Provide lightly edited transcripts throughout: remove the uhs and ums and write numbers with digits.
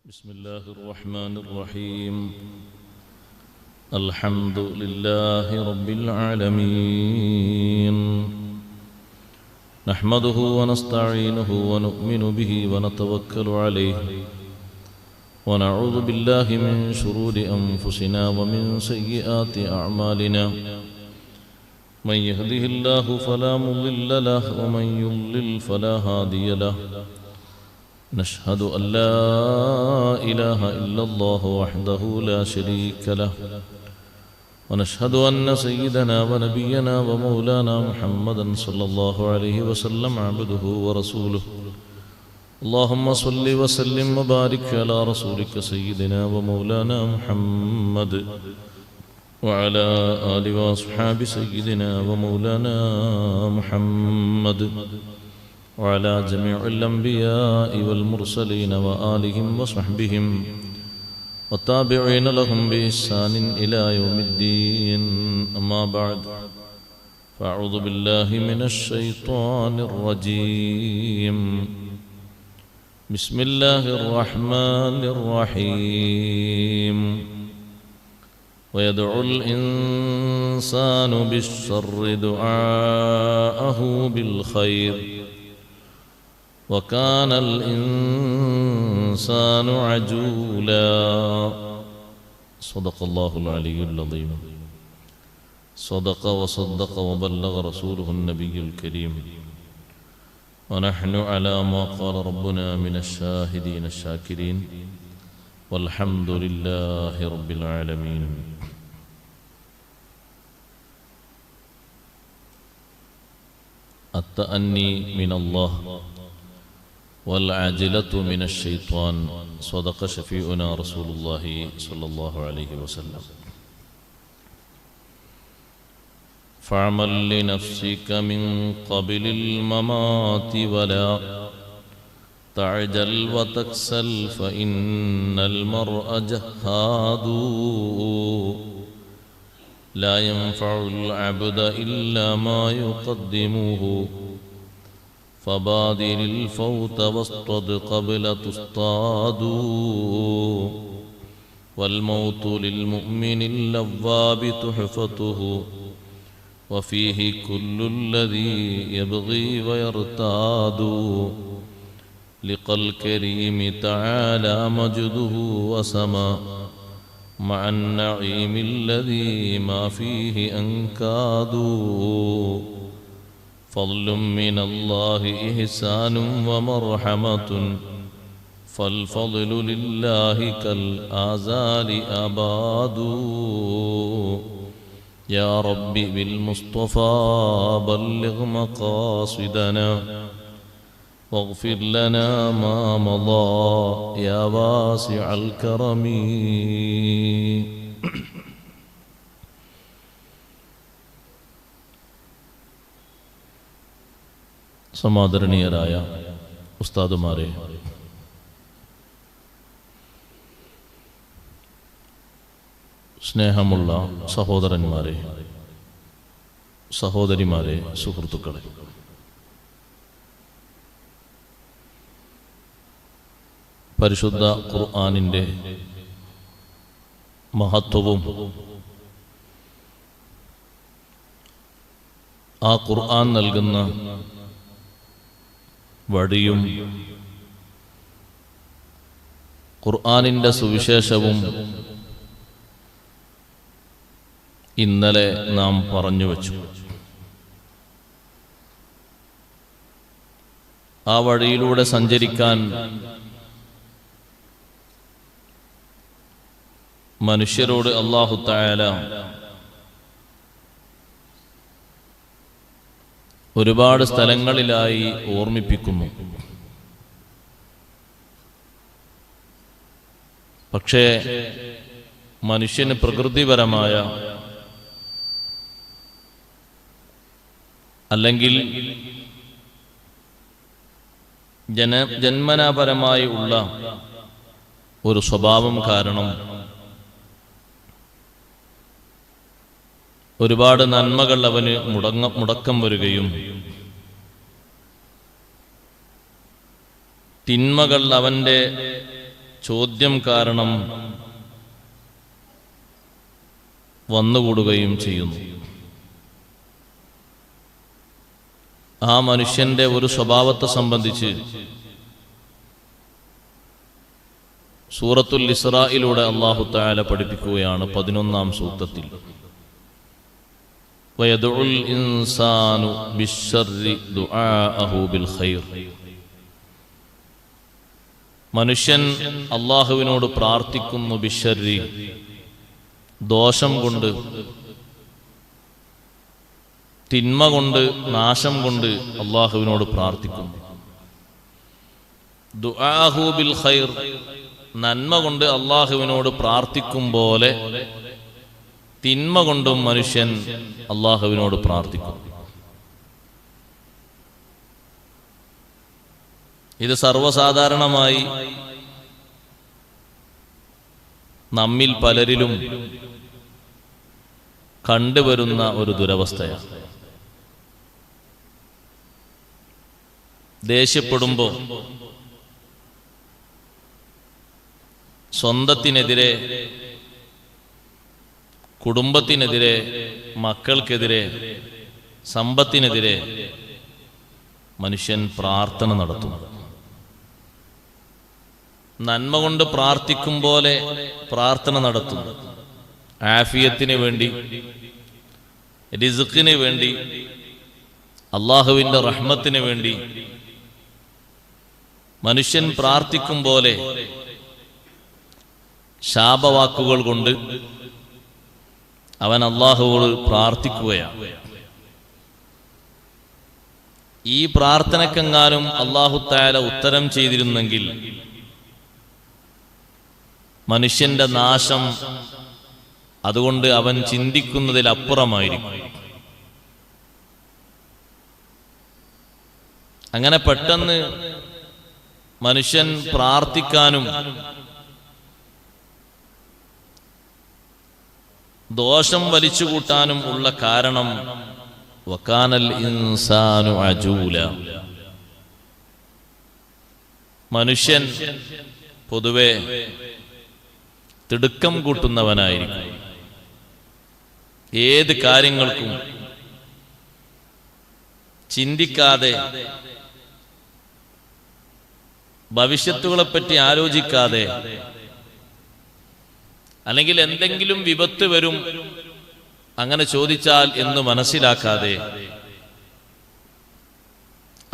بسم الله الرحمن الرحيم الحمد لله رب العالمين نحمده ونستعينه ونؤمن به ونتوكل عليه ونعوذ بالله من شرور أنفسنا ومن سيئات أعمالنا من يهده الله فلا مضل له ومن يضلل فلا هادي له نشهد أن لا إله إلا الله وحده لا شريك له ونشهد أن سيدنا ونبينا ومولانا محمدا صلى الله عليه وسلم عبده ورسوله اللهم صل وسلم وبارك على رسولك سيدنا ومولانا محمد وعلى آله وأصحاب سيدنا ومولانا محمد وعلى جميع الأنبياء والمرسلين وآلهم وصحبهم والتابعين لهم بإحسان إلى يوم الدين أما بعد فأعوذ بالله من الشيطان الرجيم بسم الله الرحمن الرحيم ويدعو الإنسان بالشر دعاءه بالخير وكان الإنسان عجولا صدق الله العلي العظيم صدق وصدق وبلغ رسوله النبي الكريم ونحن على ما قال ربنا من الشاهدين الشاكرين والحمد لله رب العالمين التأني من الله والعاجلة من الشيطان صدق شفيعنا رسول الله صلى الله عليه وسلم فاعمل لنفسك من قبل الممات ولا تعجل وتكسل فإن المرء جهاد لا ينفع العبد إلا ما يقدمه فبادر الفوت واصطد قبل تصطاد والموت للمؤمن اللواب تحفته وفيه كل الذي يبغي ويرتاد لقى الكريم تعالى مجده وسما مع النعيم الذي ما فيه أنكاد فضل من الله إحسان ومرحمة فالفضل لله كالآزال أباد يا رب بالمصطفى بلغ مقاصدنا واغفر لنا ما مضى يا واسع الكرم സമാദരണീയരായ ഉസ്താദുമാരെ, സ്നേഹമുള്ള സഹോദരന്മാരെ, സഹോദരിമാരെ, സുഹൃത്തുക്കളെ, പരിശുദ്ധ ഖുർആനിൻ്റെ മഹത്വവും ആ ഖുർആൻ നൽകുന്ന വഴിയും ഖുർആനിൻ്റെ സുവിശേഷവും ഇന്നലെ നാം പറഞ്ഞു വച്ചു. ആ വഴിയിലൂടെ സഞ്ചരിക്കാൻ മനുഷ്യരോട് അല്ലാഹു തആല ഒരുപാട് സ്ഥലങ്ങളിലായി ഓർമ്മിപ്പിക്കുന്നു. പക്ഷേ മനുഷ്യന് പ്രകൃതിപരമായ അല്ലെങ്കിൽ ജന്മനാപരമായി ഉള്ള ഒരു സ്വഭാവം കാരണം ഒരുപാട് നന്മകൾ അവന് മുടക്കം വരികയും തിന്മകൾ അവൻ്റെ ചോദ്യം കാരണം വന്നുകൂടുകയും ചെയ്യുന്നു. ആ മനുഷ്യന്റെ ഒരു സ്വഭാവത്തെ സംബന്ധിച്ച് സൂറത്തുൽ ഇസ്രായിലൂടെ അല്ലാഹു തആല പഠിപ്പിക്കുകയാണ് 11-ാം സൂക്തത്തിൽ. വയദുൽ ഇൻസാനു ബിശ്ശർരി ദുആഅഹു ബിൽ ഖൈർ. മനുഷ്യൻ അല്ലാഹുവിനോട് പ്രാർത്ഥിക്കുന്നു ബിശ്ശർരി, ദോഷം കൊണ്ട്, തിന്മ കൊണ്ട്, നാശം കൊണ്ട് അല്ലാഹുവിനോട് പ്രാർത്ഥിക്കുന്നു. ദുആഅഹു ബിൽ ഖൈർ, നന്മ കൊണ്ട് അല്ലാഹുവിനോട് പ്രാർത്ഥിക്കും പോലെ തിന്മ കൊണ്ടും മനുഷ്യൻ അല്ലാഹുവിനോട് പ്രാർത്ഥിക്കും. ഇത് സർവ്വസാധാരണമായി നമ്മിൽ പലരിലും കണ്ടുവരുന്ന ഒരു ദുരവസ്ഥയാണ്. ദേഷ്യപ്പെടുമ്പോൾ സ്വന്തത്തിനെതിരെ, കുടുംബത്തിനെതിരെ, മക്കൾക്കെതിരെ, സമ്പത്തിനെതിരെ മനുഷ്യൻ പ്രാർത്ഥന നടത്തുന്നു. നന്മ കൊണ്ട് പ്രാർത്ഥിക്കും പോലെ പ്രാർത്ഥന നടത്തുന്നു. ആഫിയത്തിന് വേണ്ടി, റിസ്ഖിന് വേണ്ടി, അല്ലാഹുവിന്റെ റഹ്മത്തിന് വേണ്ടി മനുഷ്യൻ പ്രാർത്ഥിക്കും പോലെ ശാപവാക്കുകൾ കൊണ്ട് അവൻ അല്ലാഹുവോട് പ്രാർത്ഥിക്കുകയാണ്. ഈ പ്രാർത്ഥനക്കെങ്ങാനും അല്ലാഹു തആല ഉത്തരം ചെയ്തിരുന്നെങ്കിൽ മനുഷ്യന്റെ നാശം അതുകൊണ്ട് അവൻ ചിന്തിക്കുന്നതിലപ്പുറമായിരിക്കും. അങ്ങനെ പെട്ടെന്ന് മനുഷ്യൻ പ്രാർത്ഥിക്കാനും ദോഷം വലിച്ചുകൂട്ടാനും ഉള്ള കാരണം വകാനൽ ഇൻസാനു അജൂല. മനുഷ്യൻ പൊതുവെ തിടുക്കം കൂട്ടുന്നവനായിരിക്കും. ഏത് കാര്യങ്ങൾക്കും ചിന്തിക്കാതെ, ഭവിഷ്യത്തുകളെപ്പറ്റി ആലോചിക്കാതെ, അല്ലെങ്കിൽ എന്തെങ്കിലും വിപത്ത് വരും അങ്ങനെ ചോദിച്ചാൽ എന്ന് മനസ്സിലാക്കാതെ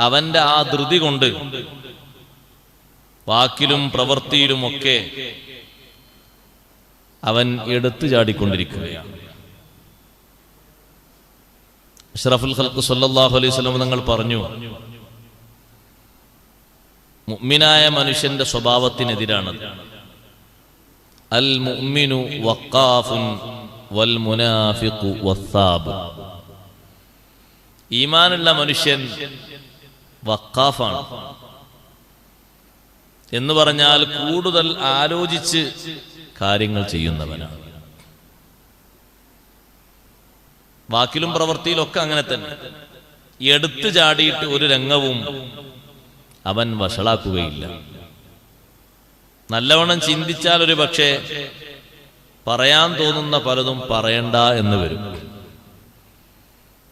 അവന്റെ ആ ധൃതി കൊണ്ട് വാക്കിലും പ്രവൃത്തിയിലുമൊക്കെ അവൻ എടുത്തു ചാടിക്കൊണ്ടിരിക്കുകയാണ്. അഷ്റഫുൽ ഖൽഖ് സ്വല്ലല്ലാഹു അലൈഹി വസല്ലം തങ്ങൾ പറഞ്ഞു, മുഅ്മിനായ മനുഷ്യന്റെ സ്വഭാവത്തിനെതിരാണത്. അൽ മുഅ്മിനു വഖാഫുൻ വൽ മുനാഫിഖു വസ്സാബ്. ഈമാനുള്ള മനുഷ്യൻ വഖാഫാണ് എന്ന് പറഞ്ഞാൽ കൂടുതൽ ആലോചിച്ച് കാര്യങ്ങൾ ചെയ്യുന്നവനാണ്. വാക്കിലും പ്രവൃത്തിയിലൊക്കെ അങ്ങനെ തന്നെ. എടുത്തു ചാടിയിട്ട് ഒരു രംഗവും അവൻ വഷളാക്കുകയില്ല. നല്ലവണ്ണം ചിന്തിച്ചാൽ ഒരു പക്ഷേ പറയാൻ തോന്നുന്ന പലതും പറയണ്ട എന്ന് വരും.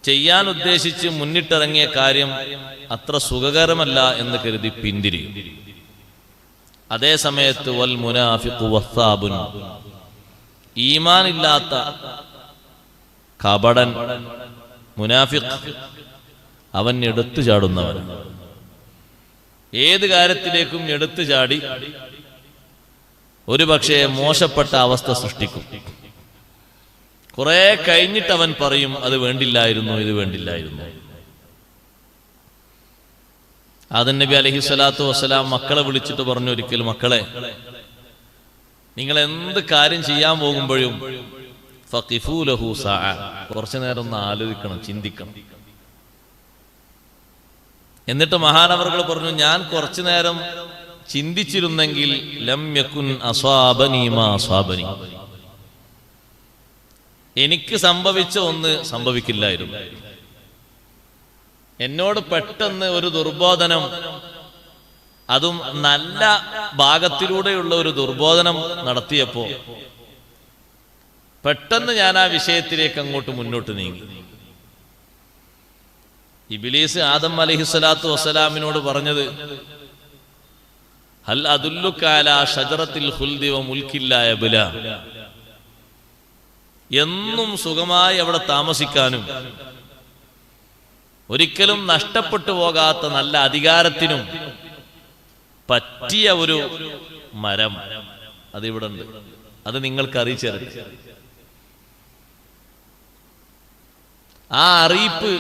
ചെയ്യാൻ ഉദ്ദേശിച്ച് മുന്നിട്ടിറങ്ങിയ കാര്യം അത്ര സുഖകരമല്ല എന്ന് കരുതി പിന്തിരിയും. അതേ സമയത്ത് വൽ മുനാഫിഖു വസ്സാബുൻ, ഈമാനില്ലാത്ത കപടൻ മുനാഫിഖ്, അവൻ എടുത്തു ചാടുന്നവൻ. ഏത് കാര്യത്തിലേക്കും എടുത്തു ചാടി ഒരു പക്ഷേ മോശപ്പെട്ട അവസ്ഥ സൃഷ്ടിക്കും. കുറെ കഴിഞ്ഞിട്ട് അവൻ പറയും, അത് വേണ്ടില്ലായിരുന്നു, ഇത് വേണ്ടില്ലായിരുന്നു. ആദം നബി അലൈഹിസ്സലാത്തു വസ്സലാം മക്കളെ വിളിച്ചിട്ട് പറഞ്ഞു ഒരിക്കൽ, മക്കളെ, നിങ്ങൾ എന്ത് കാര്യം ചെയ്യാൻ പോകുമ്പോഴും ഫഖിഫൂ ലഹു സഅ, കുറച്ചു നേരം ഒന്ന് ആലോചിക്കണം, ചിന്തിക്കണം. എന്നിട്ട് മഹാനവറുകൾ പറഞ്ഞു, ഞാൻ കുറച്ചു നേരം ചിന്തിച്ചിരുന്നെങ്കിൽ ലം യകുൻ അസ്വാബനി മാ അസ്വാബനി, എനിക്ക് സംഭവിച്ച ഒന്ന് സംഭവിക്കില്ലായിരുന്നു. എന്നോട് പെട്ടെന്ന് ഒരു ദുർബോധനം അതും നല്ല ഭാഗത്തിലൂടെയുള്ള ഒരു ദുർബോധനം നടത്തിയപ്പോ പെട്ടെന്ന് ഞാൻ ആ വിഷയത്തിലേക്ക് അങ്ങോട്ട് മുന്നോട്ട് നീങ്ങി. ഇബ്ലീസ് ആദം അലൈഹിസ്സലാത്തു വസ്സലാമിനോട് പറഞ്ഞത്, ഹൽ അദുല്ലുക അലാ ഷജറത്തിൽ ഖുൽദി വ മുൽക്കിൻ ലാ യബ്ലാ, എന്നും സുഖമായി അവിടെ താമസിക്കാനും ഒരിക്കലും നഷ്ടപ്പെട്ടു പോകാത്ത നല്ല അധികാരത്തിനും പറ്റിയ ഒരു മരം അതിവിടെ ഉണ്ട്, അത് നിങ്ങൾക്ക് അറിയിച്ചു തരട്ടെ. ആ അറിയിപ്പ്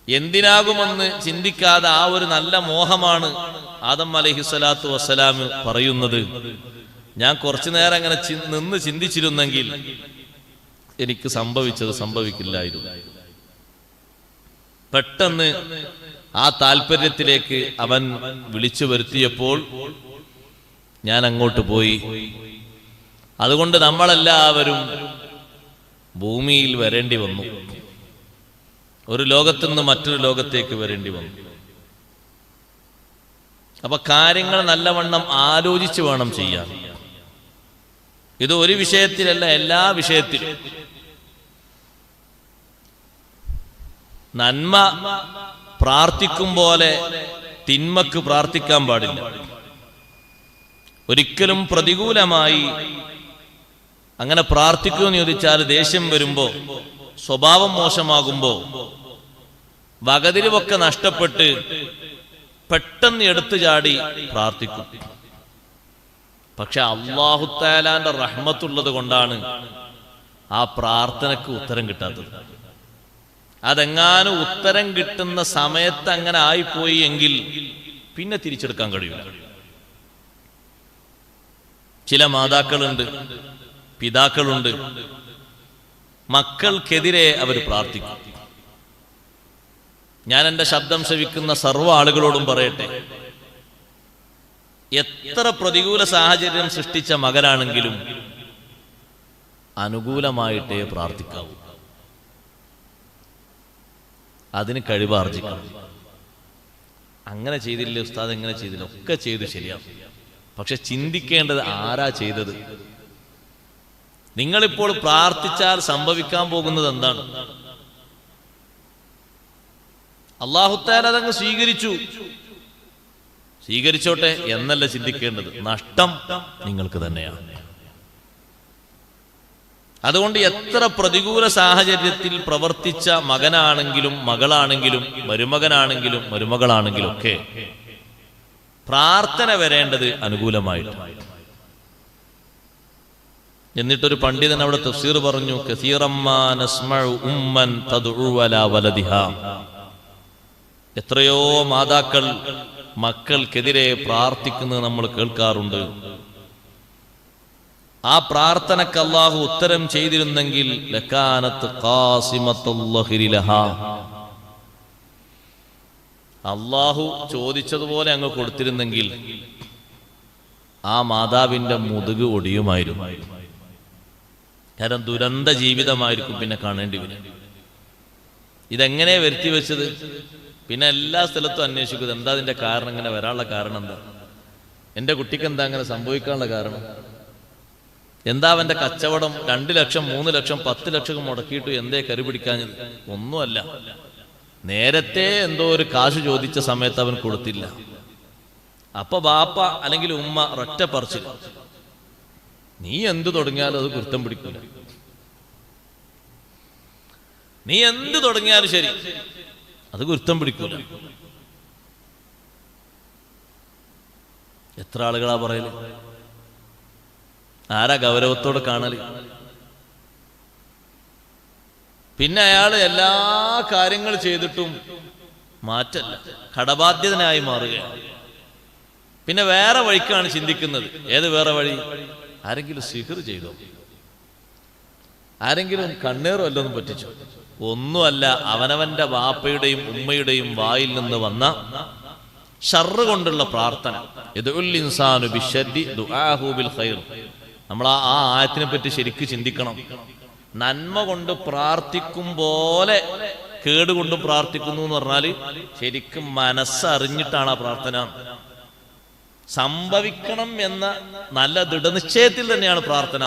എന്തിനാകുമെന്ന് ചിന്തിക്കാതെ ആ ഒരു നല്ല മോഹമാണ് ആദം അലൈഹിസ്സലാത്തു വസ്സലാം പറയുന്നത്. ഞാൻ കുറച്ചു നേരം അങ്ങനെ നിന്ന് ചിന്തിച്ചിരുന്നെങ്കിൽ എനിക്ക് സംഭവിച്ചത് സംഭവിക്കില്ലായിരുന്നു. പെട്ടെന്ന് ആ താല്പര്യത്തിലേക്ക് അവൻ വിളിച്ചു വരുത്തിയപ്പോൾ ഞാൻ അങ്ങോട്ട് പോയി. അതുകൊണ്ട് നമ്മളെല്ലാവരും ഭൂമിയിൽ വരേണ്ടി വന്നു, ഒരു ലോകത്തു നിന്ന് മറ്റൊരു ലോകത്തേക്ക് വരേണ്ടി വന്നു. അപ്പൊ കാര്യങ്ങൾ നല്ലവണ്ണം ആലോചിച്ച് വേണം ചെയ്യാൻ. ഇത് ഒരു വിഷയത്തിലല്ല, എല്ലാ വിഷയത്തിലും. നന്മ പ്രാർത്ഥിക്കും പോലെ തിന്മക്ക് പ്രാർത്ഥിക്കാൻ പാടില്ല. ഒരിക്കലും പ്രതികൂലമായി അങ്ങനെ പ്രാർത്ഥിക്കുമെന്ന് ചോദിച്ചാൽ ദേഷ്യം വരുമ്പോ, സ്വഭാവം മോശമാകുമ്പോ, വകതിരിവൊക്കെ നഷ്ടപ്പെട്ട് പെട്ടെന്ന് എടുത്തു ചാടി പ്രാർത്ഥിക്കും. പക്ഷെ അല്ലാഹു തആലാന്റെ റഹ്മത്തുള്ളത് കൊണ്ടാണ് ആ പ്രാർത്ഥനക്ക് ഉത്തരം കിട്ടാത്തത്. അതെങ്ങാനും ഉത്തരം കിട്ടുന്ന സമയത്ത് അങ്ങനെ ആയിപ്പോയി എങ്കിൽ പിന്നെ തിരിച്ചെടുക്കാൻ കഴിയില്ല. ചില മാതാക്കളുണ്ട്, പിതാക്കളുണ്ട്, മക്കൾക്കെതിരെ അവർ പ്രാർത്ഥിക്കും. ഞാൻ എൻ്റെ ശബ്ദം ശ്രവിക്കുന്ന സർവ്വ ആളുകളോടും പറയട്ടെ, എത്ര പ്രതികൂല സാഹചര്യം സൃഷ്ടിച്ച മകനാണെങ്കിലും അനുകൂലമായിട്ടേ പ്രാർത്ഥിക്കാവൂ. അതിന് കഴിവാർജിക്കണം. അങ്ങനെ ചെയ്തില്ല ഉസ്താദ്, എങ്ങനെ ചെയ്തില്ല, ഒക്കെ ചെയ്തു ശരിയാവും. പക്ഷെ ചിന്തിക്കേണ്ടത് ആരാ ചെയ്തത്. നിങ്ങളിപ്പോൾ പ്രാർത്ഥിച്ചാൽ സംഭവിക്കാൻ പോകുന്നത് എന്താണ്? അല്ലാഹു തആല അതങ്ങ് സ്വീകരിച്ചോട്ടെ എന്നല്ല ചിന്തിക്കേണ്ടത്. നഷ്ടം നിങ്ങൾക്ക് തന്നെയാണ്. അതുകൊണ്ട് എത്ര പ്രതികൂല സാഹചര്യത്തിൽ പ്രവർത്തിച്ച മകനാണെങ്കിലും മകളാണെങ്കിലും മരുമകനാണെങ്കിലും മരുമകളാണെങ്കിലും ഒക്കെ പ്രാർത്ഥന വരേണ്ടത് അനുകൂലമായിട്ട്. എന്നിട്ടൊരു പണ്ഡിതൻ അവിടെ തഫ്സീർ പറഞ്ഞു, കസീറമ്മാ നസ്മഉ ഉമ്മൻ തദ്ഉ അലാ വലദിഹാ, എത്രയോ മാതാക്കൾ മക്കൾക്കെതിരെ പ്രാർത്ഥിക്കുന്നത് നമ്മൾ കേൾക്കാറുണ്ട്. ആ പ്രാർത്ഥനക്ക് അല്ലാഹു ഉത്തരം ചെയ്തിരുന്നെങ്കിൽ ലകാനത്ത് ഖാസിമത്തുൽ ലഹരി ലഹാ, അല്ലാഹു ചോദിച്ചതുപോലെ അങ്ങ് കൊടുത്തിരുന്നെങ്കിൽ ആ മാതാവിന്റെ മുതുക് ഒടിയുമായിരുന്നു. കാരണം ദുരന്ത ജീവിതമായിരിക്കും പിന്നെ കാണേണ്ടി വരും. ഇതെങ്ങനെ വരുത്തി വെച്ചത്? പിന്നെ എല്ലാ സ്ഥലത്തും അന്വേഷിക്കുന്നത് എന്താ അതിന്റെ കാരണം, ഇങ്ങനെ വരാനുള്ള കാരണം എന്താ, എൻ്റെ കുട്ടിക്ക് എന്താ അങ്ങനെ സംഭവിക്കാനുള്ള കാരണം എന്താ, അവന്റെ കച്ചവടം 2 ലക്ഷം 3 ലക്ഷം 10 ലക്ഷം മുടക്കിയിട്ടു എന്തേ കരുപിടിക്കാഞ്ഞത്? ഒന്നുമല്ല, നേരത്തെ എന്തോ ഒരു കാശ് ചോദിച്ച സമയത്ത് അവൻ കൊടുത്തില്ല. അപ്പൊ ബാപ്പ അല്ലെങ്കിൽ ഉമ്മ ഒറ്റ പറിച്ചു, നീ എന്ത് തുടങ്ങിയാലും അത് കുറ്റം പിടിക്കില്ല, നീ എന്ത് തുടങ്ങിയാലും ശരി അത് കുറ്റം പിടിക്കൂല. എത്ര ആളുകളാ പറയല്? ആരാ ഗൗരവത്തോടെ കാണല്? പിന്നെ അയാൾ എല്ലാ കാര്യങ്ങൾ ചെയ്തിട്ടും മാറ്റല്ല, കടബാധ്യതനായി മാറുകയാണ്. പിന്നെ വേറെ വഴിക്കാണ് ചിന്തിക്കുന്നത്. ഏത് വേറെ വഴി? ആരെങ്കിലും സിഹ്ർ ചെയ്തോ, ആരെങ്കിലും കണ്ണേറോ വല്ലതും പറ്റിച്ചോ? ഒന്നുമല്ല, അവനവന്റെ വാപ്പയുടെയും ഉമ്മയുടെയും വായിൽ നിന്ന് വന്ന ഷർറ് കൊണ്ടുള്ള പ്രാർത്ഥന. യദ്ഉൽ ഇൻസാനു ബിശ്ശർരി ദുആഹു ബിൽ ഖൈർ. നമ്മൾ ആ ആയത്തിനെ പറ്റി ശരിക്കും ചിന്തിക്കണം. നന്മ കൊണ്ട് പ്രാർത്ഥിക്കും പോലെ കേടുകൊണ്ടും പ്രാർത്ഥിക്കുന്നു എന്ന് പറഞ്ഞാൽ ശരിക്കും മനസ്സറിഞ്ഞിട്ടാണ് ആ പ്രാർത്ഥന. സംഭവിക്കണം എന്ന നല്ല ദൃഢനിശ്ചയത്തിൽ തന്നെയാണ് പ്രാർത്ഥന.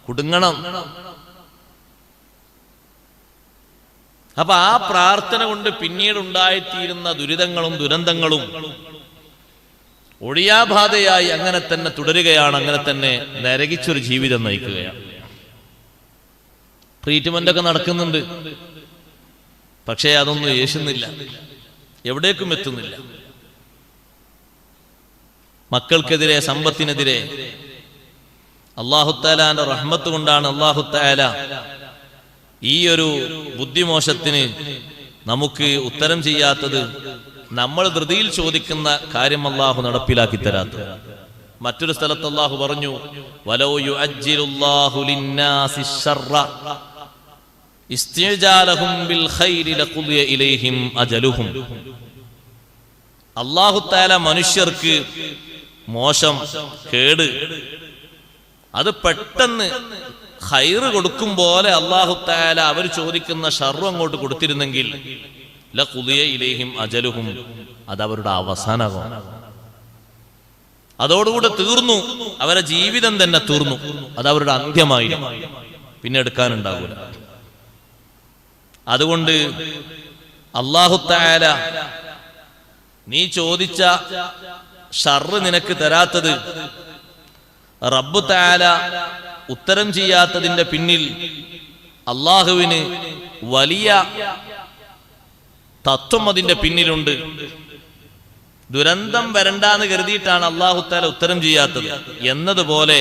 കുടുങ്ങണം. അപ്പൊ ആ പ്രാർത്ഥന കൊണ്ട് പിന്നീട് ഉണ്ടായിത്തീരുന്ന ദുരിതങ്ങളും ദുരന്തങ്ങളും ഒഴിയാബാധയായി അങ്ങനെ തന്നെ തുടരുകയാണ്. അങ്ങനെ തന്നെ നരകിച്ചൊരു ജീവിതം നയിക്കുകയാണ്. ട്രീറ്റ്മെന്റ് ഒക്കെ നടക്കുന്നുണ്ട്, പക്ഷേ അതൊന്നും യേശുന്നില്ല, എവിടേക്കും എത്തുന്നില്ല. മക്കൾക്കെതിരെ, സമ്പത്തിനെതിരെ അല്ലാഹുത്തആലാന്റെ റഹ്മത്ത് കൊണ്ടാണ് അല്ലാഹുത്തആല ഈ ഒരു ബുദ്ധിമോശത്തിന് നമുക്ക് ഉത്തരം ചെയ്യാത്തത്. നമ്മൾ ധൃതിയിൽ ചോദിക്കുന്ന കാര്യം അല്ലാഹു നടപ്പിലാക്കി തരാത്തത്. മറ്റൊരു സ്ഥലത്ത് അല്ലാഹു പറഞ്ഞു, വലൗ യുഅജ്ജിലുല്ലാഹു ലിന്നാസി ശർറ ഇസ്തിജാലഹും ബിൽ ഖൈരി ലഖുദിയ ഇലൈഹിം അജലുഹും. അല്ലാഹു തആല മനുഷ്യർക്ക് മോശം, കേട്, അത് പെട്ടെന്ന് ഖൈറ് കൊടുക്കും പോലെ അല്ലാഹു തആല അവർ ചോദിക്കുന്ന ഷർറ് അങ്ങോട്ട് കൊടുത്തിരുന്നെങ്കിൽ ലഖുദിയ ഇലൈഹിം അജലുഹും, അത് അവരുടെ അവസാനമാകും. അതോടുകൂടെ തീർന്നു, അവരുടെ ജീവിതം തന്നെ തീർന്നു, അത് അവരുടെ അന്ത്യമായി, പിന്നെ എടുക്കാനുണ്ടാകൂല. അതുകൊണ്ട് അല്ലാഹു തആല നീ ചോദിച്ച ഷർറ് നിനക്ക് തരാത്തത്, റബ്ബ് തആല ഉത്തരം ചെയ്യാത്തതിന്റെ പിന്നിൽ അല്ലാഹുവിന് വലിയ തത്വം അതിന്റെ പിന്നിലുണ്ട്. ദുരന്തം വരണ്ടാന്ന് കരുതിയിട്ടാണ് അല്ലാഹു തആല ഉത്തരം ചെയ്യാത്തത് എന്നതുപോലെ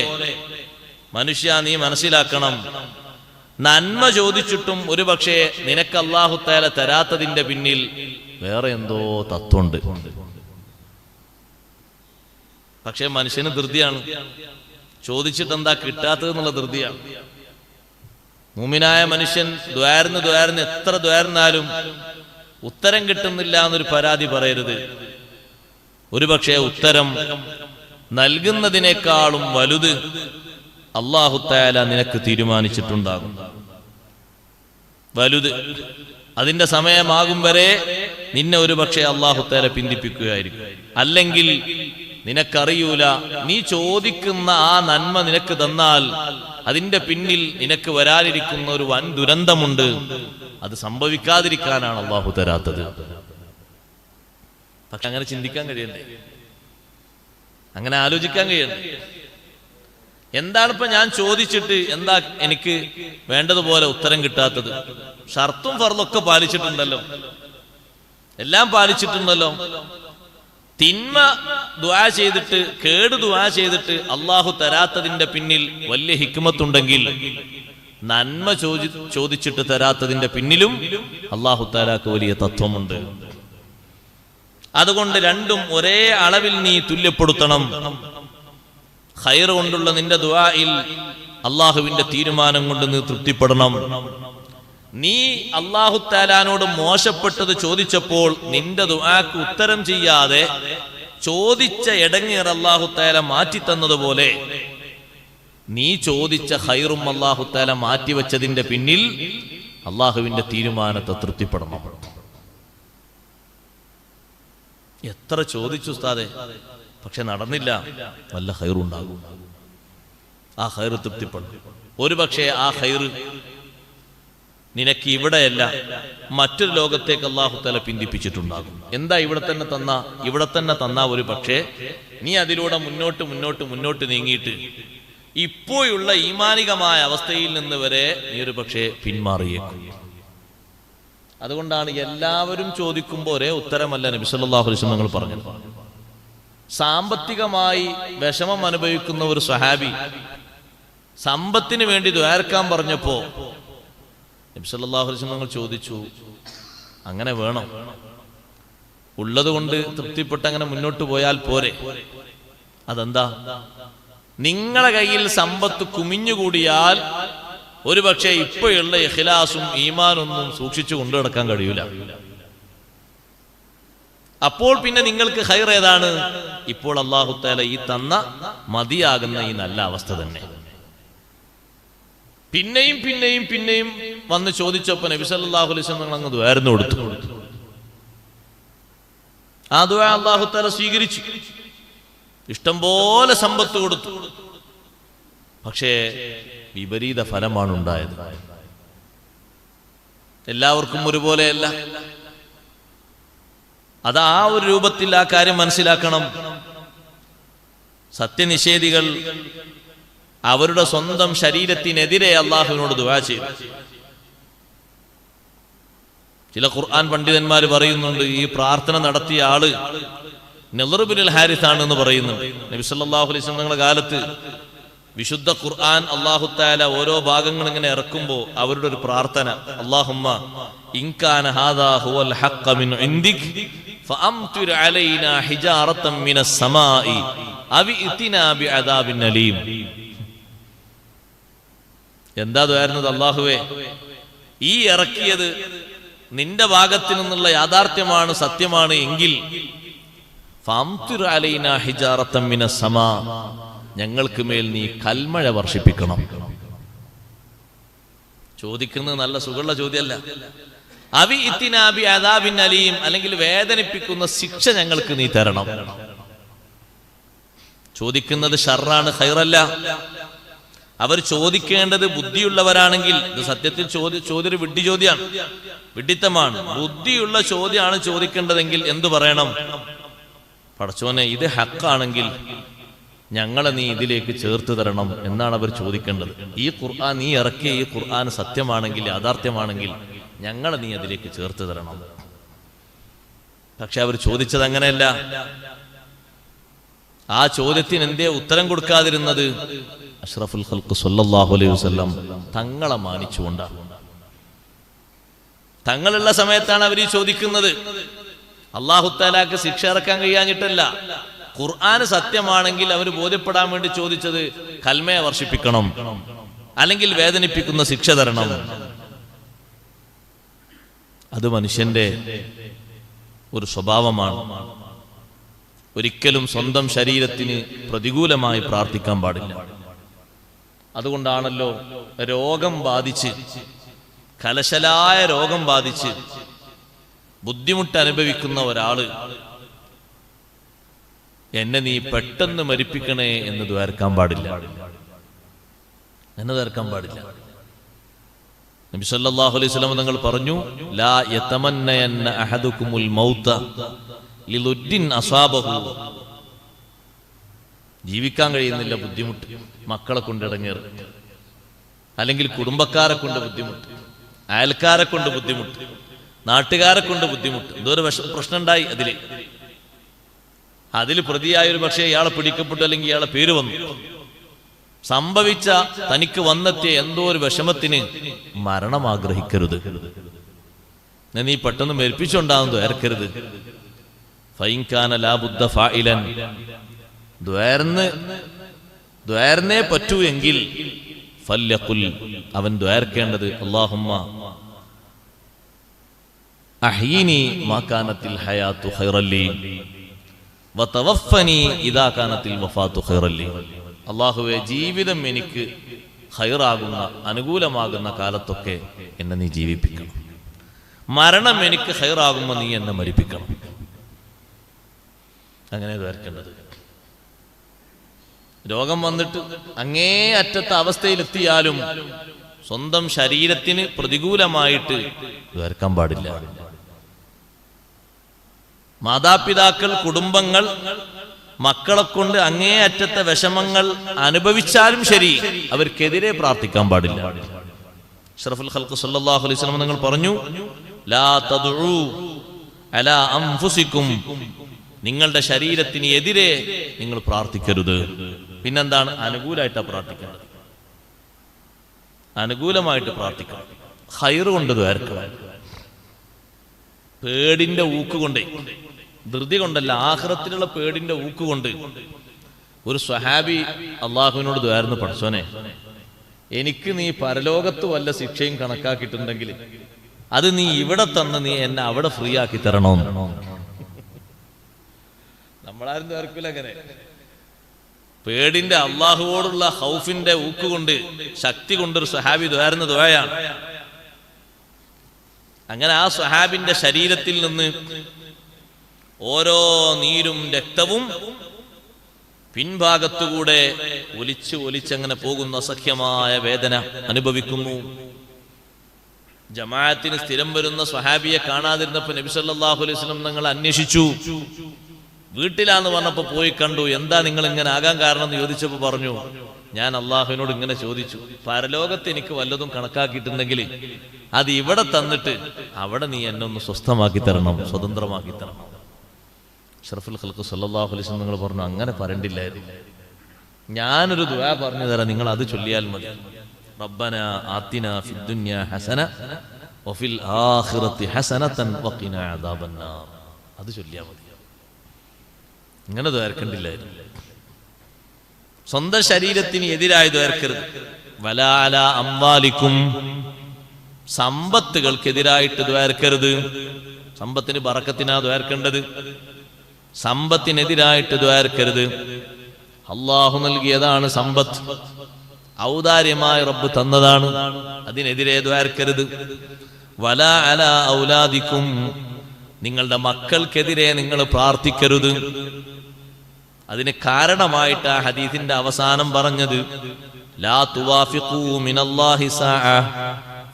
മനുഷ്യ നീ മനസ്സിലാക്കണം, നന്മ ചോദിച്ചിട്ടും ഒരു പക്ഷേ നിനക്ക് അല്ലാഹു തആല തരാത്തതിന്റെ പിന്നിൽ വേറെ എന്തോ തത്വമുണ്ട്. പക്ഷെ മനുഷ്യന് ധൃതിയാണ്, ചോദിച്ചിട്ട് എന്താ കിട്ടാത്തത് എന്നുള്ള ധൃതിയാണ്. മുഅ്മിനായ മനുഷ്യൻ ദ്വാരന്ന് എത്ര ദ്വാരന്നാലും ഉത്തരം കിട്ടുന്നില്ല എന്നൊരു പരാതി പറയരുത്. ഒരുപക്ഷെ ഉത്തരം നൽകുന്നതിനേക്കാളും വലുത് അല്ലാഹു തആല നിനക്ക് തീരുമാനിച്ചിട്ടുണ്ടാകും. വലുത് അതിന്റെ സമയമാകും വരെ നിന്നെ ഒരുപക്ഷെ അല്ലാഹു തആല പിന്തിപ്പിക്കുകയായിരിക്കും. അല്ലെങ്കിൽ നിനക്കറിയൂല, നീ ചോദിക്കുന്ന ആ നന്മ നിനക്ക് തന്നാൽ അതിന്റെ പിന്നിൽ നിനക്ക് വരാനിരിക്കുന്ന ഒരു വൻ ദുരന്തമുണ്ട്. അത് സംഭവിക്കാതിരിക്കാനാണ് അല്ലാഹു തരാത്തത്. പക്ഷെ അങ്ങനെ ചിന്തിക്കാൻ കഴിയണ്ടേ? അങ്ങനെ ആലോചിക്കാൻ കഴിയണ്ടേ? എന്താണിപ്പോ ഞാൻ ചോദിച്ചിട്ട് എന്താ എനിക്ക് വേണ്ടതുപോലെ ഉത്തരം കിട്ടാത്തത്? ഷർത്തും ഫർളൊക്കെ പാലിച്ചിട്ടുണ്ടല്ലോ, എല്ലാം പാലിച്ചിട്ടുണ്ടല്ലോ. തിന്മ ദുആ ചെയ്തിട്ട്, കേട് ദുആ ചെയ്തിട്ട് അല്ലാഹു തരാത്തതിന്റെ പിന്നിൽ വലിയ ഹിക്മത്തുണ്ടെങ്കിൽ, നന്മ ചോദിച്ചിട്ട് തരാത്തതിന്റെ പിന്നിലും അല്ലാഹു തആലാക്ക് വലിയ തത്വമുണ്ട്. അതുകൊണ്ട് രണ്ടും ഒരേ അളവിൽ നീ തുല്യപ്പെടുത്തണം. ഖൈർ കൊണ്ടുള്ള നിന്റെ ദുആയിൽ അല്ലാഹുവിന്റെ തീരുമാനം കൊണ്ട് നീ തൃപ്തിപ്പെടണം. നീ അല്ലാഹു തആലാനോട് മോശപ്പെട്ടത് ചോദിച്ചപ്പോൾ നിന്റെ ദുആക്ക് ഉത്തരം ചെയ്യാതെ ചോദിച്ച ഇടങ്ങേറ് അല്ലാഹു തആല മാറ്റി തന്നതുപോലെ നീ ചോദിച്ച ഖൈറും അല്ലാഹു തആല മാറ്റിവെച്ചതിന്റെ പിന്നിൽ അല്ലാഹുവിന്റെ തീരുമാനത്തെ തൃപ്തിപ്പെടണം. എത്ര ചോദിച്ചു ഉസ്താദേ, പക്ഷെ നടന്നില്ല, വല്ല ഖൈറുണ്ടാകും. ആ ഖൈർ തൃപ്തിപ്പെടും. ഒരുപക്ഷെ ആ ഖൈർ നിനക്ക് ഇവിടെയല്ല മറ്റൊരു ലോകത്തേക്ക് അല്ലാഹു തആല പിന്തിപ്പിച്ചിട്ടുണ്ടാകും. എന്താ ഇവിടെ തന്നെ തന്ന ഒരു പക്ഷേ നീ അതിലൂടെ മുന്നോട്ട് നീങ്ങിയിട്ട് ഇപ്പോഴുള്ള ഈമാനികമായ അവസ്ഥയിൽ നിന്ന് വരെ നീ ഒരു പക്ഷേ പിന്മാറിയേക്കും. അതുകൊണ്ടാണ് എല്ലാവരും ചോദിക്കുമ്പോൾ ഒരേ ഉത്തരമല്ല നബി സല്ലല്ലാഹു അലൈഹി വസല്ലം പറഞ്ഞത്. സാമ്പത്തികമായി വിഷമം അനുഭവിക്കുന്ന ഒരു സ്വഹാബി സമ്പത്തിന് വേണ്ടി ദ്വാരക്കാൻ പറഞ്ഞപ്പോ നബി സല്ലല്ലാഹു അലൈഹി വസല്ലം ചോദിച്ചു, അങ്ങനെ വേണം? ഉള്ളത് കൊണ്ട് തൃപ്തിപ്പെട്ട് അങ്ങനെ മുന്നോട്ട് പോയാൽ പോരെ? അതെന്താ? നിങ്ങളെ കയ്യിൽ സമ്പത്ത് കുമിഞ്ഞുകൂടിയാൽ ഒരുപക്ഷെ ഇപ്പോഴുള്ള ഇഖ്ലാസും ഈമാനൊന്നും സൂക്ഷിച്ചു കൊണ്ടു നടക്കാൻ കഴിയൂല. അപ്പോൾ പിന്നെ നിങ്ങൾക്ക് ഖൈർ ഏതാണ്? ഇപ്പോൾ അല്ലാഹു തആല ഈ തന്ന മതിയാകുന്ന ഈ നല്ല അവസ്ഥ തന്നെ. പിന്നെയും വന്ന് ചോദിച്ചപ്പോൾ നബി സല്ലല്ലാഹു അലൈഹി വസല്ലം അങ്ങ് ദുആർന്നു കൊടുത്തു. ആ ദുആ അല്ലാഹു തആല സ്വീകരിച്ചു. ഇഷ്ടം പോലെ സമ്പത്ത് കൊടുത്തു. പക്ഷേ വിപരീത ഫലമാണ് ഉണ്ടായത്. എല്ലാവർക്കും ഒരുപോലെയല്ല. അത് ആ ഒരു രൂപത്തിൽ ആ കാര്യം മനസ്സിലാക്കണം. സത്യനിഷേധികൾ അവരുടെ സ്വന്തം ശരീരത്തിനെതിരെ അള്ളാഹുവിനോട് ദുആ ചെയ്തു. ചില ഖുർആൻ പണ്ഡിതന്മാർ പറയുന്നുണ്ട്, ഈ പ്രാർത്ഥന നടത്തിയ ആള് നളർ ഇബ്നുൽ ഹാരിസ് ആണെന്ന് പറയുന്നുണ്ട്. നബി സല്ലല്ലാഹു അലൈഹി വസല്ലം കാലത്ത് വിശുദ്ധ ഖുർആൻ അല്ലാഹു തആല ഓരോ ഭാഗങ്ങൾ ഇങ്ങനെ ഇറക്കുമ്പോൾ അവരുടെ ഒരു പ്രാർത്ഥന, അല്ലാഹുമ്മ ഇൻ കാന ഹാദാ ഹുവൽ ഹഖ് മിൻ ഇൻദിക് ഫഅംതിർ അലൈനാ ഹിജാറതൻ മിനസ് സമാഇ അവി ഇതിനാ ബിഅദാബിൻ അലീം. എന്താ ദുആയിരുന്നത്? അല്ലാഹുവേ, ഈ ഇറക്കിയത് നിന്റെ ഭാഗത്തു നിന്നുള്ള യാഥാർത്ഥ്യമാണ്, സത്യമാണ് എങ്കിൽ ഫഅംതിർ അലൈനാ ഹിജാറതൻ മിനസ് സമാ, ഞങ്ങൾക്ക് മേൽ നീ കൽമഴ വർഷിപ്പിക്കണം. ചോദിക്കുന്നത് നല്ല സുഖമുള്ള ചോദ്യമല്ല. അവി ഇത്തിനാ ബിഅദാബിൻ അലീം, അല്ലെങ്കിൽ വേദനിപ്പിക്കുന്ന ശിക്ഷ ഞങ്ങൾക്ക് നീ തരണം. ചോദിക്കുന്നത് ഷർറാണ്, ഖൈറല്ല. അവർ ചോദിക്കേണ്ടത് ബുദ്ധിയുള്ളവരാണെങ്കിൽ, ഇത് സത്യത്തിൽ ചോദ്യം വിഡ്ഢി ചോദ്യമാണ്, വിഡ്ഢിത്തമാണ്. ബുദ്ധിയുള്ള ചോദ്യമാണ് ചോദിക്കേണ്ടതെങ്കിൽ എന്തു പറയണം? പടച്ചോനെ, ഇത് ഹക്കാണെങ്കിൽ ഞങ്ങളെ നീ ഇതിലേക്ക് ചേർത്ത് തരണം എന്നാണ് അവർ ചോദിക്കേണ്ടത്. ഈ ഖുർആൻ നീ ഇറക്കിയ ഈ ഖുർആൻ സത്യമാണെങ്കിൽ, യാഥാർത്ഥ്യമാണെങ്കിൽ ഞങ്ങളെ നീ അതിലേക്ക് ചേർത്ത് തരണം. പക്ഷെ അവർ ചോദിച്ചത് അങ്ങനെയല്ല. ആ ചോദ്യത്തിന് എന്തേ ഉത്തരം കൊടുക്കാതിരുന്നത്? അഷ്റഫുൽ ഖൽഖ് സ്വല്ലല്ലാഹു അലൈഹി വസല്ലം തങ്ങളെ മാനിച്ചുകൊണ്ടാണ്. തങ്ങളുള്ള സമയത്താണ് അവർ ഈ ചോദിക്കുന്നത്. അല്ലാഹു തആലക്ക് ശിക്ഷ ഇറക്കാൻ കഴിയാഞ്ഞിട്ടല്ല. ഖുർആൻ സത്യമാണെങ്കിൽ അവർ ബോധ്യപ്പെടാൻ വേണ്ടി ചോദിച്ചത് കൽമയെ വർഷിപ്പിക്കണം, അല്ലെങ്കിൽ വേദനിപ്പിക്കുന്ന ശിക്ഷ തരണം. അത് മനുഷ്യന്റെ ഒരു സ്വഭാവമാണ്. ഒരിക്കലും സ്വന്തം ശരീരത്തിന് പ്രതികൂലമായി പ്രാർത്ഥിക്കാൻ പാടില്ല. അതുകൊണ്ടാണല്ലോ രോഗം ബാധിച്ച്, കലശലായ രോഗം ബാധിച്ച് ബുദ്ധിമുട്ട് അനുഭവിക്കുന്ന ഒരാള് എന്നെ നീ പെട്ടെന്ന് മരിപ്പിക്കണേ എന്ന് ദ്വാരക്കാൻ പാടില്ല, എന്നെ ദ്വാരക്കാൻ പാടില്ല. നബി സല്ലല്ലാഹു അലൈഹി വസല്ലം തങ്ങൾ പറഞ്ഞു, ലാ യതമന്നയന്ന അഹദുകുമുൽ മൗത ലിലുദ്ദിൻ അസാബഹു. ജീവിക്കാൻ കഴിയുന്നില്ല, ബുദ്ധിമുട്ട്, മക്കളെ കൊണ്ട് ഇടങ്ങേറ്, അല്ലെങ്കിൽ കുടുംബക്കാരെ കൊണ്ട് ബുദ്ധിമുട്ട്, അയൽക്കാരെ കൊണ്ട് ബുദ്ധിമുട്ട്, നാട്ടുകാരെ കൊണ്ട് ബുദ്ധിമുട്ട്. എന്തോ ഒരു പ്രശ്നം ഉണ്ടായി, അതിൽ പ്രതിയായൊരു പക്ഷേ ഇയാളെ പിടിക്കപ്പെട്ടു, അല്ലെങ്കിൽ ഇയാളെ പേര് വന്നു. സംഭവിച്ച തനിക്ക് വന്നെത്തിയ എന്തോ ഒരു വിഷമത്തിന് മരണം ആഗ്രഹിക്കരുത്. നീ പെട്ടെന്ന് മരിപ്പിച്ചുണ്ടാകുന്നു ഏർക്കരുത്. ഫൈൻകാന ലാ ബുദ്ദ ഫായിലൻ, ദ്വാരന്നേ പറ്റൂ എങ്കിൽ ഫല്യഖുൽ, അവൻ ദ്വാരക്കേണ്ടത് അല്ലാഹുമ്മ അഹ്യിനി മാ കാനത്തിൽ ഹയാത്തു ഖൈറൻ ലീ വതവഫനി ഇദാ കാനത്തിൽ വഫാത്തു ഖൈറൻ ലീ. അല്ലാഹുവേ, ജീവിതം എനിക്ക് ഖൈറാകുന്ന, അനുകൂലമാകുന്ന കാലത്തൊക്കെ എന്നെ നീ ജീവിപ്പിക്കണം. മരണം എനിക്ക് ഖൈറാകുമ്പോൾ നീ എന്നെ മരിപ്പിക്കണം. അങ്ങനെ ദ്വാരക്കേണ്ടത്. രോഗം വന്നിട്ട് അങ്ങേ അറ്റത്തെ അവസ്ഥയിലെത്തിയാലും സ്വന്തം ശരീരത്തിന് പ്രതികൂലമായിട്ട് ദ്വാരക്കാൻ പാടില്ല. മാതാപിതാക്കൾ, കുടുംബങ്ങൾ, മക്കളെ കൊണ്ട് അങ്ങേ അറ്റത്തെ വിഷമങ്ങൾ അനുഭവിച്ചാലും ശരി, അവർക്കെതിരെ പ്രാർത്ഥിക്കാൻ പാടില്ല. അഷ്റഫുൽ ഖൽഖ് സ്വല്ലല്ലാഹു അലൈഹി വസല്ലം നിങ്ങൾ പറഞ്ഞു, ലാ തദ്ഉ അലാ അൻഫുസികും, നിങ്ങളുടെ ശരീരത്തിന് എതിരെ നിങ്ങൾ പ്രാർത്ഥിക്കരുത്. പിന്നെന്താണ്? അനുകൂലമായിട്ടാണ് പ്രാർത്ഥിക്കേണ്ടത്, അനുകൂലമായിട്ട് പ്രാർത്ഥിക്കണം. ഖൈർ കൊണ്ട് ദ്വാരക്കണം. പേടിന്റെ ഊക്കുകൊണ്ട്, ധൃതി കൊണ്ടല്ല, ആഖിറത്തിലുള്ള പേടിന്റെ ഊക്കുകൊണ്ട്. ഒരു സ്വഹാബി അള്ളാഹുവിനോട് ദ്വാരുന്നു, പടച്ചോനെ, എനിക്ക് നീ പരലോകത്ത് വല്ല ശിക്ഷയും കണക്കാക്കിയിട്ടുണ്ടെങ്കിൽ അത് നീ ഇവിടെ തന്ന് നീ എന്നെ അവിടെ ഫ്രീ ആക്കി തരണമെന്ന്. നമ്മളാരും ദ്വാരക്കൂല അങ്ങനെ. പേടിന്റെ, അള്ളാഹുവോടുള്ള ഹൗഫിന്റെ ഊക്കുകൊണ്ട്, ശക്തി കൊണ്ടൊരു സ്വഹാബി ദ്വാരുന്ന ദ്വായാണ്. അങ്ങനെ ആ സ്വഹാബിന്റെ ശരീരത്തിൽ നിന്ന് ഓരോ നീരും രക്തവും പിൻഭാഗത്തുകൂടെ ഒലിച്ചങ്ങനെ പോകുന്ന അസഖ്യമായ വേദന അനുഭവിക്കുന്നു. ജമാഅത്തിന് സ്ഥിരം വരുന്ന സ്വഹാബിയെ കാണാതിരുന്നപ്പോൾ നബി സല്ലല്ലാഹു അലൈഹി വസല്ലം തങ്ങൾ അന്വേഷിച്ചു. വീട്ടിലാന്ന് പറഞ്ഞപ്പോ പോയി കണ്ടു. എന്താ നിങ്ങൾ ഇങ്ങനെ ആകാൻ കാരണം എന്ന് ചോദിച്ചപ്പോൾ പറഞ്ഞു, ഞാൻ അള്ളാഹുവിനോട് ഇങ്ങനെ ചോദിച്ചു, പരലോകത്ത് എനിക്ക് വല്ലതും കണക്കാക്കിയിട്ടുണ്ടെങ്കിൽ അത് ഇവിടെ തന്നിട്ട് അവിടെ നീ എന്നെ ഒന്ന് സ്വസ്ഥമാക്കി തരണം, സ്വതന്ത്രമാക്കി തരണം. അഷ്റഫുൽ ഖൽഖ് സല്ലല്ലാഹു അലൈഹി വസല്ലം നിങ്ങൾ പറഞ്ഞു, അങ്ങനെ പറയണ്ടില്ലായിരുന്നു, ഞാനൊരു ദുആ പറഞ്ഞു തരാം, നിങ്ങൾ അത് ചൊല്ലിയാൽ മതി. റബ്ബനാ ആതിനാ ഫിദ്ദുനിയാ ഹസന വഫിൽ ആഖിറതി ഹസനതൻ വഖിനാ അദാബന്നാർ. അത് ചൊല്ലിയാൽ മതി. ഇങ്ങനെ ദ്വാരക്കണ്ടില്ലായിരുന്നു. സ്വന്തം ശരീരത്തിന് എതിരായി ദ്വാരക്കരുത്. വലാ അലാ അംവാലിക്കും, സമ്പത്തുകൾക്കെതിരായിട്ട് ദ്വാരക്കരുത്. സമ്പത്തിന് ബറക്കത്തിനാ ദ്വാരക്കേണ്ടത്, സമ്പത്തിനെതിരായിട്ട് ദ്വാരക്കരുത്. അള്ളാഹു നൽകിയതാണ് സമ്പത്ത്, ഔദാര്യമായി റബ്ബ് തന്നതാണ്, അതിനെതിരെ ദ്വാരക്കരുത്. വലാ അലാ ഔലാദിക്കും, നിങ്ങളുടെ മക്കൾക്കെതിരെ നിങ്ങൾ പ്രാർത്ഥിക്കരുത്. അതിന് കാരണമായിട്ട് ആ ഹദീസിന്റെ അവസാനം പറഞ്ഞത്, ലാ തുവാഫിഖൂ മിനല്ലാഹി സാഅ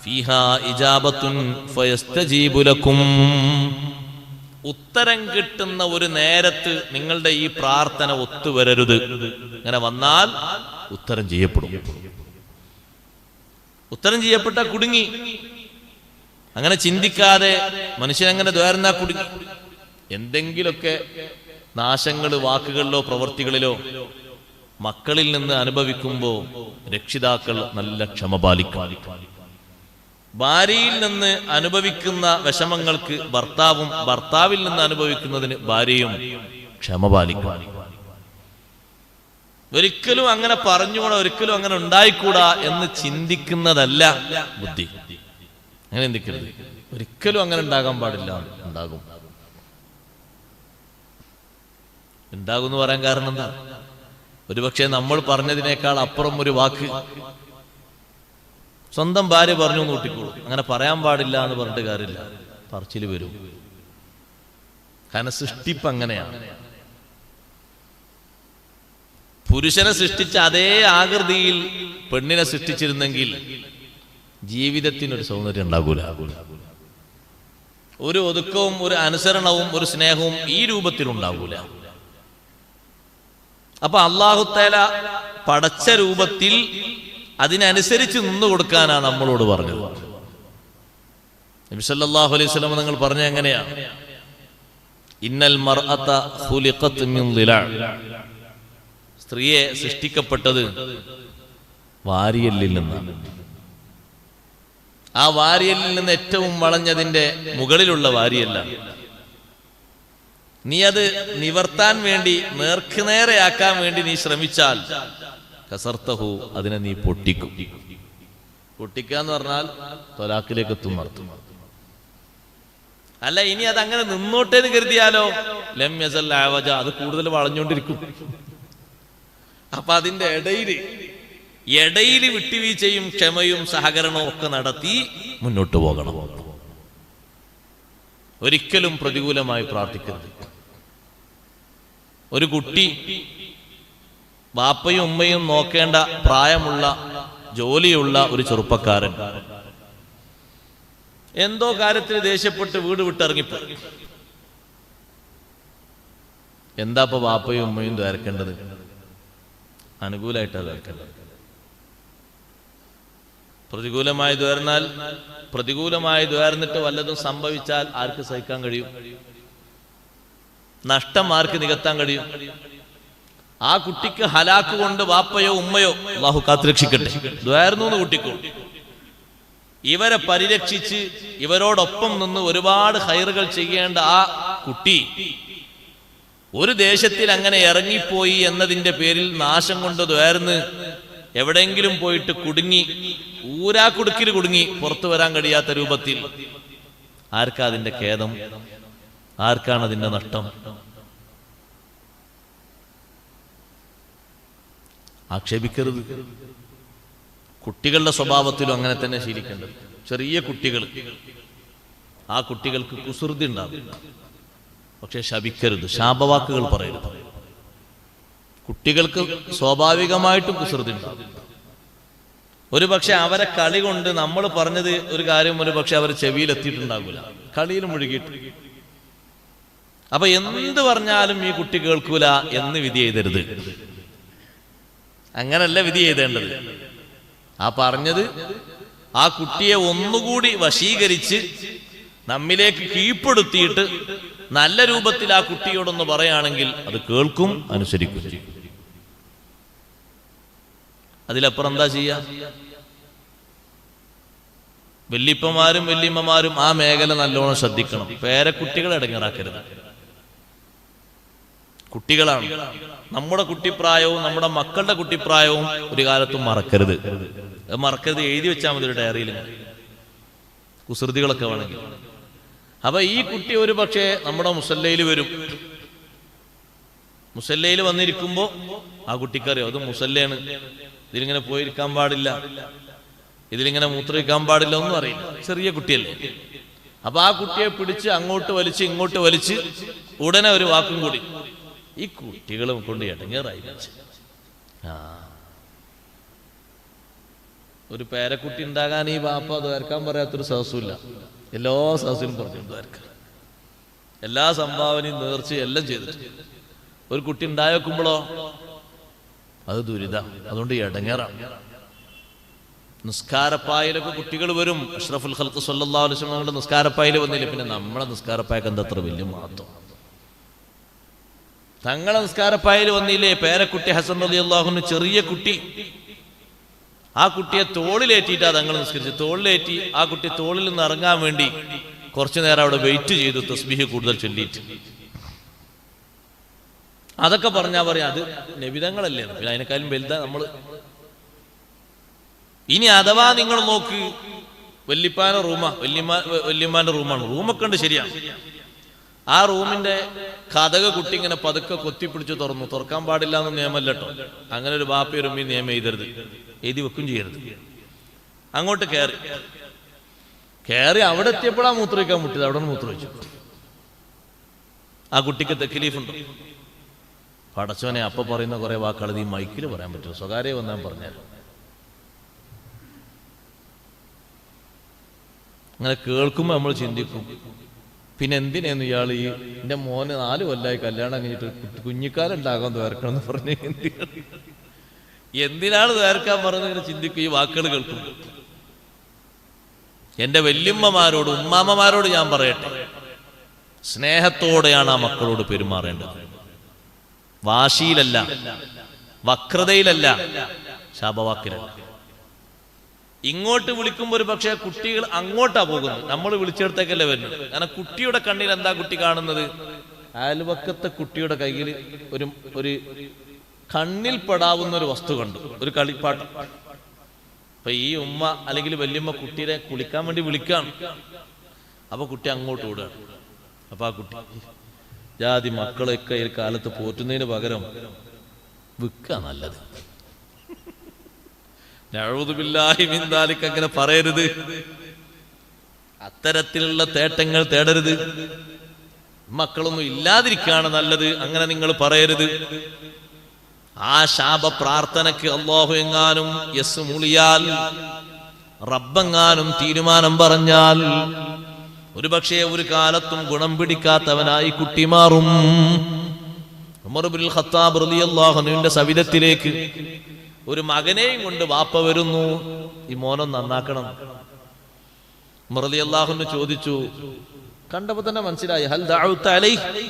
ഫീഹാ ഇജാബത്തുൻ ഫയസ്തജീബു ലക്കും. ഉത്തരം കിട്ടുന്ന ഒരു നേരത്ത് നിങ്ങളുടെ ഈ പ്രാർത്ഥന ഒത്തുവരരുത്. അങ്ങനെ വന്നാൽ ഉത്തരം ചെയ്യപ്പെടും. ഉത്തരം ചെയ്യപ്പെട്ട കുടുങ്ങി. അങ്ങനെ ചിന്തിക്കാതെ മനുഷ്യനങ്ങനെ ദ്വാരന്നാ കുടുങ്ങി. എന്തെങ്കിലുമൊക്കെ നാശങ്ങൾ വാക്കുകളിലോ പ്രവൃത്തികളിലോ മക്കളിൽ നിന്ന് അനുഭവിക്കുമ്പോൾ രക്ഷിതാക്കൾ നല്ല ക്ഷമ പാലിക്കും. ഭാര്യയിൽ നിന്ന് അനുഭവിക്കുന്ന വിഷമങ്ങൾക്ക് ഭർത്താവും, ഭർത്താവിൽ നിന്ന് അനുഭവിക്കുന്നതിന് ഭാര്യയും ക്ഷമ പാലിക്കും. ഒരിക്കലും അങ്ങനെ പറഞ്ഞുകൂടാ, ഒരിക്കലും അങ്ങനെ ഉണ്ടായിക്കൂടാ എന്ന് ചിന്തിക്കുന്നതല്ല ബുദ്ധി. അങ്ങനെ ചിന്തിക്കരുത്. ഒരിക്കലും അങ്ങനെ ഉണ്ടാകാൻ പാടില്ല. ഉണ്ടാകും എന്ന് പറയാൻ കാരണം എന്താ? ഒരുപക്ഷെ നമ്മൾ പറഞ്ഞതിനേക്കാൾ അപ്പുറം ഒരു വാക്ക് സ്വന്തം ഭാര്യ പറഞ്ഞു കൂട്ടിക്കോളും. അങ്ങനെ പറയാൻ പാടില്ല എന്ന് പറഞ്ഞിട്ട് കാര്യമില്ല, പറച്ചിൽ വരും. കാരണം സൃഷ്ടിപ്പ് അങ്ങനെയാണ്. പുരുഷനെ സൃഷ്ടിച്ച അതേ ആകൃതിയിൽ പെണ്ണിനെ സൃഷ്ടിച്ചിരുന്നെങ്കിൽ ജീവിതത്തിനൊരു സൗന്ദര്യം ഉണ്ടാകൂല. ഒരു ഒതുക്കവും ഒരു അനുസരണവും ഒരു സ്നേഹവും ഈ രൂപത്തിലുണ്ടാകൂല. അപ്പൊ അല്ലാഹു തആല പടച്ച രൂപത്തിൽ അതിനനുസരിച്ച് നിന്നു കൊടുക്കാനാണ് നമ്മളോട് പറഞ്ഞത്. നബി സല്ലല്ലാഹു അലൈഹി വസല്ലം നിങ്ങൾ പറഞ്ഞ എങ്ങനെയാ? ഇന്നൽ മർഅത ഖുലിഖത് മിൻ ദിലാ, സ്ത്രീയെ സൃഷ്ടിക്കപ്പെട്ടത് വാരിയല്ലിൽ നിന്നാണ്. ആ വാരിയല്ലിൽ നിന്ന് ഏറ്റവും വളഞ്ഞതിന്റെ മുകളിലുള്ള വാരിയല്ല. നീ അത് നിവർത്താൻ വേണ്ടി, നേർക്കുനേരെയാക്കാൻ വേണ്ടി നീ ശ്രമിച്ചാൽ കസർത്തഹു, അതിനെ നീ പൊട്ടിക്കും. പൊട്ടിക്കുക എന്ന് പറഞ്ഞാൽ തൊലാഖിലേക്ക് എത്തും അർത്ഥം. അല്ല, ഇനി അത് അങ്ങനെ നിന്നോട്ടേന്ന് കരുതിയാലോ ലം യസൽ ആവജ, അത് കൂടുതൽ വളഞ്ഞുകൊണ്ടിരിക്കും. അപ്പൊ അതിന്റെ ഇടയിൽ വിട്ടുവീഴ്ചയും ക്ഷമയും സഹകരണവും ഒക്കെ നടത്തി മുന്നോട്ട് പോകണം. ഒരിക്കലും പ്രതികൂലമായി പ്രാർത്ഥിക്കരുത്. ഒരു കുട്ടി ബാപ്പയും ഉമ്മയും നോക്കേണ്ട പ്രായമുള്ള ജോലിയുള്ള ഒരു ചെറുപ്പക്കാരൻ എന്തോ കാര്യത്തിൽ ദേഷ്യപ്പെട്ട് വീട് വിട്ടിറങ്ങിപ്പോയി. എന്താ ഇപ്പൊ ബാപ്പയും ഉമ്മയും ദ്വാരക്കേണ്ടത്? അനുകൂലമായിട്ടാണ് ദ്വാരക്കേണ്ടത്. പ്രതികൂലമായി ദ്വാരന്നാൽ, പ്രതികൂലമായി ദ്വാരന്നിട്ട് വല്ലതും സംഭവിച്ചാൽ ആർക്ക് സഹിക്കാൻ കഴിയും? നഷ്ടം ആർക്ക് നികത്താൻ കഴിയും? ആ കുട്ടിക്ക് ഹലാക്ക് കൊണ്ട് വാപ്പയോ ഉമ്മയോ അല്ലാഹു കാത്തുരക്ഷിക്കട്ടെ ദ്വാരന്നു കുട്ടിക്കോ, ഇവരെ പരിരക്ഷിച്ച് ഇവരോടൊപ്പം നിന്ന് ഒരുപാട് ഹൈറുകൾ ചെയ്യേണ്ട ആ കുട്ടി ഒരു ദേശത്തിൽ അങ്ങനെ ഇറങ്ങിപ്പോയി എന്നതിന്റെ പേരിൽ നാശം കൊണ്ട് ദ്വാരന്ന് എവിടെയെങ്കിലും പോയിട്ട് കുടുങ്ങി, ഊരാക്കുടുക്കിൽ കുടുങ്ങി പുറത്തു വരാൻ കഴിയാത്ത രൂപത്തിൽ, ആർക്കാ അതിന്റെ ഖേദം? ആർക്കാണ് അതിന്റെ നഷ്ടം? ആക്ഷേപിക്കരുത്. കുട്ടികളുടെ സ്വഭാവത്തിലും അങ്ങനെ തന്നെ ശീലിക്കേണ്ടത്. ചെറിയ കുട്ടികൾ, ആ കുട്ടികൾക്ക് കുസൃതി ഉണ്ടാകും, പക്ഷെ ശപിക്കരുത്, ശാപവാക്കുകൾ പറയരുത്. കുട്ടികൾക്ക് സ്വാഭാവികമായിട്ടും കുസൃതി ഉണ്ടാകും. ഒരു പക്ഷെ അവരെ കളി കൊണ്ട് നമ്മൾ പറഞ്ഞത് ഒരു കാര്യം ഒരു പക്ഷെ അവർ ചെവിയിലെത്തിയിട്ടുണ്ടാകില്ല, കളിയിൽ മുഴുകിയിട്ട്. അപ്പൊ എന്ത് പറഞ്ഞാലും ഈ കുട്ടി കേൾക്കൂല എന്ന് വിധി ചെയ്തരുത്. അങ്ങനല്ല വിധി ചെയ്തേണ്ടത്. ആ പറഞ്ഞത് ആ കുട്ടിയെ ഒന്നുകൂടി വശീകരിച്ച് നമ്മിലേക്ക് കീഴ്പ്പെടുത്തിയിട്ട് നല്ല രൂപത്തിൽ ആ കുട്ടിയോടൊന്ന് പറയുകയാണെങ്കിൽ അത് കേൾക്കും, അനുസരിക്കും. അതിലപ്പുറം എന്താ ചെയ്യാ? വല്യപ്പന്മാരും വല്യമ്മമാരും ആ മേഖല നല്ലോണം ശ്രദ്ധിക്കണം. പേരക്കുട്ടികളെ ഇടങ്ങേറാക്കരുത്. കുട്ടികളാണ്. നമ്മുടെ കുട്ടിപ്രായവും നമ്മുടെ മക്കളുടെ കുട്ടിപ്രായവും ഒരു കാലത്തും മറക്കരുത്. മറക്കരുത്, എഴുതി വെച്ചാൽ മതി ഒരു ഡയറിയിൽ, കുസൃതികളൊക്കെ വേണമെങ്കിൽ. അപ്പൊ ഈ കുട്ടി ഒരു പക്ഷേ നമ്മുടെ മുസല്ലയിൽ വരും. മുസല്ലയിൽ വന്നിരിക്കുമ്പോ ആ കുട്ടിക്കറിയോ അത് മുസല്ലയാണ്, ഇതിലിങ്ങനെ പോയിരിക്കാൻ പാടില്ല, ഇതിലിങ്ങനെ മൂത്രയിക്കാൻ പാടില്ല, ഒന്നും അറിയില്ല, ചെറിയ കുട്ടിയല്ലേ. അപ്പൊ ആ കുട്ടിയെ പിടിച്ച് അങ്ങോട്ട് വലിച്ച് ഇങ്ങോട്ട് വലിച്ച് ഉടനെ ഒരു വാക്കും കൂടി. ഈ കുട്ടികളും കൊണ്ട് ഇടങ്ങേറായി. ഒരു പേരക്കുട്ടി ഉണ്ടാകാൻ ഈ ബാപ്പ ദ്വാരക്കാൻ പറയാത്തൊരു സഹസമില്ല. എല്ലാ സഹസിനും പറഞ്ഞു ദ്വാരക്കാൻ, എല്ലാ സംഭാവനയും നേർച്ച എല്ലാം ചെയ്തിട്ട് ഒരു കുട്ടി ഉണ്ടായേക്കുമ്പോഴോ അത് ദുരിതം. അതുകൊണ്ട് ഇടങ്ങേറാണ്. നിസ്കാരപ്പായിലൊക്കെ കുട്ടികൾ വരും. അഷ്റഫുൽ ഖൽഖ് സ്വല്ലല്ലാഹു അലൈഹി വസല്ലം നിസ്കാരപ്പായിൽ വന്നില്ല. പിന്നെ നമ്മളെ നിസ്കാരപ്പായൊക്കെ എന്താ അത്ര വലിയ മഹത്വം? തങ്ങളെ നിസ്കാരപ്പായിൽ വന്നില്ലേ? പേരക്കുട്ടി ഹസൻ റളിയല്ലാഹു അൻഹു, ചെറിയ കുട്ടി. ആ കുട്ടിയെ തോളിലേറ്റിയിട്ടാ തങ്ങൾ നിസ്കരിച്ചു. തോളിലേറ്റി ആ കുട്ടി തോളിൽ നിന്ന് ഇറങ്ങാൻ വേണ്ടി കുറച്ചു നേരം അവിടെ വെയിറ്റ് ചെയ്തു, തസ്ബീഹ് കൂടുതൽ ചൊല്ലിയിട്ട്. അതൊക്കെ പറഞ്ഞാ പറയാം അത് നബിതങ്ങളല്ലേ, പിന്നെ അതിനേക്കാളും വലുതാ നമ്മള്. ഇനി അഥവാ നിങ്ങൾ നോക്ക്, വല്യപ്പാന്റെ റൂമാ, വല്യമ്മാന്റെ റൂമാണ്, റൂമൊക്കെ ഉണ്ട്, ശരിയാണ്. ആ റൂമിന്റെ കതക് കുട്ടി ഇങ്ങനെ പതുക്കെ കൊത്തിപ്പിടിച്ച് തുറന്നു. തുറക്കാൻ പാടില്ല എന്ന് നിയമല്ല കേട്ടോ. അങ്ങനെ ഒരു ബാപ്പയും ഉമ്മയും നിയമം എഴുതരുത്, എഴുതി വെക്കും ചെയ്യരുത്. അങ്ങോട്ട് കയറി അവിടെ എത്തിയപ്പോഴാ മൂത്രമൊഴിക്കാൻ മുട്ടിയത്. അവിടെ നിന്ന് മൂത്രമൊഴിച്ചു. ആ കുട്ടിക്ക് തക്ലീഫുണ്ട്. പടച്ചോനെ അപ്പൊ പറയുന്ന കുറെ വാക്കുകൾ ഈ മൈക്കിൽ പറയാൻ പറ്റുമോ? സ്വകാര്യ വന്നാൽ പറഞ്ഞാൽ അങ്ങനെ കേൾക്കുമ്പോൾ നമ്മൾ ചിന്തിക്കും, പിന്നെ എന്തിനാന്ന് ഇയാൾ ഈ എന്റെ മോന് 4 കൊല്ലമായി കല്യാണം കഴിഞ്ഞിട്ട് കുഞ്ഞിക്കാലുണ്ടാകാൻ ദ്വാരക്കണം എന്ന് പറഞ്ഞ് എന്തിനാണ് ദ്വാരക്കാൻ പറഞ്ഞത് ചിന്തിക്കും. ഈ വാക്കുകൾ കേൾക്കും. എന്റെ വല്യമ്മമാരോട് ഉമ്മാമ്മമാരോട് ഞാൻ പറയട്ടെ, സ്നേഹത്തോടെയാണ് ആ മക്കളോട് പെരുമാറേണ്ടത്. വാശിയിലല്ല, വക്രതയിലല്ല, ശാപവാക്കിലല്ല. ഇങ്ങോട്ട് വിളിക്കുമ്പോൾ ഒരു പക്ഷേ കുട്ടികൾ അങ്ങോട്ടാ പോകുന്നത്, നമ്മൾ വിളിച്ചെടുത്തേക്കല്ലേ വരുന്നത്. കാരണം കുട്ടിയുടെ കണ്ണിൽ എന്താ കുട്ടി കാണുന്നത്? അയൽവക്കത്തെ കുട്ടിയുടെ കയ്യിൽ ഒരു കണ്ണിൽ പെടാവുന്ന ഒരു വസ്തു കണ്ടു, ഒരു കളിപ്പാട്ടം. അപ്പൊ ഈ ഉമ്മ അല്ലെങ്കിൽ വല്യമ്മ കുട്ടിയെ കുളിക്കാൻ വേണ്ടി വിളിക്കാണ്. അപ്പൊ കുട്ടി അങ്ങോട്ട് ഓടുകയാണ്. അപ്പൊ ആ കുട്ടി ജാതി മക്കളൊക്കെ ഈ കാലത്ത് പോറ്റുന്നതിന് പകരം വിൽക്കുക നല്ലത്. നഊദു ബില്ലാഹി മിൻ ദാലിക, അങ്ങനെ പറയരുത്. അത്തരത്തിലുള്ള തേട്ടങ്ങൾ തേടരുത്. മക്കളൊന്നും ഇല്ലാതിരിക്കാണ് നല്ലത്, അങ്ങനെ നിങ്ങൾ പറയരുത്. ആ ശാപ പ്രാർത്ഥനയ്ക്ക് അല്ലാഹു എങ്ങാനും യെസ് മൂളിയാൽ, റബ്ബെങ്ങാനും തീരുമാനം പറഞ്ഞാൽ, ഒരുപക്ഷെ ഒരു കാലത്തും ഗുണം പിടിക്കാത്തവനായി കുട്ടി മാറും. ഉമർ ഇബ്നുൽ ഖത്താബ് റളിയല്ലാഹു അൻഹുവിന്റെ സവിധത്തിലേക്ക് ഒരു മകനെയും കൊണ്ട് വാപ്പ വരുന്നു. ഈ മോനെ നന്നാക്കണം. ഉമർ റളിയല്ലാഹു അൻഹു ചോദിച്ചു, കണ്ടപ്പോ തന്നെ മനസ്സിലായി, ഹൽ ദഅഉത അലൈഹി,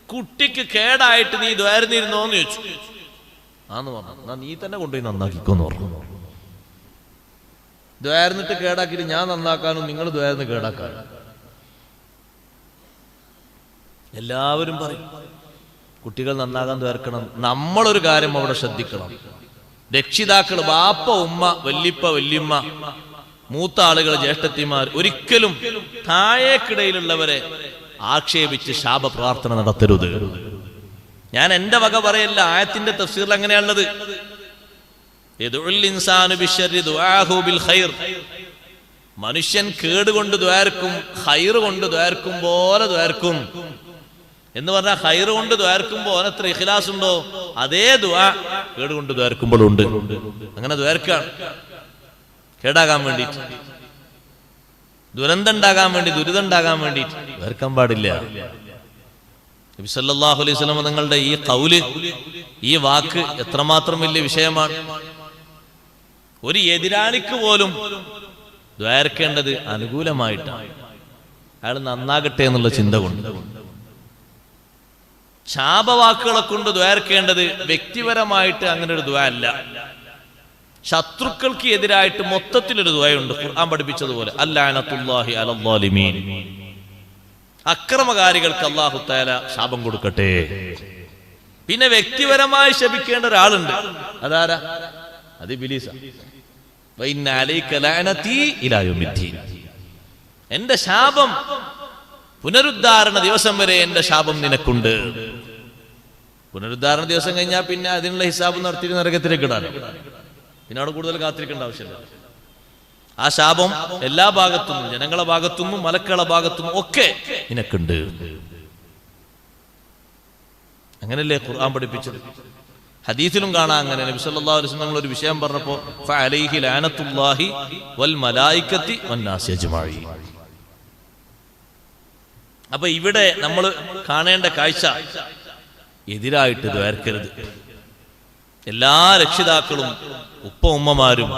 കുട്ടിക്ക് കേടായിട്ട് നീ ദ്വാരന്നിരുന്നോന്ന് ചോദിച്ചു. ആന്ന് പറഞ്ഞു. എന്നാ നീ തന്നെ കൊണ്ടുപോയി നന്നാക്കിക്കോന്ന് പറഞ്ഞു. ദ്വാരന്നിട്ട് കേടാക്കിയിട്ട് ഞാൻ നന്നാക്കാനും നിങ്ങൾ ദ്വാരന്ന് കേടാക്കാനും. എല്ലാവരും പറയും കുട്ടികൾ നന്നാകാൻ ദ്വാരക്കണം. നമ്മളൊരു കാര്യം അവിടെ ശ്രദ്ധിക്കണം. രക്ഷിതാക്കൾ, ബാപ്പ ഉമ്മ വല്യപ്പ വല്യമ്മ മൂത്ത ആളുകൾ ജ്യേഷ്ഠത്തിമാർ ഒരിക്കലും താഴേക്കിടയിലുള്ളവരെ ആക്ഷേപിച്ച് ശാപ പ്രാർത്ഥന നടത്തരുത്. ഞാൻ എന്റെ വക പറയല്ല, ആയത്തിന്റെ തഫ്സീറിൽ അങ്ങനെയുള്ളത്. മനുഷ്യൻ കേടുകൊണ്ട് ദ്വാരക്കും, ഖൈർ കൊണ്ട് ദ്വാരക്കും പോലെ ദ്വാരക്കും. എന്ന് പറഞ്ഞാൽ ഖൈറ് കൊണ്ട് ദ്വാരക്കുമ്പോൾ അവനത്ര ഇഖ്ലാസ് ഉണ്ടോ അതേ ദുആ കേട് കൊണ്ട് ദ്വാരക്കുമ്പോഴും ഉണ്ട്. അങ്ങനെ ദ്വാരക്കാണ് കേടാകാൻ വേണ്ടിയിട്ട്, ദുരന്തം ഉണ്ടാകാൻ വേണ്ടി, ദുരിതം ഉണ്ടാകാൻ വേണ്ടിയിട്ട് ദ്വാരക്കാൻ പാടില്ല. നബി സല്ലല്ലാഹു അലൈഹി വസല്ലം തങ്ങളുടെ ഈ ഖൗല്, ഈ വാക്ക് എത്രമാത്രം വലിയ വിഷയമാണ്. ഒരു എതിരാളിക്ക് പോലും ദ്വാരക്കേണ്ടത് അനുകൂലമായിട്ടാണ്, അയാൾ നന്നാകട്ടെ എന്നുള്ള ചിന്ത കൊണ്ട്. ശാപവാക്കുകളെ കൊണ്ട് ദ്വാരക്കേണ്ടത് വ്യക്തിപരമായിട്ട് അങ്ങനെ ഒരു ദ്വാ അല്ല, ശത്രുക്കൾക്ക് എതിരായിട്ട് മൊത്തത്തിലൊരു ദ്വായുണ്ട്. ഖുർആൻ പഠിപ്പിച്ചതുപോലെ അല്ലാനത്തുല്ലാഹി അലദ്ദാലിമീൻ, അക്രമകാരികൾക്ക് അല്ലാഹു തആല ശാപം കൊടുക്കട്ടെ. പിന്നെ വ്യക്തിപരമായി ശപിക്കേണ്ട ഒരാളുണ്ട്, അതാരാ? അത് ഇബ്ലീസാ. വഇന്ന അലൈക ലഅനതി ഇലാ യൗമിദ്ദീൻ, എന്റെ ശാപം പുനരുദ്ധാരണ ദിവസം വരെ എന്റെ ശാപം നിനക്കുണ്ട്. പുനരുദ്ധാരണ ദിവസം കഴിഞ്ഞാൽ പിന്നെ അതിനുള്ള ഹിസാബ് നടത്തി നരകത്തിലേക്ക് ഇടാനോ, പിന്നെ അവിടെ കൂടുതൽ കാത്തിരിക്കേണ്ട ആവശ്യമില്ല. ആ ശാപം എല്ലാ ഭാഗത്തുനിന്നും, ജനങ്ങളെ ഭാഗത്തുനിന്നും മലക്കുകളുടെ ഭാഗത്തുനിന്നും ഒക്കെ നിനക്കുണ്ട്. അങ്ങനല്ലേ ഖുർആൻ പഠിപ്പിച്ചത്. ഹദീസിലും കാണാം അങ്ങനെ. നബി സല്ലല്ലാഹു അലൈഹി വസല്ലം ഒരു വിഷയം പറഞ്ഞപ്പോൾ ഫഅലൈഹി ലഅനത്തുല്ലാഹി വൽ മലായികത്തി വന്നാസി അജ്മഈൻ. അപ്പൊ ഇവിടെ നമ്മൾ കാണേണ്ട കാഴ്ച, എതിരായിട്ട് ദ്വാരക്കരുത്. എല്ലാ രക്ഷിതാക്കളും ഉപ്പ ഉമ്മമാരും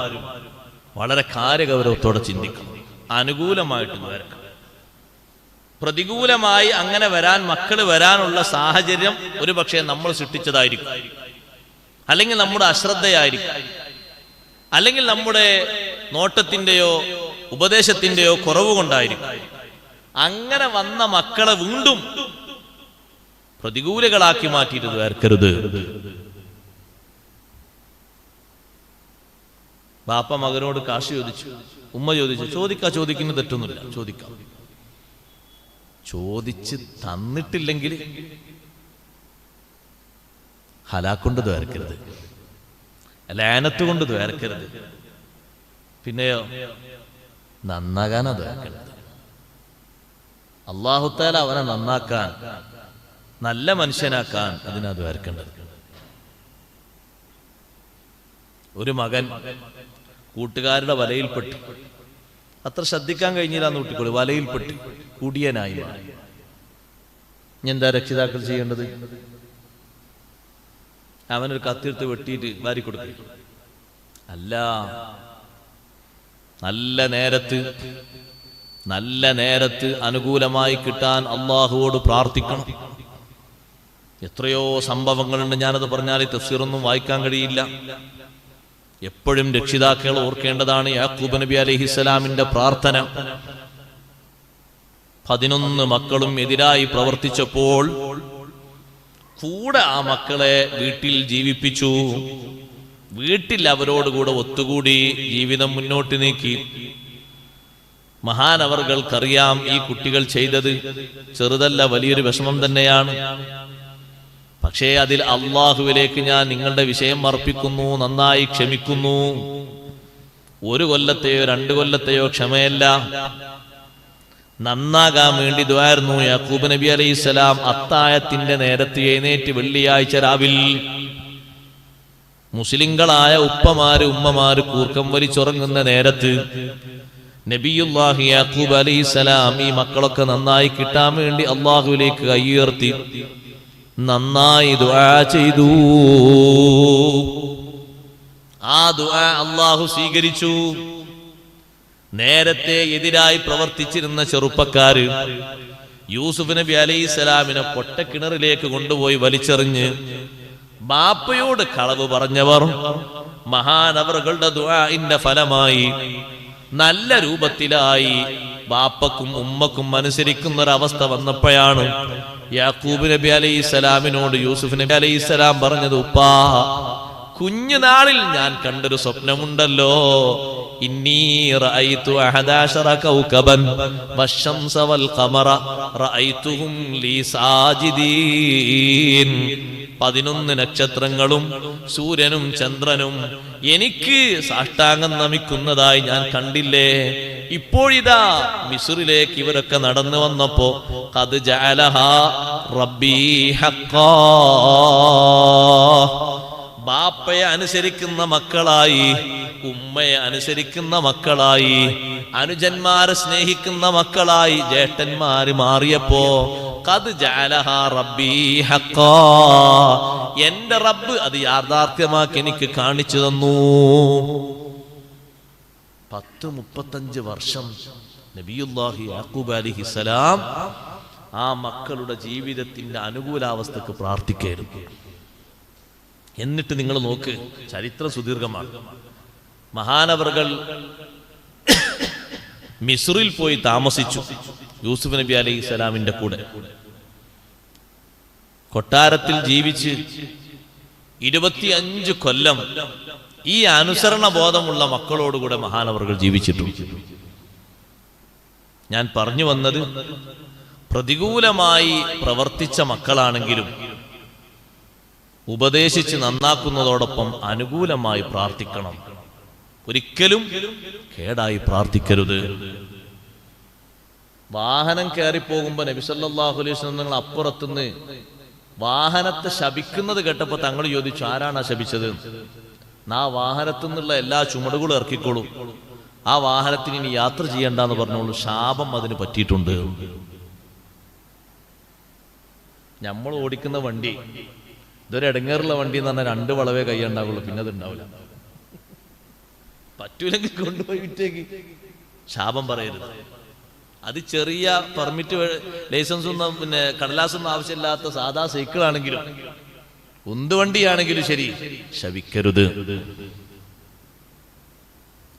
വളരെ കാര്യഗൗരവത്തോടെ ചിന്തിക്കണം. അനുകൂലമായിട്ട് ദ്വാരക്കണം. പ്രതികൂലമായി അങ്ങനെ വരാൻ, മക്കള് വരാനുള്ള സാഹചര്യം ഒരു പക്ഷേ നമ്മൾ സൃഷ്ടിച്ചതായിരിക്കും, അല്ലെങ്കിൽ നമ്മുടെ അശ്രദ്ധയായിരിക്കും, അല്ലെങ്കിൽ നമ്മുടെ നോട്ടത്തിന്റെയോ ഉപദേശത്തിന്റെയോ കുറവ് കൊണ്ടായിരിക്കും. അങ്ങനെ വന്ന മക്കളെ വീണ്ടും പ്രതികൂലങ്ങളാക്കി മാറ്റിയിട്ട് ദ്വാരക്കരുത്. ബാപ്പ മകനോട് കാശ് ചോദിച്ചു, ഉമ്മ ചോദിച്ചു. ചോദിക്കുന്ന തെറ്റൊന്നുമില്ല, ചോദിക്കാം. ചോദിച്ച് തന്നിട്ടില്ലെങ്കിൽ ഹലാക്കൊണ്ട് ദ്വാരക്കരുത്, ലാനത്ത് കൊണ്ട് ദ്വാരക്കരുത്. പിന്നെയോ നന്നാകാനാ ദ്വാരക്കരുത്. അല്ലാഹു തആല അവനെ നന്നാക്കാൻ, നല്ല മനുഷ്യനാക്കാൻ അതിനാ ദ്വാരക്കേണ്ടത്. ഒരു മകൻ കൂട്ടുകാരുടെ വലയിൽപ്പെട്ടു, അത്ര ശ്രദ്ധിക്കാൻ കഴിഞ്ഞില്ല എന്ന് കൂട്ടിക്കോളൂ, വലയിൽപ്പെട്ട് കുടിയനായി. എന്താ രക്ഷിതാക്കൾ ചെയ്യേണ്ടത്? അവനൊരു കത്തിയെടുത്ത് വെട്ടിയിട്ട് വാരി കൊടുക്കുക അല്ല, നല്ല നേരത്ത് അനുകൂലമായി കിട്ടാൻ അള്ളാഹുവോട് പ്രാർത്ഥിക്കണം. എത്രയോ സംഭവങ്ങളുണ്ട്, ഞാനത് പറഞ്ഞാൽ തഫ്സീറൊന്നും വായിക്കാൻ കഴിയില്ല. എപ്പോഴും രക്ഷിതാക്കൾ ഓർക്കേണ്ടതാണ് യാക്കൂബ് നബി അലൈഹിസ്സലാമിന്റെ പ്രാർത്ഥന. 11 മക്കളും എതിരായി പ്രവർത്തിച്ചപ്പോൾ കൂടെ ആ മക്കളെ വീട്ടിൽ ജീവിപ്പിച്ചു, വീട്ടിൽ അവരോടുകൂടെ ഒത്തുകൂടി ജീവിതം മുന്നോട്ട് നീക്കി. മഹാനവർകൾക്കറിയാം ഈ കുട്ടികൾ ചെയ്തത് ചെറുതല്ല, വലിയൊരു വിഷമം തന്നെയാണ്. പക്ഷേ അതിൽ അള്ളാഹുവിലേക്ക് ഞാൻ നിങ്ങളുടെ വിഷയം അർപ്പിക്കുന്നു, നന്നായി ക്ഷമിക്കുന്നു. 1 കൊല്ലത്തെയോ 2 കൊല്ലത്തെയോ ക്ഷമയല്ല, നന്നാകാൻ വേണ്ടി ദുആയിരുന്നു. യാക്കൂബ് നബി അലൈഹിസ്സലാം അത്താഴത്തിന്റെ നേരത്ത് എഴുന്നേറ്റ് വെള്ളിയാഴ്ച രാവിൽ മുസ്ലിങ്ങളായ ഉപ്പമാര് ഉമ്മമാര് കൂർക്കം വലിച്ചുറങ്ങുന്ന നേരത്ത് നബിയുല്ലാഹി യാക്കൂബ് അലൈഹിസ്സലാം ഈ മക്കളൊക്കെ നന്നായി കിട്ടാൻ വേണ്ടി അള്ളാഹുവിലേക്ക് കൈയുയർത്തി നന്നായി ദുആ ചെയ്തു. ആ ദുആ അള്ളാഹു സ്വീകരിച്ചു. നേരത്തെ എതിരായി പ്രവർത്തിച്ചിരുന്ന ചെറുപ്പക്കാര് യൂസുഫ് നബി അലൈഹിസ്സലാമിനെ പൊട്ടക്കിണറിലേക്ക് കൊണ്ടുപോയി വലിച്ചെറിഞ്ഞ് ബാപ്പയോട് കളവ് പറഞ്ഞവർ മഹാനവറുകളുടെ ദുആഇന്റെ ഫലമായി നല്ല രൂപത്തിലായി ബാപ്പക്കും ഉമ്മക്കും അനുസരിക്കുന്ന ഒരവസ്ഥ വന്നപ്പോഴാണ് യാക്കൂബ് നബി അലൈഹിസ്സലാമിനോട് യൂസുഫ് നബി അലൈഹിസ്സലാം പറഞ്ഞത്, ഉപ്പാ, കുഞ്ഞുനാളിൽ ഞാൻ കണ്ടൊരു സ്വപ്നമുണ്ടല്ലോ. ഇന്നി റഅയ്തു 11 കൗകബൻ വശംസ വൽ ഖമറ റഅയ്തുഹും ലീ സാജിദീൻ. 11 നക്ഷത്രങ്ങളും സൂര്യനും ചന്ദ്രനും എനിക്ക് സാഷ്ടാംഗം നമിക്കുന്നതായി ഞാൻ കണ്ടില്ലേ? ഇപ്പോഴിതാ മിസ്റിലേക്ക് ഇവരൊക്കെ നടന്നു വന്നപ്പോ ഖദ് ജഅലഹാ റബ്ബി ഹഖ്ഖാ, ബാപ്പയെ അനുസരിക്കുന്ന മക്കളായി, ഉമ്മയെ അനുസരിക്കുന്ന മക്കളായി, അനുജന്മാരെ സ്നേഹിക്കുന്ന മക്കളായി ജ്യേഷ്ഠന്മാര് മാറിയപ്പോ ഖദ് ജഅലഹാ റബ്ബി ഹഖ്ഖാ, എന്റെ റബ്ബ് അത് യാഥാർത്ഥ്യമാക്കി എനിക്ക് കാണിച്ചു തന്നു. 35 വർഷം നബിയുല്ലാഹി യാക്കൂബ് അലൈഹിസ്സലാം ആ മക്കളുടെ ജീവിതത്തിന്റെ അനുകൂലാവസ്ഥക്ക് പ്രാർത്ഥിക്കായിരുന്നു. എന്നിട്ട് നിങ്ങൾ നോക്ക്, ചരിത്രം സുദീർഘമാണ്. മഹാനവറുകൾ മിസ്റിൽ പോയി താമസിച്ചു യൂസുഫ് നബി അലൈഹിസ്സലാമിന്റെ കൂടെ. കൊട്ടാരത്തിൽ ജീവിച്ച് 25 കൊല്ലം ഈ അനുസരണ ബോധമുള്ള മക്കളോടുകൂടെ മഹാനവറുകൾ ജീവിച്ചിട്ടുണ്ട്. ഞാൻ പറഞ്ഞു വന്നത്, പ്രതികൂലമായി പ്രവർത്തിച്ച മക്കളാണെങ്കിലും ഉപദേശിച്ച് നന്നാക്കുന്നതോടൊപ്പം അനുകൂലമായി പ്രാർത്ഥിക്കണം. ഒരിക്കലും കേടായി പ്രാർത്ഥിക്കരുത്. വാഹനം കയറിപ്പോകുമ്പോ നബി സല്ലല്ലാഹു അലൈഹി വസല്ലം നിങ്ങൾ അപ്പുറത്തുനിന്ന് വാഹനത്തെ ശപിക്കുന്നത് കേട്ടപ്പോ തങ്ങൾ ചോദിച്ചു, ആരാണ് ശപിച്ചത്? ആ വാഹനത്തു നിന്നുള്ള എല്ലാ ചുമടുകളും ഇറക്കിക്കോളും, ആ വാഹനത്തിന് ഇനി യാത്ര ചെയ്യണ്ടെന്ന് പറഞ്ഞോളൂ, ശാപം അതിന് പറ്റിയിട്ടുണ്ട്. നമ്മൾ ഓടിക്കുന്ന വണ്ടി ഇതൊരു ഇടങ്ങേറുള്ള വണ്ടി എന്ന് പറഞ്ഞാൽ 2 വളവേ കൈയുണ്ടാവുള്ളൂ, പിന്നെ അത് ഉണ്ടാവില്ല. പറ്റൂലെങ്കിൽ കൊണ്ടുപോയി വിറ്റേക്ക്, ശാപം പറയരുത്. അത് ചെറിയ പെർമിറ്റ് ലൈസൻസ് ഒന്നും പിന്നെ കടലാസൊന്നും ആവശ്യമില്ലാത്ത സാധാ സൈക്കിളാണെങ്കിലും ഉന്തുവണ്ടിയാണെങ്കിലും ശരി, ശപിക്കരുത്.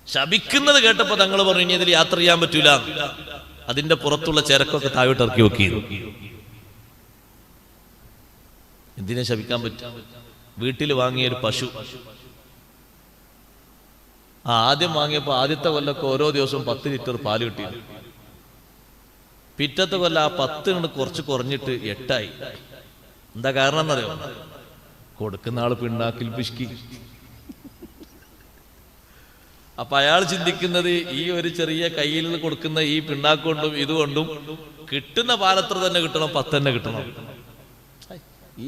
ശപിക്കുന്നത് കേട്ടപ്പോ തങ്ങൾ പറഞ്ഞു, ഇനി അതിൽ യാത്ര ചെയ്യാൻ പറ്റൂല, അതിന്റെ പുറത്തുള്ള ചിരക്കൊക്കെ താഴോട്ട് ഇറക്കി വെക്കി. എന്തിനെ ശപിക്കാൻ പറ്റും? വീട്ടിൽ വാങ്ങിയൊരു പശു, ആദ്യം വാങ്ങിയപ്പോ ആദ്യത്തെ കൊല്ലൊക്കെ ഓരോ ദിവസവും 10 ലിറ്റർ പാല് കിട്ടിയിരുന്നു. പിറ്റത്തെ കൊല്ലം ആ 10 കുറച്ച് കുറഞ്ഞിട്ട് 8 ആയി. എന്താ കാരണം എന്നറിയോ? കൊടുക്കുന്ന ആള് പിണ്ണാക്കിൽ പിശുക്കി. അപ്പൊ അയാൾ ചിന്തിക്കുന്നത്, ഈ ഒരു ചെറിയ കയ്യിൽ നിന്ന് കൊടുക്കുന്ന ഈ പിണ്ണാക്കൊണ്ടും ഇതുകൊണ്ടും കിട്ടുന്ന പാലത്ര തന്നെ കിട്ടണം, 10 തന്നെ കിട്ടണം.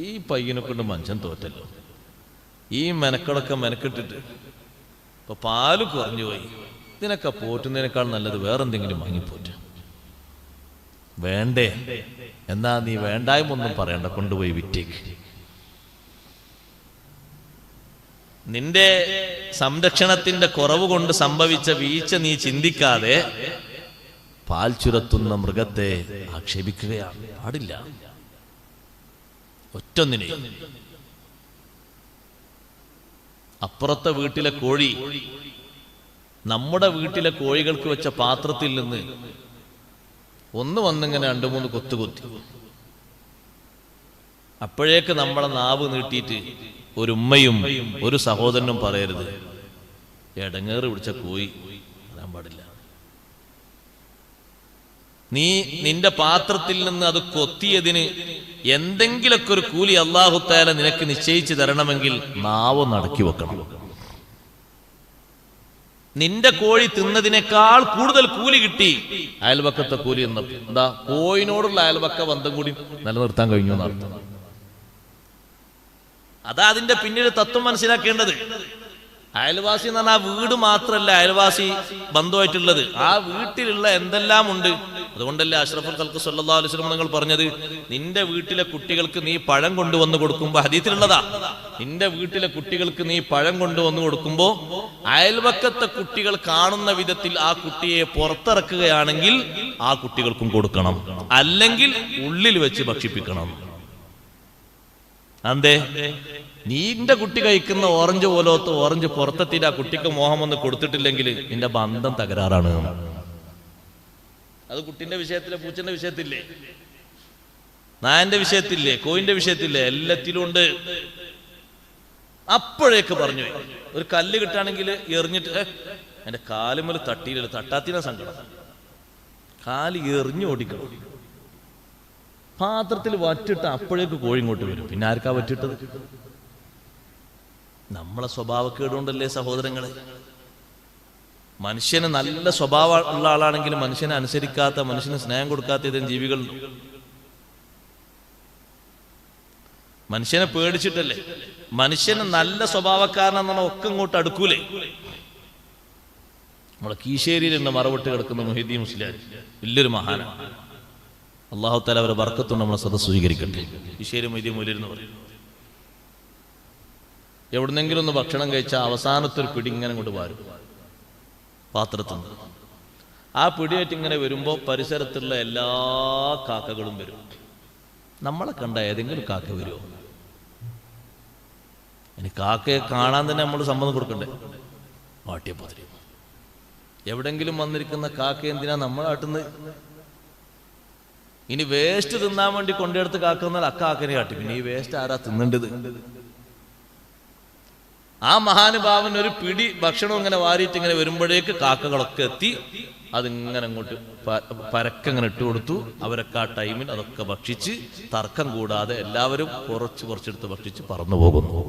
ഈ പയ്യനെ കൊണ്ട് മനുഷ്യൻ തോറ്റല്ലോ. ഈ മെനക്കടൊക്കെ മെനക്കിട്ടിട്ട് ഇപ്പൊ പാല് കുറഞ്ഞു പോയി. ഇതിനൊക്കെ പോറ്റുന്നതിനേക്കാൾ നല്ലത് വേറെന്തെങ്കിലും വാങ്ങിപ്പോറ്റ. വേണ്ടേ? എന്നാ നീ വേണ്ടായ്മൊന്നും പറയണ്ട, കൊണ്ടുപോയി വിറ്റേക്ക്. നിന്റെ സംരക്ഷണത്തിന്റെ കുറവ് കൊണ്ട് സംഭവിച്ച വീഴ്ച നീ ചിന്തിക്കാതെ പാൽ ചുരത്തുന്ന മൃഗത്തെ ആക്ഷേപിക്കുകയാണ് പാടില്ല. ഒറ്റൊന്നിനെ. അപ്പുറത്തെ വീട്ടിലെ കോഴി നമ്മുടെ വീട്ടിലെ കോഴികൾക്ക് വെച്ച പാത്രത്തിൽ നിന്ന് ഒന്ന് വന്നിങ്ങനെ 2-3 കൊത്തുകൊത്തി. അപ്പോഴേക്ക് നമ്മളെ നാവ് നീട്ടിയിട്ട് ഒരു ഉമ്മയും ഒരു സഹോദരനും പറയരുത്, എടങ്ങേറ് പിടിച്ച കോഴി പറയാൻ പാടില്ല. നീ നിന്റെ പാത്രത്തിൽ നിന്ന് അത് കൊത്തിയതിന് എന്തെങ്കിലൊക്കെ ഒരു കൂലി അല്ലാഹു തആല നിനക്ക് നിശ്ചയിച്ചു തരണമെങ്കിൽ നാവ് നടക്കി വെക്കണം. നിന്റെ കോഴി തിന്നതിനേക്കാൾ കൂടുതൽ കൂലി കിട്ടി അയൽവക്കത്തെ കൂലി എന്നപ്പോ എന്താ? കോഴിനോടുള്ള അയൽവക്ക ബന്ധം കൂടി നിലനിർത്താൻ കഴിഞ്ഞു എന്നർത്ഥം. അതാ അതിന്റെ പിന്നീട് തത്വം മനസ്സിലാക്കേണ്ടത്. അയൽവാസി എന്ന് പറഞ്ഞാൽ ആ വീട് മാത്രല്ല അയൽവാസി ബന്ധമായിട്ടുള്ളത്, ആ വീട്ടിലുള്ള എന്തെല്ലാം ഉണ്ട്. അതുകൊണ്ടല്ലേ അഷ്റഫുൽ ഖൽഖ് സല്ലല്ലാഹു അലൈഹി വസല്ലം നിങ്ങൾ പറഞ്ഞത്, നിന്റെ വീട്ടിലെ കുട്ടികൾക്ക് നീ പഴം കൊണ്ടുവന്ന് കൊടുക്കുമ്പോ, ഹദീസിലുള്ളതാ, നിന്റെ വീട്ടിലെ കുട്ടികൾക്ക് നീ പഴം കൊണ്ടുവന്ന് കൊടുക്കുമ്പോ അയൽവക്കത്തെ കുട്ടികൾ കാണുന്ന വിധത്തിൽ ആ കുട്ടിയെ പുറത്തിറക്കുകയാണെങ്കിൽ ആ കുട്ടികൾക്കും കൊടുക്കണം, അല്ലെങ്കിൽ ഉള്ളിൽ വെച്ച് ഭക്ഷിപ്പിക്കണം. അന്തേ നിന്റെ കുട്ടി കഴിക്കുന്ന ഓറഞ്ച് പോലത്തെ ഓറഞ്ച് പുറത്തെത്തിയിട്ട് ആ കുട്ടിക്ക് മോഹം ഒന്ന് കൊടുത്തിട്ടില്ലെങ്കിൽ നിന്റെ ബന്ധം തകരാറാണ്. അത് കുട്ടിന്റെ വിഷയത്തിലെ, പൂച്ചന്റെ വിഷയത്തില്ലേ, നായന്റെ വിഷയത്തില്ലേ, കോയിന്റെ വിഷയത്തില്ലേ, എല്ലാത്തിലും ഉണ്ട്. അപ്പോഴേക്ക് പറഞ്ഞു, ഒരു കല്ല് കിട്ടാണെങ്കിൽ എറിഞ്ഞിട്ട് എന്റെ കാലുമേൽ തട്ടിയില്ല, തട്ടാത്തിന സങ്കടം, കാല് എറിഞ്ഞു ഓടിക്കണം. പാത്രത്തിൽ വറ്റിട്ട് അപ്പോഴേക്ക് കോഴി ഇങ്ങോട്ട് വരും. പിന്നെ ആർക്കാ വറ്റിട്ടത്? നമ്മളെ സ്വഭാവക്കേടുകൊണ്ടല്ലേ സഹോദരങ്ങളെ. മനുഷ്യന് നല്ല സ്വഭാവം ഉള്ള ആളാണെങ്കിൽ മനുഷ്യനെ അനുസരിക്കാത്ത, മനുഷ്യന് സ്നേഹം കൊടുക്കാത്ത ഏതെങ്കിലും ജീവികൾ? മനുഷ്യനെ പേടിച്ചിട്ടല്ലേ. മനുഷ്യന് നല്ല സ്വഭാവക്കാരനെന്ന് ഒക്കെ ഇങ്ങോട്ട് അടുക്കൂലേ. നമ്മളെ കീശേരിയിലുണ്ട് മറവിട്ട് കിടക്കുന്ന മുഹീദ്ദീൻ മുസ്ലിയാർ, വലിയൊരു മഹാനാണ്. അല്ലാഹു തആല അവരെ ബർക്കത്തുണ്ട് നമ്മളെ സദസ്സ് സ്വീകരിക്കട്ടെ. കീശേരി മൊയ്തീൻ മൂല്യർ എന്ന് പറയും. എവിടുന്നെങ്കിലും ഒന്ന് ഭക്ഷണം കഴിച്ചാൽ അവസാനത്തെ ഒരു പിടി ഇങ്ങനെ കൊണ്ട് വാരും പാത്രത്തിൽ നിന്ന്. ആ പിടിയായിട്ട് ഇങ്ങനെ വരുമ്പോൾ പരിസരത്തുള്ള എല്ലാ കാക്കകളും വരും. നമ്മളെ കണ്ട ഏതെങ്കിലും കാക്ക വരുമോ? ഇനി കാക്കയെ കാണാൻ തന്നെ നമ്മൾ സമ്മതം കൊടുക്കണ്ടേ? വാട്ടിയപ്പോതിരി എവിടെങ്കിലും വന്നിരിക്കുന്ന കാക്ക എന്തിനാ നമ്മളെ കാട്ടുന്നത്? ഇനി വേസ്റ്റ് തിന്നാൻ വേണ്ടി കൊണ്ടെടുത്ത് കാക്ക വന്നാൽ അക്കാക്കനെ കാട്ടി. പിന്നെ ഈ വേസ്റ്റ് ആരാ തിന്നേണ്ടത്? ആ മഹാനുഭാവൻ ഒരു പിടി ഭക്ഷണം ഇങ്ങനെ വാരിയിട്ട് ഇങ്ങനെ വരുമ്പോഴേക്ക് കാക്കകളൊക്കെ എത്തി അതിങ്ങനെ അങ്ങോട്ട് പരക്കങ്ങനെ ഇട്ട് കൊടുത്തു. അവരൊക്കെ ആ ടൈമിൽ അതൊക്കെ ഭക്ഷിച്ച് തർക്കം കൂടാതെ എല്ലാവരും കുറച്ചെടുത്ത് ഭക്ഷിച്ച് പറന്നു പോകുന്നു.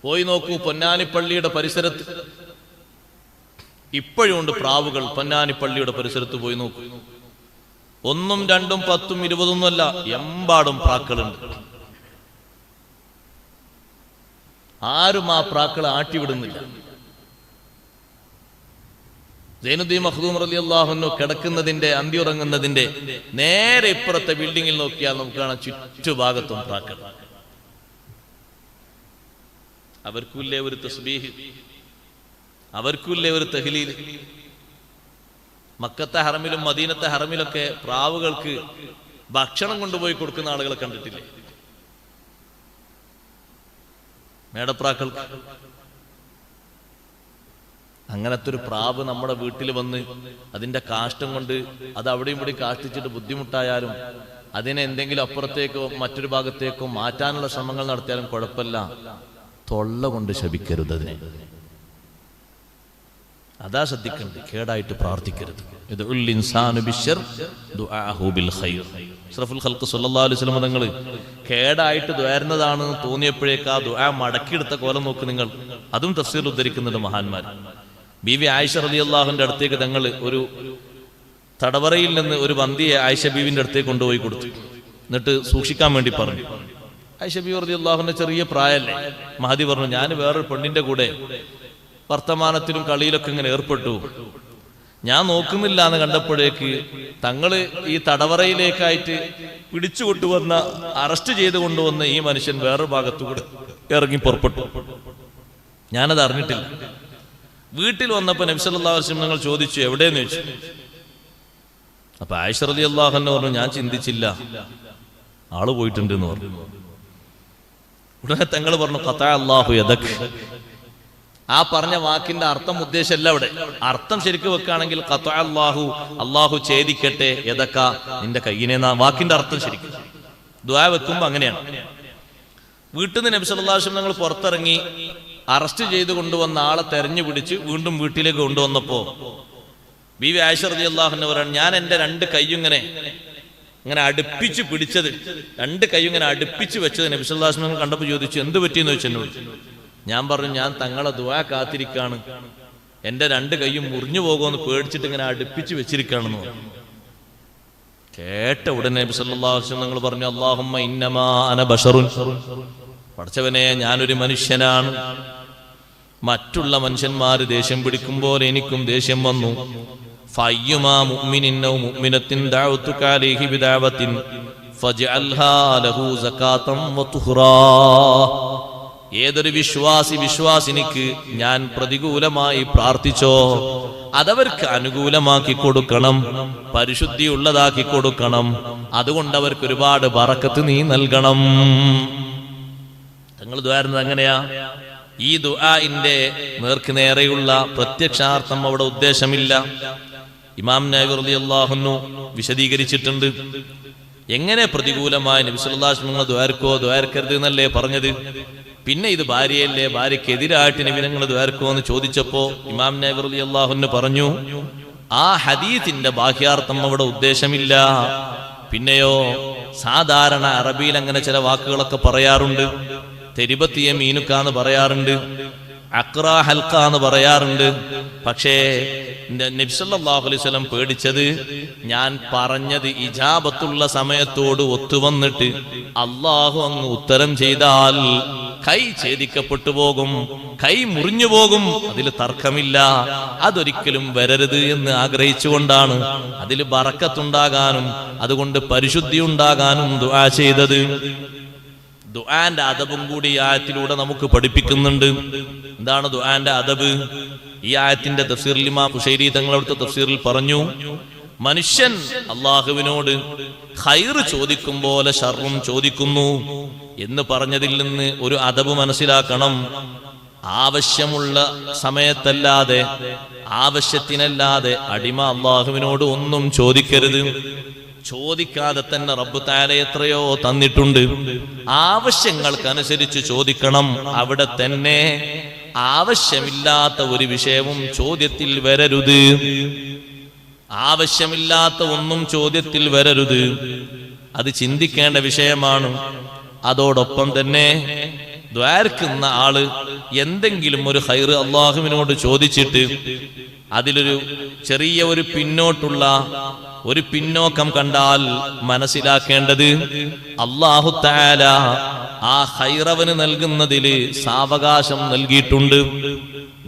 പോയി നോക്കൂ, പൊന്നാനിപ്പള്ളിയുടെ പരിസരത്ത് ഇപ്പോഴും ഉണ്ട് പ്രാവുകൾ. പൊന്നാനിപ്പള്ളിയുടെ പരിസരത്ത് പോയി നോക്കൂ. 1, 2, 10, 20 അല്ല, എമ്പാടും പ്രാക്കളുണ്ട്. ആരും ആ പ്രാക്കളെ ആട്ടിവിടുന്നില്ല. സൈനുദ്ദീൻ മഖ്ദൂം റളിയല്ലാഹു അൻഹു കിടക്കുന്നതിന്റെ, അന്തിയുറങ്ങുന്നതിന്റെ നേരെ ഇപ്പുറത്തെ ബിൽഡിങ്ങിൽ നോക്കിയാൽ നമുക്ക് കാണാം ചുറ്റുഭാഗത്തും പ്രാക്കൾ. അവർക്കുമില്ലേ ഒരു തസ്ബീഹ്, അവർക്കുമില്ലേ ഒരു തഹ്ലീൽ. മക്കത്തെ ഹറമിലും മദീനത്തെ ഹറമിലൊക്കെ പ്രാവുകൾക്ക് ഭക്ഷണം കൊണ്ടുപോയി കൊടുക്കുന്ന ആളുകളെ കണ്ടിട്ടില്ലേ? മേടപ്രാക്കൾക്ക്. അങ്ങനത്തെ ഒരു പ്രാവ് നമ്മുടെ വീട്ടിൽ വന്ന് അതിന്റെ കാഷ്ടം കൊണ്ട് അത് അവിടെയും ഇവിടെ കാഷ്ടിച്ചിട്ട് ബുദ്ധിമുട്ടായാലും അതിനെ എന്തെങ്കിലും അപ്പുറത്തേക്കോ മറ്റൊരു ഭാഗത്തേക്കോ മാറ്റാനുള്ള ശ്രമങ്ങൾ നടത്തിയാലും കുഴപ്പമില്ല. തൊള്ള കൊണ്ട് ശപിക്കരുത് അതിനെ. അതാ ശ്രദ്ധിക്കരുത്. കേടായിട്ട് പ്രാർത്ഥിക്കരുത്. തങ്ങൾ കേടായിട്ട് ദ്വാരുന്നതാണ് തോന്നിയപ്പോഴേക്ക് ആ ദുആ മടക്കിയെടുത്ത കോലം നോക്ക് നിങ്ങൾ. അതും തഫ്സീർ ഉദ്ധരിക്കുന്നുണ്ട് മഹാന്മാർ. ബീവി ആയിഷ റളിയല്ലാഹുവിന്റെ അടുത്തേക്ക് തങ്ങൾ ഒരു തടവറയിൽ നിന്ന് ഒരു വന്തിയെ ആയിഷ ബീവിന്റെ അടുത്തേക്ക് കൊണ്ടുപോയി കൊടുത്തു. എന്നിട്ട് സൂക്ഷിക്കാൻ വേണ്ടി പറഞ്ഞു. ആയിഷ ബീവി റളിയല്ലാഹുവിന്റെ ചെറിയ പ്രായമല്ലേ. മഹദി പറഞ്ഞു, ഞാൻ വേറൊരു പെണ്ണിന്റെ കൂടെ വർത്തമാനത്തിലും കളിയിലൊക്കെ ഇങ്ങനെ ഏർപ്പെട്ടു. ഞാൻ നോക്കുന്നില്ല എന്ന് കണ്ടപ്പോഴേക്ക് തങ്ങള് ഈ തടവറയിലേക്കായിട്ട് പിടിച്ചു കൊണ്ടുവന്ന, അറസ്റ്റ് ചെയ്ത് കൊണ്ടുവന്ന ഈ മനുഷ്യൻ വേറൊരു ഭാഗത്തുകൂടെ ഇറങ്ങി പുറപ്പെട്ടു. ഞാനത് അറിഞ്ഞിട്ടില്ല. വീട്ടിൽ വന്നപ്പോ നബി സല്ലല്ലാഹു അലൈഹി വസല്ലം ഞങ്ങൾ ചോദിച്ചു, എവിടെയെന്ന് ചോദിച്ചു. അപ്പൊ ആയിഷ റളിയല്ലാഹു അൻഹ പറഞ്ഞു, ഞാൻ ചിന്തിച്ചില്ല, ആള് പോയിട്ടുണ്ട് എന്ന് പറഞ്ഞു. ഉടനെ തങ്ങൾ പറഞ്ഞു, ഖതാ അല്ലാഹു യദക്. ആ പറഞ്ഞ വാക്കിന്റെ അർത്ഥം ഉദ്ദേശമല്ല അവിടെ. അർത്ഥം ശരിക്കും വെക്കുകയാണെങ്കിൽ ഖതാ അല്ലാഹു, അല്ലാഹു ഛേദിക്കട്ടെ, യദക, നിന്റെ കയ്യിനെ. വാക്കിന്റെ അർത്ഥം ശരിക്കും ദുആ വെക്കുമ്പോ അങ്ങനെയാണ്. വീട്ടിൽ നിന്ന് നബി സല്ലല്ലാഹു അലൈഹി വസല്ലം ഞങ്ങൾ പുറത്തിറങ്ങി അറസ്റ്റ് ചെയ്ത് കൊണ്ടുവന്ന ആളെ തെരഞ്ഞു പിടിച്ച് വീണ്ടും വീട്ടിലേക്ക് കൊണ്ടുവന്നപ്പോ ബീവി ആയിഷ റളിയല്ലാഹു അൻഹ പറഞ്ഞു, ഞാൻ എന്റെ 2 കൈയും ഇങ്ങനെ അടുപ്പിച്ച് പിടിച്ചത്, 2 കൈയും ഇങ്ങനെ അടുപ്പിച്ച് വെച്ചത് നബി സല്ലല്ലാഹു അലൈഹി വസല്ലം കണ്ടപ്പോൾ ചോദിച്ചു, എന്ത് പറ്റിയെന്ന് ചോദിച്ചു എന്നോട്. ഞാൻ പറഞ്ഞു, ഞാൻ തങ്ങളെ ദുആ കാത്തിരിക്കാണ്, എന്റെ 2 കൈയും മുറിഞ്ഞു പോകുമെന്ന് പേടിച്ചിട്ട് ഇങ്ങനെ അടുപ്പിച്ച് വെച്ചിരിക്കുകയാണെന്ന് പറഞ്ഞു. കേട്ട ഉടനെ നബി സല്ലല്ലാഹു അലൈഹി വസല്ലം നിങ്ങൾ പറഞ്ഞു, അല്ലാഹുമ്മ ഇന്നമാ അന ബശറുൻ, പടച്ചവനെ ഞാനൊരു മനുഷ്യനാണ്, മറ്റുള്ള മനുഷ്യന്മാര് ദേഷ്യം പിടിക്കുമ്പോൾ എനിക്കും ദേഷ്യം വന്നു. ഫയ്യുമാ മുഅ്മിനിൻ ഔ മുഅ്മിനത്തിൻ ദഅവതുക അലൈഹി ബിദഅവത്തിൻ ഫജ്അൽഹാ ലഹു സകാതൻ വതുഹ്റാ. ഏതൊരു വിശ്വാസിനിക്ക് ഞാൻ പ്രതികൂലമായി പ്രാർത്ഥിച്ചോ അതവർക്ക് അനുകൂലമാക്കി കൊടുക്കണം, പരിശുദ്ധിയുള്ളതാക്കി കൊടുക്കണം. അതുകൊണ്ട് അവർക്ക് ഒരുപാട് ബറക്കത്ത് നീ നൽകണം. തങ്ങൾ ദുആരുന്നത് അങ്ങനെയാ. ഈ ദുആഇന്റെ നേർക്ക് നേരെയുള്ള പ്രത്യക്ഷാർത്ഥം അവിടെ ഉദ്ദേശമില്ല. ഇമാം നവവി റളിയല്ലാഹു അൻഹു വിശദീകരിച്ചിട്ടുണ്ട്. എങ്ങനെ പ്രതികൂലമായ നബി സല്ലല്ലാഹു അലൈഹി വസല്ലം ദുആർക്കരുത് എന്നല്ലേ പറഞ്ഞത്. പിന്നെ ഇത് ഭാര്യയല്ലേ, ഭാര്യക്കെതിരായിട്ട് നബി നിങ്ങൾ ദുആർക്കോ എന്ന് ചോദിച്ചപ്പോ ഇമാം നവവി റളിയല്ലാഹു അൻഹു പറഞ്ഞു, ആ ഹദീസിന്റെ ബാഹ്യാർത്ഥം അവിടെ ഉദ്ദേശമില്ല. പിന്നെയോ സാധാരണ അറബിയിൽ അങ്ങനെ ചില വാക്കുകളൊക്കെ പറയാറുണ്ട്. തെരിബത്തിയ മീനുക്കാന്ന് പറയാറുണ്ട്, അക്ര ഹൽക്ക എന്ന് പറയാറുണ്ട്. പക്ഷേ നബി സല്ലല്ലാഹു അലൈഹി വസല്ലം പേടിച്ചത് ഞാൻ പറഞ്ഞത് ഇജാബത്തുള്ള സമയത്തോട് ഒത്തുവന്നിട്ട് അള്ളാഹു അങ്ങ് ഉത്തരം ചെയ്താൽ കൈ ഛേദിക്കപ്പെട്ടു പോകും, കൈ മുറിഞ്ഞു പോകും, അതിൽ തർക്കമില്ല. അതൊരിക്കലും വരരുത് എന്ന് ആഗ്രഹിച്ചുകൊണ്ടാണ് അതിൽ ബറക്കത്തുണ്ടാകാനും അതുകൊണ്ട് പരിശുദ്ധി ഉണ്ടാകാനും ദുആ ചെയ്തത്. ദുആന്റെ അദബും കൂടി ഈ ആയത്തിലൂടെ നമുക്ക് പഠിപ്പിക്കുന്നുണ്ട്. എന്താണ് ദുആന്റെ അദബ്? ഈ ആയത്തിന്റെ തഫ്സീറിൽ ഇമാം ഖുശൈരി തങ്ങളുടെ തഫ്സീറിൽ പറഞ്ഞു, മനുഷ്യൻ അള്ളാഹുവിനോട് ഖൈർ ചോദിക്കും പോലെ ഷർറും ചോദിക്കുന്നു എന്ന് പറഞ്ഞതിൽ നിന്ന് ഒരു അദബ് മനസ്സിലാക്കണം. ആവശ്യമുള്ള സമയത്തല്ലാതെ ആവശ്യത്തിനല്ലാതെ അടിമ അള്ളാഹുവിനോട് ഒന്നും ചോദിക്കരുത്. ചോദിക്കാതെ തന്നെ റബ്ബ് തആല എത്രയോ തന്നിട്ടുണ്ട്. ആവശ്യങ്ങൾക്കനുസരിച്ച് ചോദിക്കണം. അവിടെ തന്നെ ആവശ്യമില്ലാത്ത ഒരു വിഷയവും ചോദ്യത്തിൽ വരരുത്. ആവശ്യമില്ലാത്ത ഒന്നും ചോദ്യത്തിൽ വരരുത്. അത് ചിന്തിക്കേണ്ട വിഷയമാണ്. അതോടൊപ്പം തന്നെ ദ്വാരക്കുന്ന ആള് എന്തെങ്കിലും ഒരു ഖൈർ അള്ളാഹുവിനോട് ചോദിച്ചിട്ട് അതിലൊരു ചെറിയ ഒരു പിന്നോക്കം കണ്ടാൽ മനസ്സിലാക്കേണ്ടത് അല്ലാഹു തആല ആ ഖൈറവന് നൽകുന്നതില് സാവകാശം നൽകിയിട്ടുണ്ട്.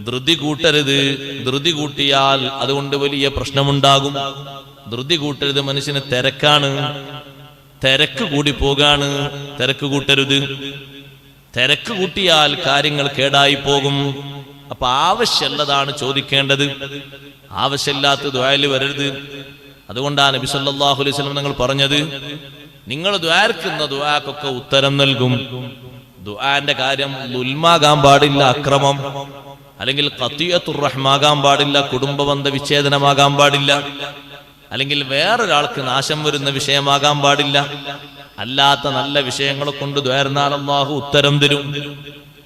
ധൃതി കൂട്ടരുത്. ധൃതി കൂട്ടിയാൽ അതുകൊണ്ട് വലിയ പ്രശ്നമുണ്ടാകും. ധൃതി കൂട്ടരുത്. മനുഷ്യന് തിരക്കാണ്, തിരക്ക് കൂടി പോകാണ്. തിരക്ക് കൂട്ടരുത്. തിരക്ക് കൂട്ടിയാൽ കാര്യങ്ങൾ കേടായി പോകും. അപ്പൊ ആവശ്യമുള്ളതാണ് ചോദിക്കേണ്ടത്, ആവശ്യമില്ലാത്ത ദുആയിൽ വരരുത്. അതുകൊണ്ടാണ് നബി സല്ലല്ലാഹു അലൈഹി വസല്ലം നിങ്ങൾ പറഞ്ഞത്, നിങ്ങൾ ദുആർക്കുന്ന ദുആക്കൊക്കെ ഉത്തരം നൽകും. ദുആന്റെ കാര്യം ലുൽമാകാൻ പാടില്ല, അക്രമം, അല്ലെങ്കിൽ ഖതിയത്തുർ റഹ്മാകാൻ പാടില്ല, കുടുംബബന്ധ വിച്ഛേദനമാകാൻ പാടില്ല, അല്ലെങ്കിൽ വേറൊരാൾക്ക് നാശം വരുന്ന വിഷയമാകാൻ പാടില്ല. അല്ലാത്ത നല്ല വിഷയങ്ങളെ കൊണ്ട് ദുആർന്നാൽ അല്ലാഹു ഉത്തരം തരും.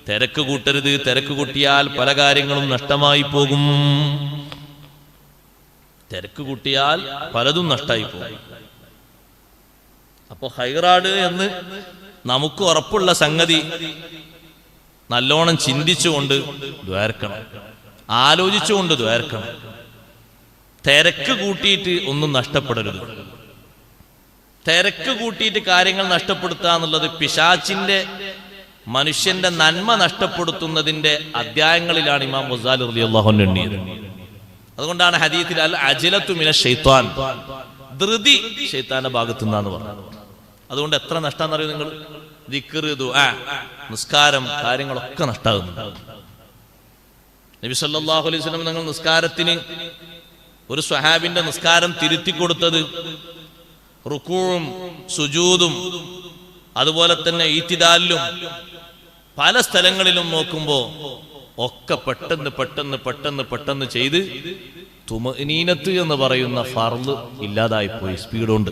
തിരക്ക് കൂട്ടരുത്. തിരക്ക് കൂട്ടിയാൽ പല കാര്യങ്ങളും നഷ്ടമായി പോകും. തിരക്ക് കൂട്ടിയാൽ പലതും നഷ്ടമായി പോകും. അപ്പൊ ഖൈറാട് എന്ന് നമുക്ക് ഉറപ്പുള്ള സംഗതി നല്ലോണം ചിന്തിച്ചുകൊണ്ട് ദ്വാരക്കണം, ആലോചിച്ചുകൊണ്ട് ദ്വാരക്കണം. തിരക്ക് കൂട്ടിയിട്ട് ഒന്നും നഷ്ടപ്പെടരുത്. തിരക്ക് കൂട്ടിയിട്ട് കാര്യങ്ങൾ നഷ്ടപ്പെടുത്തുക എന്നുള്ളത് പിശാചിന്റെ മനുഷ്യന്റെ നന്മ നഷ്ടപ്പെടുത്തുന്നതിന്റെ അധ്യായങ്ങളിലാണ് ഇമാം ഗസാലി റളിയല്ലാഹു അൻഹു എണ്ണിയത്. അതുകൊണ്ടാണ് ഹദീസിൽ അൽ അജ്ലതു മിനശ് ശൈത്താൻ, ധൃതി ശൈത്താന്റെ ഭാഗത്തു നിന്നാണ് പറഞ്ഞത്. അതുകൊണ്ട് എത്ര നഷ്ടാന്നറിയോ നിങ്ങൾ? ദിക്ർ, ദുആ, നിസ്കാരം, കാര്യങ്ങളൊക്കെ നഷ്ടാകുന്നു. നബി സല്ലല്ലാഹു അലൈഹി വസല്ലം നിങ്ങൾ നിസ്കാരത്തിന് ഒരു സ്വഹാബിന്റെ നിസ്കാരം തിരുത്തി കൊടുത്തത് റുകൂഉം സുജൂദും അതുപോലെ തന്നെ ഈത്തിദാലിലും പല സ്ഥലങ്ങളിലും നോക്കുമ്പോ ഒക്കെ പെട്ടെന്ന് ചെയ്ത് തുമഅനീനത്ത് എന്ന് പറയുന്ന ഫർള് ഇല്ലാതായി പോയി. സ്പീഡ് കൊണ്ട്,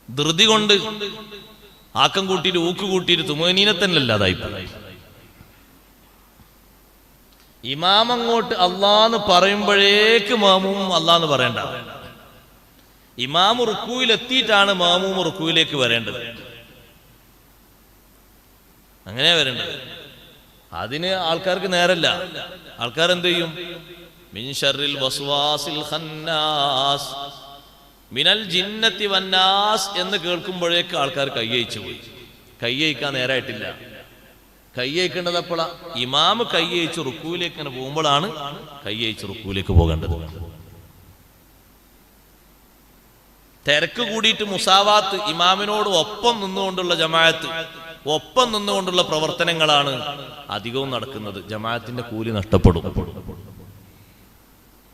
ധൃതി കൊണ്ട്, ആക്കം കൂട്ടിയിട്ട് ഊക്ക് കൂട്ടിയിട്ട് തുമഅനീനത്തന്നെ ഇല്ലാതായി പോയി. ഇമാം അങ്ങോട്ട് അല്ലാന്ന് പറയുമ്പോഴേക്ക് മാമൂം അല്ലാന്ന് പറയണ്ട. ഇമാം റുക്കൂയിൽ എത്തിയിട്ടാണ് മാമൂം റുക്കൂയിലേക്ക് വരേണ്ടത്. അങ്ങനെ വരേണ്ടത്. അതിന് ആൾക്കാർക്ക് നേരല്ല. ആൾക്കാർ എന്ത് ചെയ്യും? മിൻ ശർറിൽ വസ്വാസിൽ ഖന്നാസ് മിനൽ ജിന്നത്തി വന്നാസ് എന്ന് കേൾക്കുമ്പോഴേക്ക് ആൾക്കാർ കയ്യയിച്ചു പോയി. കയ്യയിക്കാൻ നേരായിട്ടില്ല. കയ്യയിക്കേണ്ടത് എപ്പോഴാ? ഇമാമ് കയ്യയിച്ച് റുക്കൂയിലേക്ക് ഇങ്ങനെ പോകുമ്പോഴാണ് കയ്യയിച്ച് റുക്കൂയിലേക്ക് പോകേണ്ടത്. തിരക്ക് കൂടിയിട്ട് മുസാവാത്ത്, ഇമാമിനോട് ഒപ്പം നിന്നുകൊണ്ടുള്ള ജമാഅത്ത്, ഒപ്പം നിന്നുകൊണ്ടുള്ള പ്രവർത്തനങ്ങളാണ് അധികവും നടക്കുന്നത്. ജമാഅത്തിന്റെ കൂലി നഷ്ടപ്പെടും.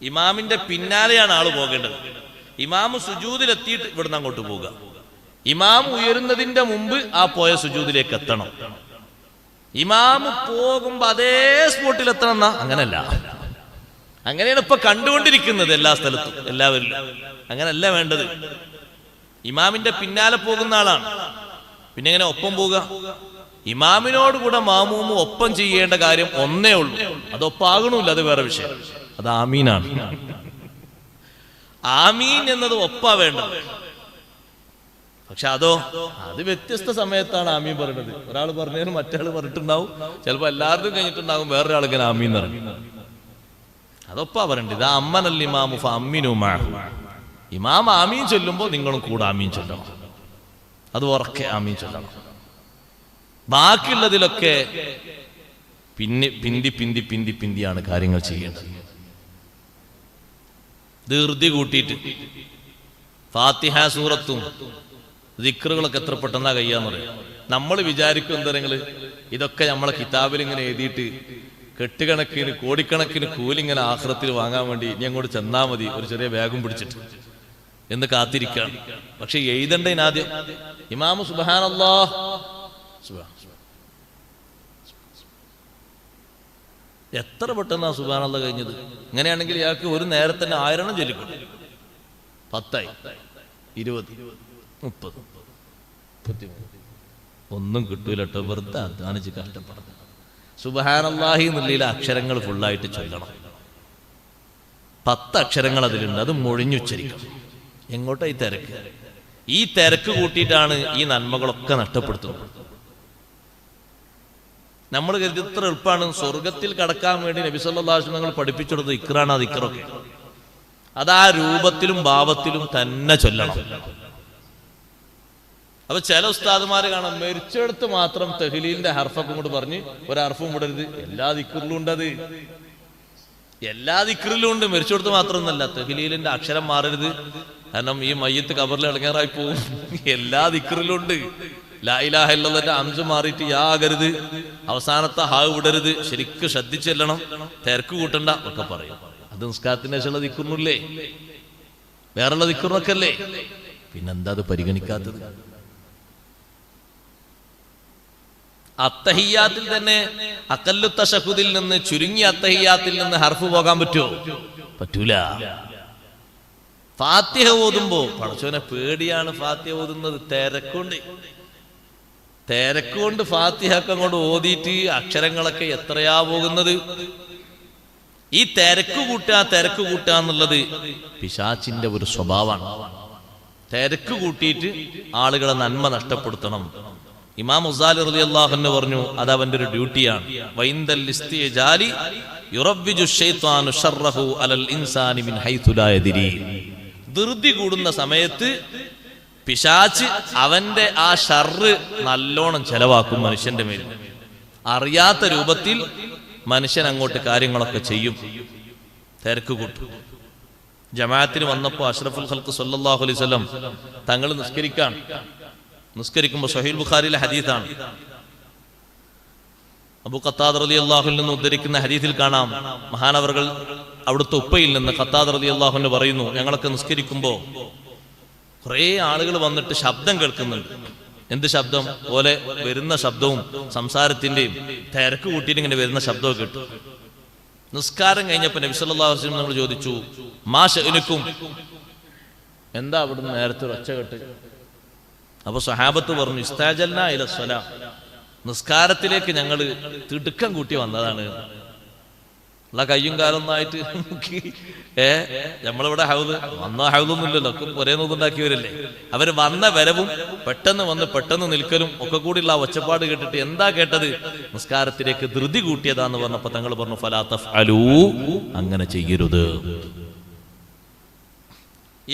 ഇമാമിന്റെ പിന്നാലെയാണ് ആള് പോകേണ്ടത്. ഇമാമ് സുജൂദിലെത്തിയിട്ട് ഇവിടുന്ന് അങ്ങോട്ട് പോവുക. ഇമാം ഉയരുന്നതിന്റെ മുമ്പ് ആ പോയ സുജൂദിലേക്ക് എത്തണം. ഇമാമ് പോകുമ്പോ അതേ സ്പോട്ടിൽ എത്തണം എന്നാ? അങ്ങനല്ല. അങ്ങനെയാണ് ഇപ്പൊ കണ്ടുകൊണ്ടിരിക്കുന്നത് എല്ലാ സ്ഥലത്തും, എല്ലാവരിലും. അങ്ങനല്ല വേണ്ടത്. ഇമാമിന്റെ പിന്നാലെ പോകുന്ന ആളാണ്. പിന്നെ എങ്ങനെ ഒപ്പം പോവുക? ഇമാമിനോട് കൂടെ മാമൂമും ഒപ്പം ചെയ്യേണ്ട കാര്യം ഒന്നേ ഉള്ളൂ. അതൊപ്പാകണമില്ല, അത് വേറെ വിഷയം. അത് ആമീനാണ്. ആമീൻ എന്നത് ഒപ്പാ വേണ്ടത്. പക്ഷെ അത് വ്യത്യസ്ത സമയത്താണ് ആമീൻ പറയുന്നത്. ഒരാൾ പറഞ്ഞതിന് മറ്റേ പറഞ്ഞിട്ടുണ്ടാവും, ചിലപ്പോ എല്ലാവർക്കും കഴിഞ്ഞിട്ടുണ്ടാകും, വേറൊരാൾ ഇങ്ങനെ ആമീൻ പറയും. അതൊപ്പാ പറയണ്ടത്. ഇത് അമ്മനൽ ഇമാമു ഫഅമ്മിനു മഅഹു. ഇമാം ആമീൻ ചൊല്ലുമ്പോൾ നിങ്ങളും കൂടെ ആമീൻ ചൊല്ലണം. അത് ഉറക്കെ ആമീൻ ചൊല്ലണം. ബാക്കിയുള്ളതിലൊക്കെ പിന്തിയാണ് കാര്യങ്ങൾ ചെയ്യേണ്ടത്. ധൃതി കൂട്ടിയിട്ട് ഫാത്തിഹ സൂറത്തും ദിക്റുകളൊക്കെ എത്ര പെട്ടെന്നാ കഴിയാന്ന് പറയാം. നമ്മൾ വിചാരിക്കും എന്തെങ്കിലും ഇതൊക്കെ നമ്മളെ കിതാബിൽ ഇങ്ങനെ എഴുതിയിട്ട് കെട്ടുകണക്കിന് കോടിക്കണക്കിന് കൂലിങ്ങനെ ആഖിറത്തിൽ വാങ്ങാൻ വേണ്ടി ഇനി അങ്ങോട്ട് ചെന്നാ മതി ഒരു ചെറിയ ബാഗും പിടിച്ചിട്ട് എന്ന് കാത്തിരിക്കുകയാണ്. പക്ഷെ എഴുതണ്ടതിനാദ്യം ഇമാമു സുബ്ഹാനല്ലാഹ് എത്ര പെട്ടെന്നാ സുബ്ഹാനല്ലാഹ് കഴിഞ്ഞത്. ഇങ്ങനെയാണെങ്കിൽ ഇയാൾക്ക് ഒരു നേരത്തെ തന്നെ 1000 ചൊല്ലിക്കും. 10 20 30 ഒന്നും കിട്ടൂല കേട്ടോ. വെറുതെ അധ്വാനിച്ച് കഷ്ടപ്പെടുന്നത്. സുബ്ഹാനല്ലാഹി എന്നുള്ളതിലെ അക്ഷരങ്ങൾ ഫുള്ളായിട്ട് ചൊല്ലണം. 10 അക്ഷരങ്ങൾ അതിലുണ്ട്, അത് മൊഴിഞ്ഞുച്ചരിക്കണം. എങ്ങോട്ടാ ഈ തിരക്ക്? ഈ തിരക്ക് കൂട്ടിയിട്ടാണ് ഈ നന്മകളൊക്കെ നഷ്ടപ്പെടുത്തുന്നത്. നമ്മൾ കരുതി ഇത്ര എളുപ്പമാണ്. സ്വർഗത്തിൽ കടക്കാൻ വേണ്ടി നബി സല്ലല്ലാഹു അലൈഹി വസല്ലം പഠിപ്പിച്ചെടുത്ത് ഇക്റാണ്. അത് ഇക്റൊക്കെ അത് ആ രൂപത്തിലും ഭാവത്തിലും തന്നെ ചൊല്ലണം. അപ്പൊ ചില ഉസ്താദുമാര് കാണാം മരിച്ചെടുത്ത് മാത്രം തഹ്ലീലിന്റെ ഹർഫൊക്കെ കൊണ്ട് പറഞ്ഞ് ഒരു ഹർഫും വിടരുത്. എല്ലാ ദിക്റിലും ഉണ്ട്. അത് എല്ലാ ദിക്റിലും ഉണ്ട്, മരിച്ചെടുത്ത് മാത്രമൊന്നല്ല. തഹ്ലീലിന്റെ അക്ഷരം മാറരുത്, കാരണം ഈ മയ്യത്ത് ഖബറിൽ ഇളങ്ങാറായി പോകും. എല്ലാ ദിക്റിലും ഉണ്ട്. ലാ ഇലാഹ ഇല്ലല്ലാഹ് അംസ് മാറിയിട്ട് യാ ആകരുത്, അവസാനത്തെ ഹാവ് വിടരുത്, ശരിക്കും ശ്രദ്ധിച്ചെല്ലണം, തിരക്ക് കൂട്ടണ്ട ഒക്കെ പറയും. അത് നിസ്കാരത്തിന് ശേഷമുള്ള ദിക്റിനുല്ലേ, വേറെയുള്ള ദിക്റിനൊക്കെ അല്ലേ. പിന്നെന്താ അത് പരിഗണിക്കാത്തത്? അത്തഹിയ്യാത്തിൽ തന്നെ അഖല്ലു തശഹുദിൽ നിന്ന് ചുരുങ്ങിയ അത്തഹിയ്യാത്തിൽ നിന്ന് ഹർഫ് പോകാൻ പറ്റുമോ? പറ്റൂല. ഫാത്തിഹ ഓതുമ്പോ പടച്ചോനെ പേടിയാണ് ഫാത്തിഹ ഓതുന്നത്. തിരക്കുകൊണ്ട് ഫാത്തിഹൊക്കെ അങ്ങോട്ട് ഓതിയിട്ട് അക്ഷരങ്ങളൊക്കെ എത്രയാ പോകുന്നത്. ഈ തിരക്ക് കൂട്ടുക എന്നുള്ളത് പിശാചിന്റെ ഒരു സ്വഭാവമാണ്. തിരക്ക് കൂട്ടിയിട്ട് ആളുകളെ നന്മ നഷ്ടപ്പെടുത്തണം. ഇമാം ഗസാലി റളിയല്ലാഹു അൻഹു പറഞ്ഞു അത് അവന്റെ ഒരു ഡ്യൂട്ടിയാണ്. വൈന്ദൽ ഇസ്തിജാലി യുറവ്വിജു ശൈത്വാനു ശർറഹു അലൽ ഇൻസാനി മിൻ ഹൈതു ലാ യദ്രി. ധൃതി കൂടുന്ന സമയത്ത് പിശാച് അവന്റെ ആ ഷർറ് നല്ലോണം ചെലവാക്കും മനുഷ്യന്റെ മേൽ. അറിയാത്ത രൂപത്തിൽ മനുഷ്യൻ അങ്ങോട്ട് കാര്യങ്ങളൊക്കെ ചെയ്യും, തിരക്ക് കൂട്ടും. ജമാഅത്തിന് വന്നപ്പോ അഷ്റഫുൽ ഖൽഖ് സല്ലല്ലാഹു അലൈഹി വസല്ലം തങ്ങൾ നിസ്കരിക്കുമ്പോൾ സ്വഹീഹ് ബുഖാരിയിലെ ഹദീസാണ്. അബൂ ഖത്താദ റളിയല്ലാഹു അൻഹു ഉദ്ധരിക്കുന്ന ഹദീസിൽ കാണാം, മഹാനവർകൾ അവിടുത്തെ ഉപ്പയിൽ നിന്ന് ഖത്താദ റളിയല്ലാഹു അൻഹു പറയുന്നു, ഞങ്ങളൊക്കെ നിസ്കരിക്കുമ്പോൾ കുറേ ആളുകൾ വന്നിട്ട് ശബ്ദം കേൾക്കുന്നുണ്ട്. എന്ത് ശബ്ദം? പോലെ വരുന്ന ശബ്ദവും സംസാരത്തിന്റെയും തിരക്ക് കൂട്ടിയിട്ട് ഇങ്ങനെ വരുന്ന ശബ്ദവും കേട്ടു. നിസ്കാരം കഴിഞ്ഞപ്പോൾ നബി സല്ലല്ലാഹു അലൈഹി വസല്ലം നമ്മൾ ചോദിച്ചു, മാ ശഅനുക്കും, എന്താ അവിടുന്ന് നേരത്തെ ഒച്ച കേട്ട്? അപ്പൊ സ്വഹാബത്ത് പറഞ്ഞു, ഇസ്താജൽനാ ഇല സ്വലാ, നിസ്കാരത്തിലേക്ക് ഞങ്ങൾ തിടുക്കം കൂട്ടി വന്നതാണ്. ഉള്ള കയ്യും കാലൊന്നായിട്ട് നമ്മളിവിടെ വന്ന ഹൗദൊന്നും ഇല്ലല്ലോ, ഒരേ നോക്കുണ്ടാക്കിയവരല്ലേ. അവര് വന്ന വരവും പെട്ടെന്ന് വന്ന് പെട്ടെന്ന് നിൽക്കലും ഒക്കെ കൂടിയുള്ള ആ ഒച്ചപ്പാട് കേട്ടിട്ട് എന്താ കേട്ടത്? നിസ്കാരത്തിലേക്ക് ധൃതി കൂട്ടിയതാന്ന് പറഞ്ഞപ്പോ തങ്ങൾ പറഞ്ഞു, ഫലാ തഫ്അലൂ, അങ്ങനെ ചെയ്യരുത്.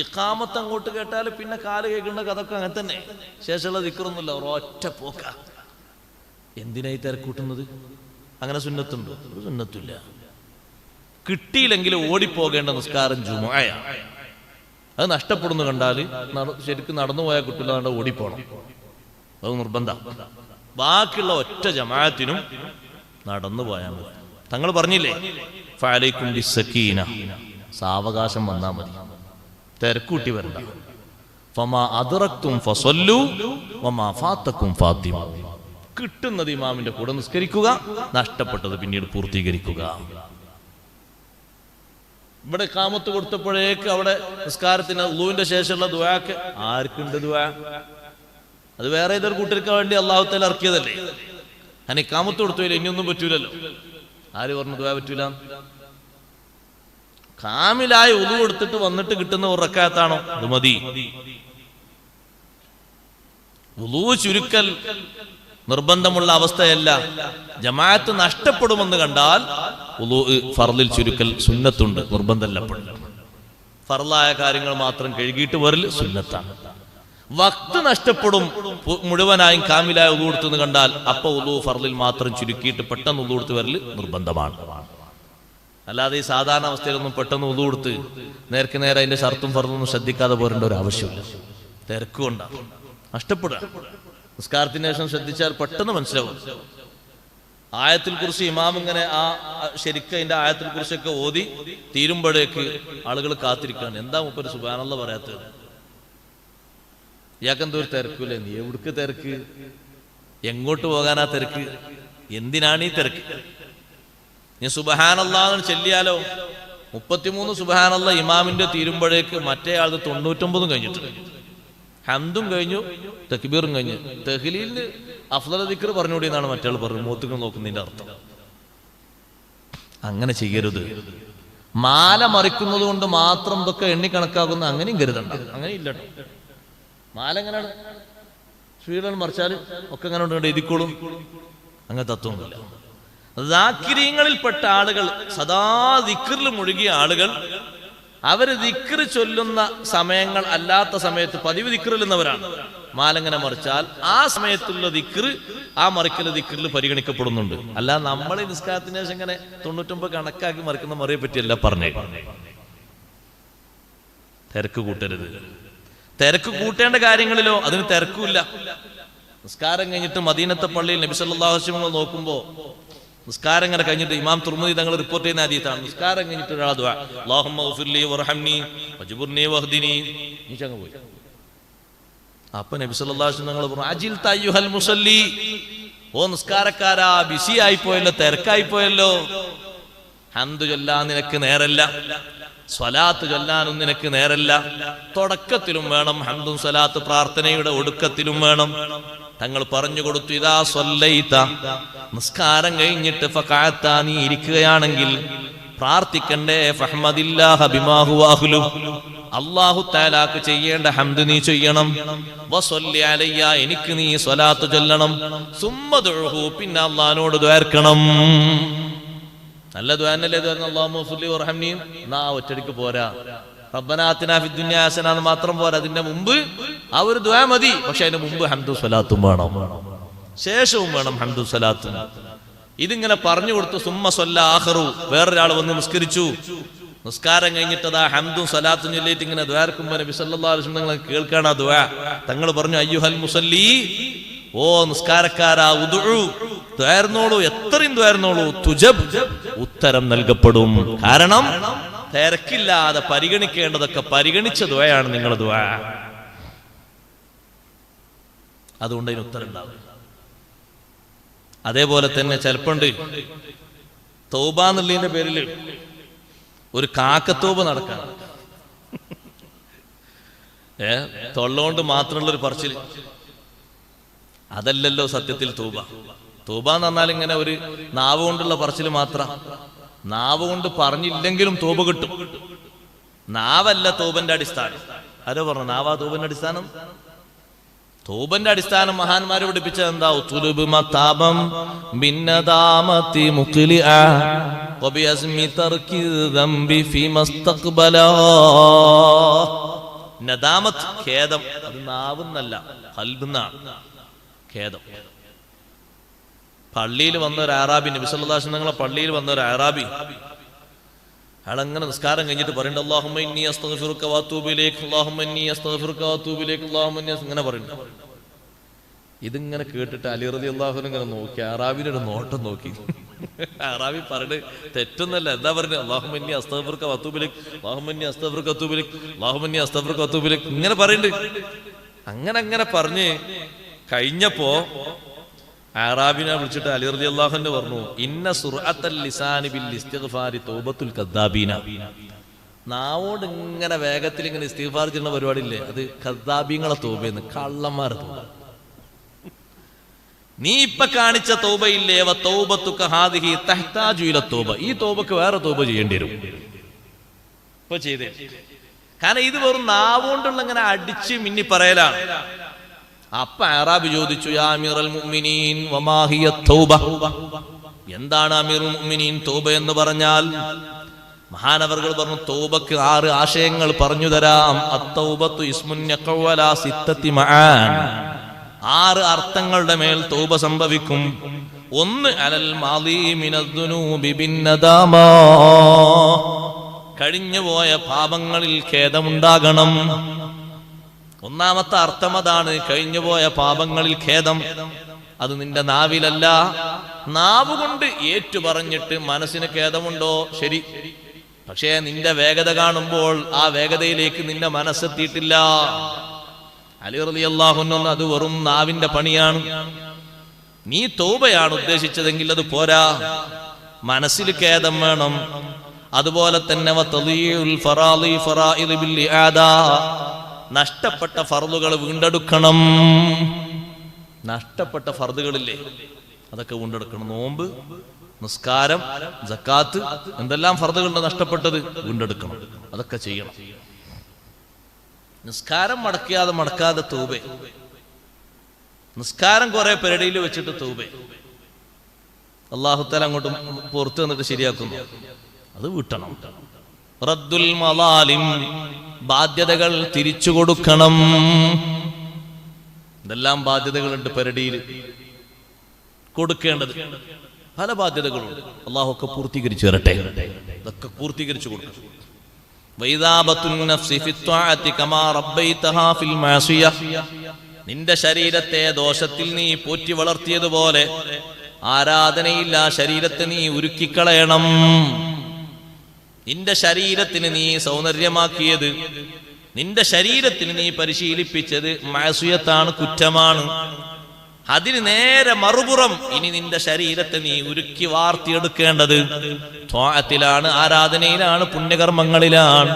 ഇഖാമത്ത് അങ്ങോട്ട് കേട്ടാൽ പിന്നെ കാല് കേൾക്കേണ്ട കഥയൊക്കെ അങ്ങനെ തന്നെ. ശേഷമുള്ള ദിക്റൊന്നുമില്ല, ഒരൊറ്റ പോക്ക. എന്തിനായി തിരക്കൂട്ടുന്നത്? അങ്ങനെ സുന്നത്തുണ്ടോ? ഒരു സുന്നത്തില്ല. കിട്ടിയില്ലെങ്കിൽ ഓടിപ്പോകേണ്ട നിസ്കാരം ജുമുഅയാണ്. അത് നഷ്ടപ്പെടുന്നു കണ്ടാൽ ശരിക്കും നടന്നു പോയാൽ കിട്ടില്ല, കണ്ട ഓടിപ്പോണം, അത് നിർബന്ധം. ബാക്കിയുള്ള ഒറ്റ ജമാഅത്തിനും നടന്നു പോയാൽ മതി. തങ്ങൾ പറഞ്ഞില്ലേ, ഫഅലൈക്കും ബിസ്സക്കീന, സാവകാശം വന്നാൽ മതി, തിരക്കൂട്ടി വരണ്ട. ഫമാ അദ്റക്തും ഫസല്ലു വമാ ഫാതക്കും ഫാത്തിമു. കിട്ടുന്നത് ഇമാമിന്റെ കൂടെ നിസ്കരിക്കുക, നഷ്ടപ്പെട്ടത് പിന്നീട് പൂർത്തീകരിക്കുക. ഇവിടെ ഇഖാമത്ത് കൊടുത്തപ്പോഴേക്ക് അവിടെ നിസ്കാരത്തിന് വുളൂവിന്റെ ശേഷമുള്ള ദുആക്ക് ആർക്കുണ്ട് ദുആ? അത് വേറെ ഏതൊരു കൂട്ടർക്ക് വേണ്ടി അല്ലാഹു തആല ഇറക്കിയതല്ലേ. അങ്ങനെ ഇഖാമത്ത് കൊടുത്തില്ല, ഇനിയൊന്നും പറ്റൂലല്ലോ. ആര് പറഞ്ഞു ദുആ പറ്റൂല? കാമിലായി ഉളു എടുത്തിട്ട് വന്നിട്ട് കിട്ടുന്ന ഒരു റക്അത്താണോ? അത് മതി. ഉളു ചുരുക്കൽ നിർബന്ധമുള്ള അവസ്ഥയല്ല. ജമാഅത്ത് നഷ്ടപ്പെടുമെന്ന് കണ്ടാൽ ഉളു ഫർളിൽ ചുരുക്കൽ സുന്നത്തുണ്ട്, നിർബന്ധമല്ല. ഫർളായ കാര്യങ്ങൾ മാത്രം കഴുകിയിട്ട് വരൽ സുന്നത്താണ്. വക്ത് നഷ്ടപ്പെടും മുഴുവനായും കാമിലായ ഉളു എടുത്തെന്ന് കണ്ടാൽ അപ്പൊ ഉളു ഫർളിൽ മാത്രം ചുരുക്കിയിട്ട് പെട്ടെന്ന് ഉളു എടുത്ത് വരൽ നിർബന്ധമാണ്. അല്ലാതെ ഈ സാധാരണ അവസ്ഥയിലൊന്നും പെട്ടെന്ന് ഉളു എടുത്ത് നേർക്ക് നേരെ അതിന്റെ ഷർത്തും ഫർളും ശ്രദ്ധിക്കാതെ പോരേണ്ട ഒരു ആവശ്യമില്ല. തിരക്കുകൊണ്ടാണ് നഷ്ടപ്പെടുക. നിസ്കാരത്തിന് ശേഷം ശ്രദ്ധിച്ചാൽ പെട്ടെന്ന് മനസ്സിലാവും. ആയത്തുൽ കുർസി ഇമാം ഇങ്ങനെ ആ ശരിക്കും അതിന്റെ ആയത്തുൽ കുർസിയൊക്കെ ഓതി തീരുമ്പോഴേക്ക് ആളുകൾ കാത്തിരിക്കാണ്. എന്താ മൂപ്പര് സുബ്ഹാനല്ലാഹ് പറയാത്തത്? ഇയാൾക്കെന്തോ ഒരു തിരക്കില്ലേ? നീ എവിടേക്ക് തിരക്ക്? എങ്ങോട്ട് പോകാനാ തിരക്ക്? എന്തിനാണ് ഈ തിരക്ക്? നീ സുബ്ഹാനല്ലാഹ് ചെല്ലിയാലോ 33 സുബ്ഹാനല്ലാഹ് ഇമാമിന്റെ തീരുമ്പോഴേക്ക് മറ്റേ ആൾ 99 കഴിഞ്ഞിട്ടുണ്ട്. ഹംദും കഴിഞ്ഞു, തക്ബീറും കഴിഞ്ഞു. തഹ്ലീലിന് അഫ്ളൽ ദിക്ർ പറഞ്ഞുകൂടി എന്നാണ് മറ്റേ പറഞ്ഞു. മൂത്തുകൾ നോക്കുന്നതിന്റെ അർത്ഥം. അങ്ങനെ ചെയ്യരുത്. മാല മറിക്കുന്നത് കൊണ്ട് മാത്രം ഇതൊക്കെ എണ്ണി കണക്കാക്കുന്ന അങ്ങനെയും കരുതണ്ട. അങ്ങനെ ഇല്ല. മാല എങ്ങനെയാണ് ശ്രീലൻ മറിച്ചാൽ ഒക്കെ അങ്ങനെ ഉണ്ട് എഴുതിക്കോളും. അങ്ങനെ തത്വമൊന്നുമില്ല. ദാക്കിരീങ്ങളിൽപ്പെട്ട ആളുകൾ, സദാ ദിക്റിൽ മുഴുകിയ ആളുകൾ, അവര് ദിക്റ് ചൊല്ലുന്ന സമയങ്ങൾ അല്ലാത്ത സമയത്ത് പതിവ് ദിക്റിലുന്നവരാണ്. മാലങ്ങനെ മറിച്ചാൽ ആ സമയത്തുള്ള ദിക്റ് ആ മറിക്കല് ദിക്റിൽ പരിഗണിക്കപ്പെടുന്നുണ്ട്. അല്ല നമ്മൾ നിസ്കാരത്തിന് ശേഷം ഇങ്ങനെ 99 കണക്കാക്കി മറിക്കുന്ന മറിയെ പറ്റിയല്ല പറഞ്ഞേ. തിരക്ക് കൂട്ടരുത്. തിരക്ക് കൂട്ടേണ്ട കാര്യങ്ങളിലോ അതിന് തിരക്കുമില്ല. നിസ്കാരം കഴിഞ്ഞിട്ട് മദീനത്തെ പള്ളിയിൽ നബി സല്ലല്ലാഹു അലൈഹി വസല്ലം നോക്കുമ്പോ നിസ്കാരം ഇങ്ങനെ കഴിഞ്ഞിട്ട് ഇമാം തുർമുദി തങ്ങൾ റിപ്പോർട്ട് ചെയ്യുന്ന ഹദീസാണ്. നിസ്കാരം കഴിഞ്ഞിട്ട് ഒരാൾ ദുആ അല്ലാഹുമ്മ ഗഫിർലി വർഹംനി വജ്ബുർനി വഹ്ദിനി ഇങ്ങ് പോയി. അപ്പൊ നബി സല്ലല്ലാഹു അലൈഹി വസല്ലം തങ്ങൾ പറഞ്ഞു അജിൽത അയ്യുഹൽ മുസല്ലി, ഓ നിസ്കാരക്കാരാ ബിസി ആയി പോയല്ലോ, തിരക്കായി പോയല്ലോ. ഹംദ് ചൊല്ലാൻ നിനക്ക് നേരല്ല, സ്വലാത്ത് ചൊല്ലാനും നിനക്ക് നേരല്ല. തുടക്കത്തിലും വേണം ഹംദും സ്വലാത്ത്, പ്രാർത്ഥനയുടെ ഒടുക്കത്തിലും വേണം. തങ്ങൾ പറഞ്ഞു കൊടുത്തു ഇദാ സ്വല്ലൈത, നിസ്കാരം കഴിഞ്ഞിട്ട് ഫഖഅത, നീ ഇരിക്കുകയാണെങ്കിൽ പ്രാർത്ഥിക്കണ്ടേ. ഫഹ്മദില്ലാഹ ബിമാ ഹുവ അഹ്ലു, അല്ലാഹു തആലാക്ക് ചെയ്യേണ്ട ഹംദ് നീ ചെയ്യണം. വസല്ലി അലയ്യ, എനിക്ക് നീ സ്വലാത്ത് ചൊല്ലണം. സുമ്മ ദുഉഹു, പിന്നെ അല്ലാഹുവോട് ദുആർക്കണം. നല്ല ദുആനല്ലേ ദുആ അല്ലാഹുമ്മ ഗഫിർലി വർഹംനി. നാ ഒറ്റടിക്ക് പോരാ. റബ്ബനാ ആതിനാ ഫിദ് ദുനിയാ ഹസന എന്ന് മാത്രം പോരാ. അതിന്റെ മുമ്പ് ആ ഒരു ദുആ മതി. പക്ഷെ അതിന്റെ മുമ്പ് ഹംദും സ്വലാത്തും വേണം, ശേഷവും വേണം ഹംദും സ്വലാത്തും. ഇതിങ്ങനെ പറഞ്ഞു കൊടുത്തു. സുമ്മ സ്വല്ല ആഖിറു, വേറൊരാൾ വന്ന് നിസ്കരിച്ചു. നിസ്കാരം കഴിഞ്ഞിട്ടതാ ഹംദും സ്വലാത്തും ചൊല്ലിയിട്ട് ഇങ്ങനെ ദുആർക്കുമ്പോൾ നബി സല്ലല്ലാഹു അലൈഹി വസല്ലം കേൾക്കാണ് ആ ദുആ. തങ്ങൾ പറഞ്ഞു അയ്യുഹൽ മുസല്ലി, ഓ നിസ്കാരക്കാരാ, ഉദ്ഉ, ദുആർന്നോളൂ, എത്രയും ദുആർന്നോളൂ, തുജബ്, ഉത്തരം നൽകപ്പെടും. കാരണം തിരക്കില്ലാതെ പരിഗണിക്കേണ്ടതൊക്കെ പരിഗണിച്ച ദുആയാണ് നിങ്ങളുടെ ദുആ. അതുകൊണ്ട് അതിന് ഉത്തരം ഉണ്ടാവും. അതേപോലെ തന്നെ ചിലപ്പോണ്ട് തൗബ എന്നുള്ളതിന്റെ പേരിൽ ഒരു കാക്കത്തോബ് നടക്കാണ്. തൊള്ളോണ്ട് മാത്രമുള്ള ഒരു പറച്ചിൽ. അതല്ലല്ലോ സത്യത്തിൽ തൗബ. തൗബ എന്ന് പറഞ്ഞാൽ ഇങ്ങനെ ഒരു നാവ് കൊണ്ടുള്ള പറച്ചിൽ മാത്രം. നാവ് കൊണ്ട് പറഞ്ഞില്ലെങ്കിലും തൗബ കിട്ടും. നാവല്ല തൗബന്റെ അടിസ്ഥാനം. ആരോ പറഞ്ഞു നാവാ തൗബന്റെ അടിസ്ഥാനം? തൗബന്റെ അടിസ്ഥാനം മഹാന്മാരെ പഠിപ്പിച്ചത് എന്താ? ഉതുലുബ് മതാബം ബിന്നദാമതി മുഖ്ലിഅ വബിഅസ്മി തർക്കി ദംബി ഫീമസ്തഖ്ബലാ. നദാമത്ത് ഖേദം, അത് നാവുന്നല്ല ഖൽബിന്നാണ് ഖേദം. പള്ളിയിൽ വന്ന ഒരു അറാബി, നബി സല്ലല്ലാഹു അലൈഹി വസല്ലം പള്ളിയിൽ വന്ന ഒരു അറാബി, അയാളങ്ങനെ നിസ്കാരം കഴിഞ്ഞിട്ട് പറയുന്നുണ്ട് അല്ലാഹുമ്മ ഇന്നി അസ്തഗ്ഫിറുക വഅതൂബു ഇലൈക്, അല്ലാഹുമ്മ ഇന്നി അസ്തഗ്ഫിറുക വഅതൂബു ഇലൈക്, അല്ലാഹുമ്മ ഇന്നി, ഇങ്ങനെ പറയുന്നുണ്ട്. ഇതിങ്ങനെ കേട്ടിട്ട് അലി റളിയല്ലാഹു അൻഹു ഇങ്ങനെ നോക്കി, അറാബിയുടെ ഒരു നോട്ടം നോക്കി. അറാബി പറഞ്ഞത് തെറ്റൊന്നല്ല. എന്താ പറഞ്ഞത്? അല്ലാഹുമ്മ ഇന്നി അസ്തഗ്ഫിറുക വഅതൂബു ഇലൈക്, അല്ലാഹുമ്മ ഇന്നി അസ്തഗ്ഫിറുക വഅതൂബു ഇലൈക്, അല്ലാഹുമ്മ ഇന്നി അസ്തഗ്ഫിറുക വഅതൂബു ഇലൈക്, ഇങ്ങനെ പറയുന്നുണ്ട്. അങ്ങനെ പറഞ്ഞ് കഴിഞ്ഞപ്പോ അറാബിനെ വിളിച്ചിട്ട് അലി റളിയല്ലാഹു അൻഹു പറഞ്ഞു ഇന്ന സുർഅത്തൽ ലിസാനി ബിൽ ഇസ്തിഗ്ഫാരി തൗബത്തുൽ കദ്ദാബീന. നാവോട് ഇങ്ങനെ വേഗത്തിൽ ഇങ്ങനെ ഇസ്തിഗ്ഫാർ ചെയ്യുന്ന പരിപാടിയില്ലേ, അത് കദ്ദാബീങ്ങളെ തൗബയെന്ന്, കള്ളന്മാരെ തൗബ. നീ ഇപ്പൊ കാണിച്ച തൗബയില്ലേ വതൗബതുക ഹാദിഹി തഹ്താജു ഇല തൗബ, ഈ തൗബക്ക് വേറെ തൗബ ചെയ്യേണ്ടി വരും. ഇപ്പൊ ചെയ്തേ, കാരണം ഇത് വെറും നാവുകൊണ്ടുള്ള ഇങ്ങനെ അടിച്ച് മിന്നി പറയലാണ്. അപ്പൊ അറാബി ചോദിച്ചു, യാ അമീറുൽ മുഅ്മിനീൻ വമാ ഹിയ തൗബ, എന്താണ് അമീറുൽ മുഅ്മിനീൻ തൗബ എന്ന് പറഞ്ഞാൽ? മഹാനവർകൾ പറഞ്ഞു, തൗബക്ക് 6 ആശയങ്ങൾ പറഞ്ഞു തരാം. അത്തൗബത്തു ഇസ്മുൻ യഖഉ അലാ 6 മആൻ, 6 അർത്ഥങ്ങളുടെ മേൽ തൗബ സംഭവിക്കും. 1 അലൽ മാളി മിനദ്ദുനൂബി ബിന്നദാമ, കഴിഞ്ഞുപോയ പാപങ്ങളിൽ ഖേദമുണ്ടാകണം. ഒന്നാമത്തെ അർത്ഥം അതാണ്, കഴിഞ്ഞുപോയ പാപങ്ങളിൽ ഖേദം. അത് നിന്റെ നാവിലല്ല, നാവുകൊണ്ട് ഏറ്റു പറഞ്ഞിട്ട് മനസ്സിന് ഖേദമുണ്ടോ? ശരി, പക്ഷേ നിന്റെ വേഗത കാണുമ്പോൾ ആ വേഗതയിലേക്ക് നിന്റെ മനസ്സെത്തിയിട്ടില്ല. അലി റളിയല്ലാഹു അൻഹു അത് വെറും നാവിന്റെ പണിയാണ്. നീ തൗബയാണ് ഉദ്ദേശിച്ചതെങ്കിൽ അത് പോരാ, മനസ്സിൽ ഖേദം വേണം. അതുപോലെ തന്നെ നഷ്ടപ്പെട്ട ഫർളുകൾ വീണ്ടെടുക്കണം. നഷ്ടപ്പെട്ട ഫർളുകളില്ലേ, അതൊക്കെ വീണ്ടെടുക്കണം. നോമ്പ്, നിസ്കാരം, സക്കാത്ത്, എന്തെല്ലാം ഫർളുകളുണ്ട് നഷ്ടപ്പെട്ടത്, വീണ്ടെടുക്കണം. അതൊക്കെ ചെയ്യണം. നിസ്കാരം മടക്കാതെ തൗബ, നിസ്കാരം കുറെ പെരടിയിൽ വെച്ചിട്ട് തൗബ, അല്ലാഹു തആല അങ്ങോട്ട് പുറത്തു വന്നിട്ട് ശരിയാക്കുന്നു, അത് വീട്ടണം. റദ്ദുൽ മലാലിം, ബാധ്യതകൾ തിരിച്ചു കൊടുക്കണം. ഇതെല്ലാം ബാധ്യതകളുണ്ട് പെരടിയിൽ കൊടുക്കേണ്ടത്, പല ബാധ്യതകളുണ്ട്. അല്ലാഹു ഒക്കെ പൂർത്തീകരിച്ചു തരട്ടെ, ഇതൊക്കെ പൂർത്തീകരിച്ചു കൊടുക്കണം. നിന്റെ ശരീരത്തെ ദോഷത്തിൽ നീ പോറ്റി വളർത്തിയതുപോലെ ആരാധനയില്ല ശരീരത്തെ നീ ഉരുക്കിക്കളയണം. നിന്റെ ശരീരത്തിന് നീ സൗന്ദര്യമാക്കിയത്, നിന്റെ ശരീരത്തിന് നീ പരിശീലിപ്പിച്ചത് മഅസിയത്താണ്, കുറ്റമാണ്. അതിന് നേരെ മറുപുറം ഇനി നിന്റെ ശരീരത്തെ നീ ഉരുക്കി വാർത്തിയെടുക്കേണ്ടത് ത്വാഅത്തിലാണ്, ആരാധനയിലാണ്, പുണ്യകർമ്മങ്ങളിലാണ്.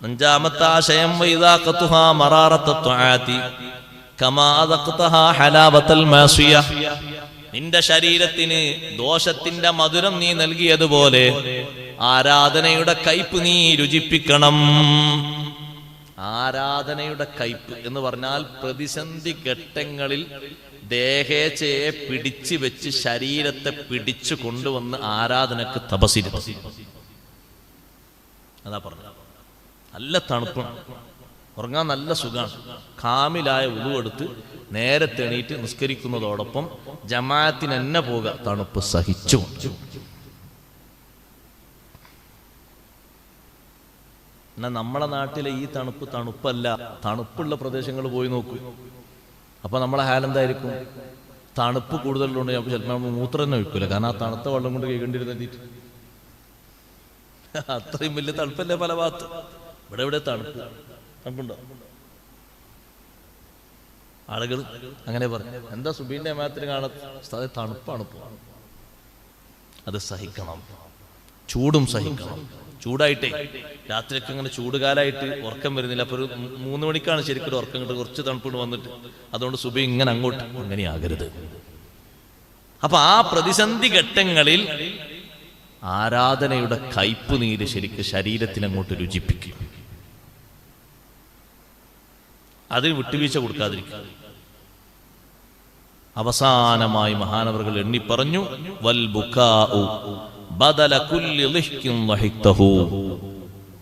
5ാമത്തെ ആശയം വൈദാഖതുഹാ മറാറത്ത ത്വാഅതി കമാ അദഖതഹാ ഹലാവത്തൽ മാസിയ, നിന്റെ ശരീരത്തിന് ദോഷത്തിന്റെ മധുരം നീ നൽകിയതുപോലെ ആരാധനയുടെ കയ്പ് നീ രുചിപ്പിക്കണം. ആരാധനയുടെ കയ്പ് എന്ന് പറഞ്ഞാൽ പ്രതിസന്ധി ഘട്ടങ്ങളിൽ ദേഹേച്ഛയെ പിടിച്ചു വെച്ച് ശരീരത്തെ പിടിച്ചു കൊണ്ടുവന്ന് ആരാധനക്ക് തപസ്സിരുന്നു. അതാ പറഞ്ഞത്. നല്ല തണുപ്പാണ്, ഉറങ്ങാൻ നല്ല സുഖമാണ്. കാമിലായ ഉളു എടുത്ത് നേരത്തെ എണീറ്റ് നിസ്കരിക്കുന്നതോടൊപ്പം ജമാഅത്തിന് തന്നെ പോവുക, തണുപ്പ് സഹിച്ചു. എന്നാൽ നമ്മളെ നാട്ടിലെ ഈ തണുപ്പല്ല. തണുപ്പുള്ള പ്രദേശങ്ങൾ പോയി നോക്കൂ, അപ്പൊ നമ്മളെ ഹാലെന്തായിരിക്കും? തണുപ്പ് കൂടുതലുണ്ട് ചിലപ്പോൾ മൂത്രം തന്നെ ഒഴിക്കൂല, കാരണം ആ തണുത്ത വെള്ളം കൊണ്ട് കൈകണ്ടിരുന്നെത്തിയിട്ട് അത്രയും വലിയ തണുപ്പല്ലേ പല ഭാഗത്ത്. ഇവിടെ തണുപ്പുണ്ടോ? ആളുകൾ അങ്ങനെ പറഞ്ഞു, എന്താ സുബീന്റെ മാത്തിന് കാണാത്ത തണുപ്പാണ് പോ, അത് സഹിക്കണം. ചൂടും സഹിക്കണം. ചൂടായിട്ടേ രാത്രിയൊക്കെ അങ്ങനെ ചൂടുകാലായിട്ട് ഉറക്കം വരുന്നില്ല. അപ്പൊ ഒരു 3 മണിക്കാണ് ശരിക്കും ഉറക്കം കിട്ടും, കുറച്ച് തണുപ്പിട്ട് വന്നിട്ട്. അതുകൊണ്ട് സുബി ഇങ്ങനെ അങ്ങോട്ട് അങ്ങനെയാകരുത്. അപ്പൊ ആ പ്രതിസന്ധി ഘട്ടങ്ങളിൽ ആരാധനയുടെ കയ്പ് നീര് ശരിക്കും ശരീരത്തിന് അങ്ങോട്ട് രുചിപ്പിക്കും. അതിന് വിട്ടുവീഴ്ച കൊടുക്കാതിരിക്കുക. അവസാനമായി മഹാനവറുകൾ എണ്ണി പറഞ്ഞു, വൽ ബുകാഉ ബദല കുല്ലി ളിഹ്കിൻ ലഹിഖ്തഹു,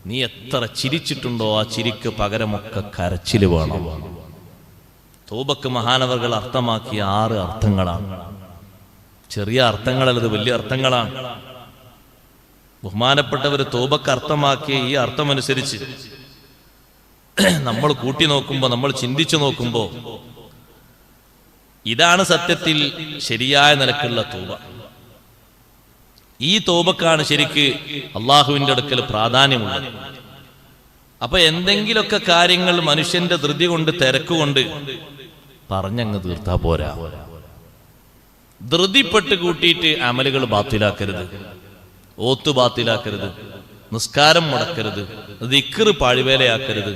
നീ എത്ര ചിരിച്ചിട്ടുണ്ടോ ആ ചിരിക്ക് പകരമൊക്കെ കരച്ചില് വേണം. തൗബക്ക് മഹാനവറുകൾ അർത്ഥമാക്കിയ 6 അർത്ഥങ്ങളാണ്. ചെറിയ അർത്ഥങ്ങളല്ലത്, വലിയ അർത്ഥങ്ങളാണ്. ബഹുമാനപ്പെട്ടവർ തൗബക്ക് അർത്ഥമാക്കിയ ഈ അർത്ഥമനുസരിച്ച് നമ്മൾ കൂട്ടി നോക്കുമ്പോ, നമ്മൾ ചിന്തിച്ചു നോക്കുമ്പോ, ഇതാണ് സത്യത്തിൽ ശരിയായ നിലക്കുള്ള തൗബ. ഈ തൗബക്കാണ് ശരിക്ക് അള്ളാഹുവിന്റെ അടുക്കൽ പ്രാധാന്യമുള്ളത്. അപ്പൊ എന്തെങ്കിലുമൊക്കെ കാര്യങ്ങൾ മനുഷ്യന്റെ ധൃതി കൊണ്ട്, തിരക്കുകൊണ്ട് പറഞ്ഞങ്ങ് തീർത്താ പോരാ. ധൃതിപ്പെട്ട് കൂട്ടിയിട്ട് അമലുകൾ ബാത്തിലാക്കരുത്, ഓത്ത് ബാത്തിലാക്കരുത്, നിസ്കാരം മുടക്കരുത്, ദിക്ർ പാഴ്വേലയാക്കരുത്.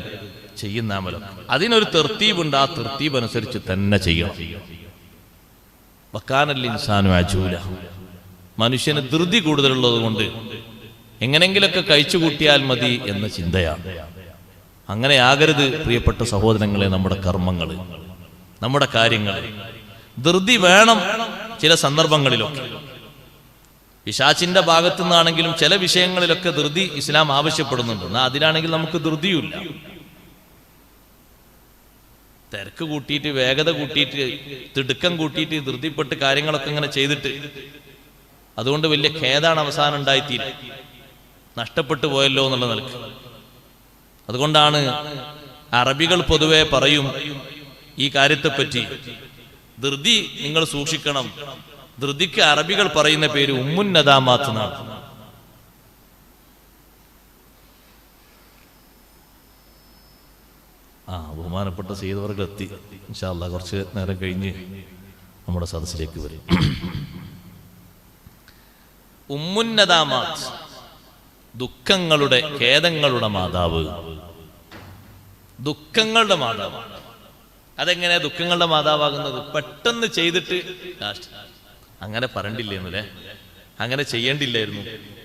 ചെയ്യുന്ന അമലം അതിനൊരു തെർത്തീബുണ്ട്, ആ തെർത്തീബ് അനുസരിച്ച് തന്നെ ചെയ്യണം. വക്കാനൽ ഇൻസാനു അജൂല, മനുഷ്യന് ധൃതി കൂടുതലുള്ളത് കൊണ്ട് എങ്ങനെങ്കിലൊക്കെ കഴിച്ചു കൂട്ടിയാൽ മതി എന്ന ചിന്തയാണ്. അങ്ങനെ ആകരുത് പ്രിയപ്പെട്ട സഹോദരങ്ങളെ. നമ്മുടെ കർമ്മങ്ങൾ, നമ്മുടെ കാര്യങ്ങൾ ധൃതി വേണം. ചില സന്ദർഭങ്ങളിലൊക്കെ പിശാചിന്റെ ഭാഗത്തു നിന്നാണെങ്കിലും ചില വിഷയങ്ങളിലൊക്കെ ധൃതി ഇസ്ലാം ആവശ്യപ്പെടുന്നുണ്ട്. എന്നാൽ അതിലാണെങ്കിൽ നമുക്ക് ധൃതിയില്ല. തിരക്ക് കൂട്ടിയിട്ട്, വേഗത കൂട്ടിയിട്ട്, തിടുക്കം കൂട്ടിയിട്ട്, ധൃതിപ്പെട്ട് കാര്യങ്ങളൊക്കെ ഇങ്ങനെ ചെയ്തിട്ട് അതുകൊണ്ട് വലിയ ഖേദാണ് അവസാനം ഉണ്ടായിത്തീരും, നഷ്ടപ്പെട്ടു പോയല്ലോ എന്നുള്ള നിലക്ക്. അതുകൊണ്ടാണ് അറബികൾ പൊതുവെ പറയും ഈ കാര്യത്തെപ്പറ്റി, ധൃതി നിങ്ങൾ സൂക്ഷിക്കണം. ധൃതിക്ക് അറബികൾ പറയുന്ന പേര് ഉമ്മുന്നദാമാത്ത് എന്നാണ്. ബഹുമാനപ്പെട്ട സയ്യിദ് വർഗ്ഗ എത്തി. ഇൻഷാ അല്ലാഹ് കുറച്ച് നേരം കഴിഞ്ഞ് നമ്മുടെ സദസ്സിലേക്ക് വരും. ഉമ്മുന്നദാമാത്ത്, ദുഃഖങ്ങളുടെ, ഖേദങ്ങളുടെ മാതാവ്, ദുഃഖങ്ങളുടെ മാതാവ്. അതെങ്ങനെയാ ദുഃഖങ്ങളുടെ മാതാവാകുന്നത്? പെട്ടെന്ന് ചെയ്തിട്ട് അങ്ങനെ പറയണ്ടില്ലേന്നല്ലേ, അങ്ങനെ ചെയ്യേണ്ടില്ലായിരുന്നു,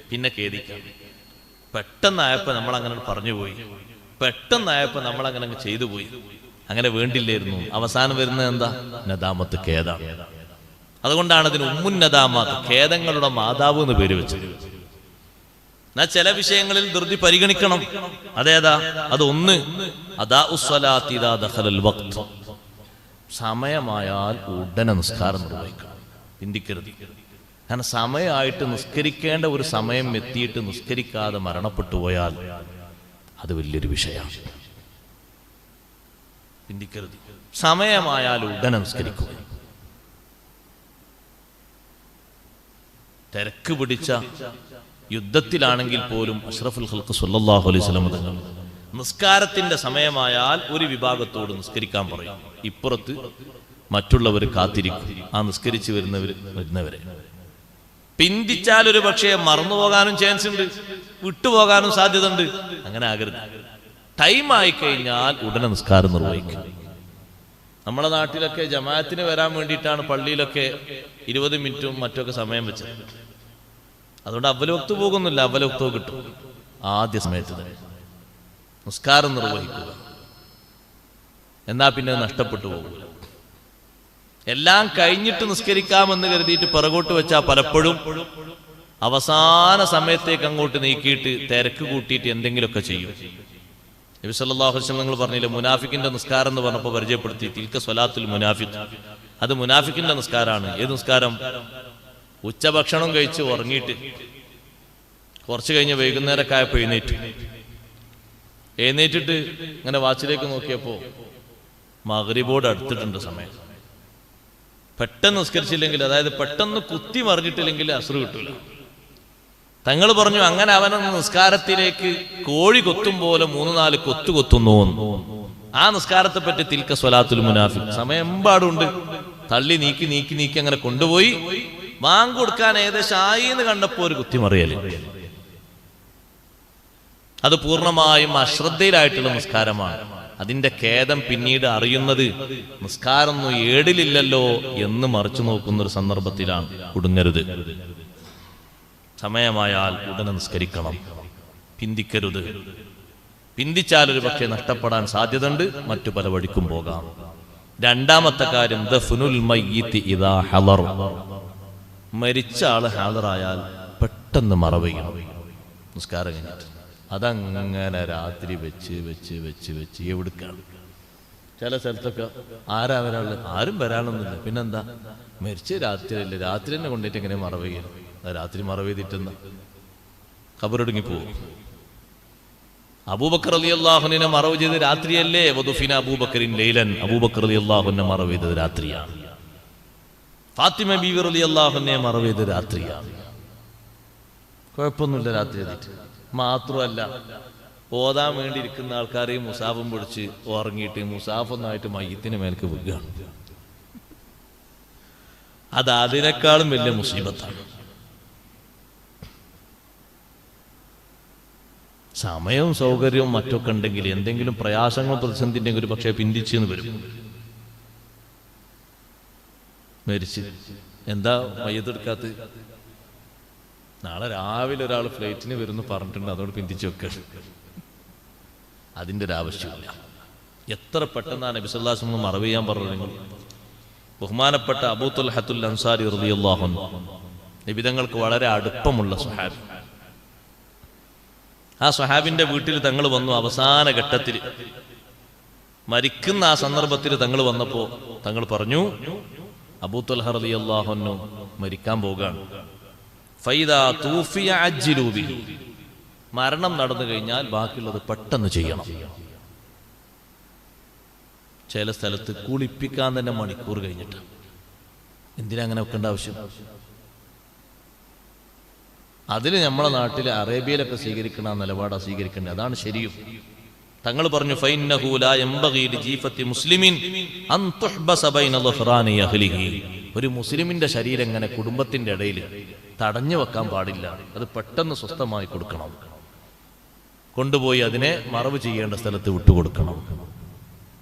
പിന്നെ ഖേദിക്കാം. പെട്ടെന്നായപ്പോ നമ്മൾ അങ്ങനെ പറഞ്ഞുപോയി, പെട്ടെന്നായപ്പോ നമ്മൾ അങ്ങനെ ചെയ്തു പോയി, അങ്ങനെ വേണ്ടില്ലായിരുന്നു. അവസാനം വരുന്നത് എന്താ? നദാമത്ത്, ഖേദാണ്. അതുകൊണ്ടാണ് അതിന് ഉമ്മുന്നദാമാത്ത്, ഖേദങ്ങളുടെ മാതാവ് എന്ന് പേര് വെച്ചത്. എന്നാ ചില വിഷയങ്ങളിൽ ധൃതി പരിഗണിക്കണം. അതേതാ? അതൊന്ന് അദാഉസ്സലാത്തി ഇദാ ദഖലൽ വഖ്ത്, സമയമായാൽ ഉടനെ നിസ്കാരം നിർവഹിക്കണം, ചിന്തിക്കരുത്. കാരണം സമയമായിട്ട് നിസ്കരിക്കേണ്ട ഒരു സമയം എത്തിയിട്ട് നിസ്കരിക്കാതെ മരണപ്പെട്ടു പോയാൽ അത് വലിയൊരു വിഷയമാണ്. ചിന്തിക്കരുത്. സമയമായാൽ ഉടനെ നിസ്കരിക്കുക. തിരക്ക് പിടിച്ച യുദ്ധത്തിലാണെങ്കിൽ പോലും അഷ്റഫുൽ ഖൽഖ് സ്വല്ലല്ലാഹു അലൈഹി വസല്ലം തങ്ങൾ നിസ്കാരത്തിന്റെ സമയമായാൽ ഒരു വിഭാഗത്തോട് നിസ്കരിക്കാൻ പറയും. ഇപ്പുറത്ത് മറ്റുള്ളവർ കാത്തിരിക്കും, ആ നിസ്കരിച്ച് വരുന്നവരെ. പിന്തിച്ചാൽ ഒരു പക്ഷേ മറന്നുപോകാനും ചാൻസ് ഉണ്ട്, വിട്ടുപോകാനും സാധ്യത ഉണ്ട്. അങ്ങനെ ആകരുത്. ടൈം ആയിക്കഴിഞ്ഞാൽ ഉടനെ നിസ്കാരം നിർവഹിക്കും. നമ്മുടെ നാട്ടിലൊക്കെ ജമാഅത്തിന് വരാൻ വേണ്ടിയിട്ടാണ് പള്ളിയിലൊക്കെ 20 മിനിറ്റും മറ്റൊക്കെ സമയം വെച്ചത്. അതുകൊണ്ട് അവലവക്ത് പോകുന്നില്ല, അവലവക്തോ കിട്ടും. ആദ്യ സമയത്ത് തന്നെ നിസ്കാരം നിർവഹിക്കുക, എന്നാ പിന്നെ നഷ്ടപ്പെട്ടു പോകില്ല. എല്ലാം കഴിഞ്ഞിട്ട് നിസ്കരിക്കാമെന്ന് കരുതിയിട്ട് പിറകോട്ട് വെച്ചാൽ പലപ്പോഴും അവസാന സമയത്തേക്ക് അങ്ങോട്ട് നീക്കിയിട്ട് തിരക്ക് കൂട്ടിയിട്ട് എന്തെങ്കിലുമൊക്കെ ചെയ്യും. നബി സല്ലല്ലാഹു അലൈഹി വസല്ലം നിങ്ങൾ പറഞ്ഞില്ലേ, മുനാഫിക്കിന്റെ നിസ്കാരം എന്ന് പറഞ്ഞപ്പോൾ പരിചയപ്പെടുത്തി, തിൽക സ്വലാത്തുൽ മുനാഫിഖ്, അത് മുനാഫിക്കിന്റെ നിസ്കാരമാണ്. ഏത് നിസ്കാരം? ഉച്ചഭക്ഷണം കഴിച്ച് ഉറങ്ങിയിട്ട് കുറച്ച് കഴിഞ്ഞ് വൈകുന്നേരമൊക്കെ ആയപ്പോൾ എഴുന്നേറ്റിട്ട് ഇങ്ങനെ വാച്ചിലേക്ക് നോക്കിയപ്പോൾ മഗ്രിബോട് അടുത്തിട്ടുണ്ട് സമയം. പെട്ടെന്ന് നിസ്കരിച്ചില്ലെങ്കിൽ, അതായത് പെട്ടെന്ന് കുത്തി മറിഞ്ഞിട്ടില്ലെങ്കിൽ അസ്ർ കിട്ടൂല. തങ്ങൾ പറഞ്ഞു, അങ്ങനെ അവനൊന്ന് നിസ്കാരത്തിലേക്ക് കോഴി കൊത്തും പോലെ 3-4 കൊത്തു കൊത്തുന്നു. ആ നിസ്കാരത്തെ പറ്റി തിൽക സ്വലാത്തുൽ മുനാഫിഖ്, സമയം എമ്പാടുണ്ട്, തള്ളി നീക്കി നീക്കി നീക്കി അങ്ങനെ കൊണ്ടുപോയി ബാങ്ക് കൊടുക്കാൻ ഏകദേശം ആയി എന്ന് കണ്ടപ്പോ ഒരു കുത്തിമറിയല്. അത് പൂർണ്ണമായും അശ്രദ്ധയിലായിട്ടുള്ള നിസ്കാരമാണ്. അതിന്റെ ഖേദം പിന്നീട് അറിയുന്നത് നിസ്കാരമൊന്നും ഏടിലില്ലല്ലോ എന്ന് മറിച്ചു നോക്കുന്ന ഒരു സന്ദർഭത്തിലാണ്. കുടുങ്ങരുത്. സമയമായാൽ ഉടനെ നിസ്കരിക്കണം, പിന്തിക്കരുത്. പിന്തിച്ചാൽ ഒരു പക്ഷേ നഷ്ടപ്പെടാൻ സാധ്യതയുണ്ട്, മറ്റു പല വഴിക്കും പോകാം. രണ്ടാമത്തെ കാര്യം ദഫ്നുൽ മയ്യിത്ത് ഇദാ ഹളർ, മരിച്ച ആള് ഹാജറായാൽ പെട്ടെന്ന് മറവയ്യണം നിസ്കാരം കഴിഞ്ഞിട്ട്. അതങ്ങനെ രാത്രി വെച്ച് വെച്ച് വെച്ച് വെച്ച് എവിടുക്കാണ്. ചില സ്ഥലത്തൊക്കെ ആരാ വരാനുള്ളത്? ആരും വരാനൊന്നുമില്ല. പിന്നെന്താ? മരിച്ച രാത്രിയല്ലേ, രാത്രി തന്നെ കൊണ്ടിട്ട് എങ്ങനെ മറവയ്യണം? രാത്രി മറവെയ്തിട്ടെന്ന ഖബറൊടുങ്ങി പോകും. അബൂബക്കർ റളിയല്ലാഹു അൻഹുവിനെ മറവ് ചെയ്ത് രാത്രിയല്ലേ? വദുഫിന അബൂബക്കറിൻ ലൈലൻ, അബൂബക്കർ റളിയല്ലാഹു അൻഹു മറവ് ചെയ്തത് രാത്രിയാണ്. ഫാത്തിമ ബീവി റളിയല്ലാഹു അൻഹയെ മറവ് ചെയ്തത് രാത്രിയാണ്. കുഴപ്പമൊന്നുമില്ല രാത്രി എഴുതിയിട്ട്. മാത്രമല്ല, ഓതാൻ വേണ്ടി ഇരിക്കുന്ന ആൾക്കാരെയും മുസാഫും പിടിച്ച് ഉറങ്ങിയിട്ട് മുസാഫൊന്നായിട്ട് മയ്യത്തിന് മേൽക്ക് വീഴുകയാണ്. അത് അതിനേക്കാളും വലിയ മുസീബത്താണ്. സമയവും സൗകര്യവും മറ്റൊക്കെ ഉണ്ടെങ്കിൽ എന്തെങ്കിലും പ്രയാസങ്ങളും പ്രതിസന്ധി ഉണ്ടെങ്കിൽ ഒരു പക്ഷേ പിന്തിച്ചെന്ന് വരും. മരിച്ച്. എന്താ മയ്യത്തെടുക്കാത്ത? നാളെ രാവിലെ ഒരാൾ ഫ്ലൈറ്റിന് വരുന്നു പറഞ്ഞിട്ടുണ്ട്, അതോട് പിന്തിച്ചു വെക്ക. അതിൻ്റെ ഒരു ആവശ്യമില്ല. എത്ര പെട്ടെന്നാണ് നബി സല്ലല്ലാഹു അലൈഹി വസല്ലം മറവ് ചെയ്യാൻ പറഞ്ഞത്. നിങ്ങൾ ബഹുമാനപ്പെട്ട അബൂ തുൽഹത്തുൽ അൻസാരി റളിയല്ലാഹു അൻഹു, നബിതങ്ങൾക്ക് വളരെ അടുപ്പമുള്ള സ്വഹാബി. ആ സ്വഹാബിന്റെ വീട്ടിൽ തങ്ങൾ വന്നു. അവസാന ഘട്ടത്തിൽ മരിക്കുന്ന ആ സന്ദർഭത്തിൽ തങ്ങൾ വന്നപ്പോൾ തങ്ങൾ പറഞ്ഞു, അബൂ തുൽഹ റളിയല്ലാഹു അൻഹു മരിക്കാൻ പോവുകയാണ്. ഫൈദാ തൂഫിയ അജ്ജിലൂ ബിഹി, മരണം നടന്നു കഴിഞ്ഞാൽ ബാക്കിയുള്ളത് പെട്ടെന്ന് ചെയ്യണം. ചില സ്ഥലത്ത് കുളിപ്പിക്കാൻ തന്നെ മണിക്കൂർ കഴിഞ്ഞിട്ട്. എന്തിനാ അങ്ങനെ വെക്കേണ്ട ആവശ്യം? അതിന് നമ്മളെ നാട്ടിൽ അറേബ്യയിലൊക്കെ സ്വീകരിക്കുന്ന നിലപാടാ സ്വീകരിക്കേണ്ടത്. അതാണ് ശരിയും. തങ്ങൾ പറഞ്ഞു, ഫൈന്നഹു ലാ യംബഗി ലിജീഫത്തി മുസ്ലിമിൻ അൻ തുഹ്ബസ ബൈന ളുഹ്റാനി അഹ്ലിഹി. ഒരു മുസ്ലിമിന്റെ ശരീരം ഇങ്ങനെ കുടുംബത്തിന്റെ ഇടയിൽ തടഞ്ഞു വെക്കാൻ പാടില്ല. അത് പെട്ടെന്ന് സ്വസ്ഥമായി കൊടുക്കണം. കൊണ്ടുപോയി അതിനെ മറവ് ചെയ്യേണ്ട സ്ഥലത്ത് വിട്ടുകൊടുക്കണം.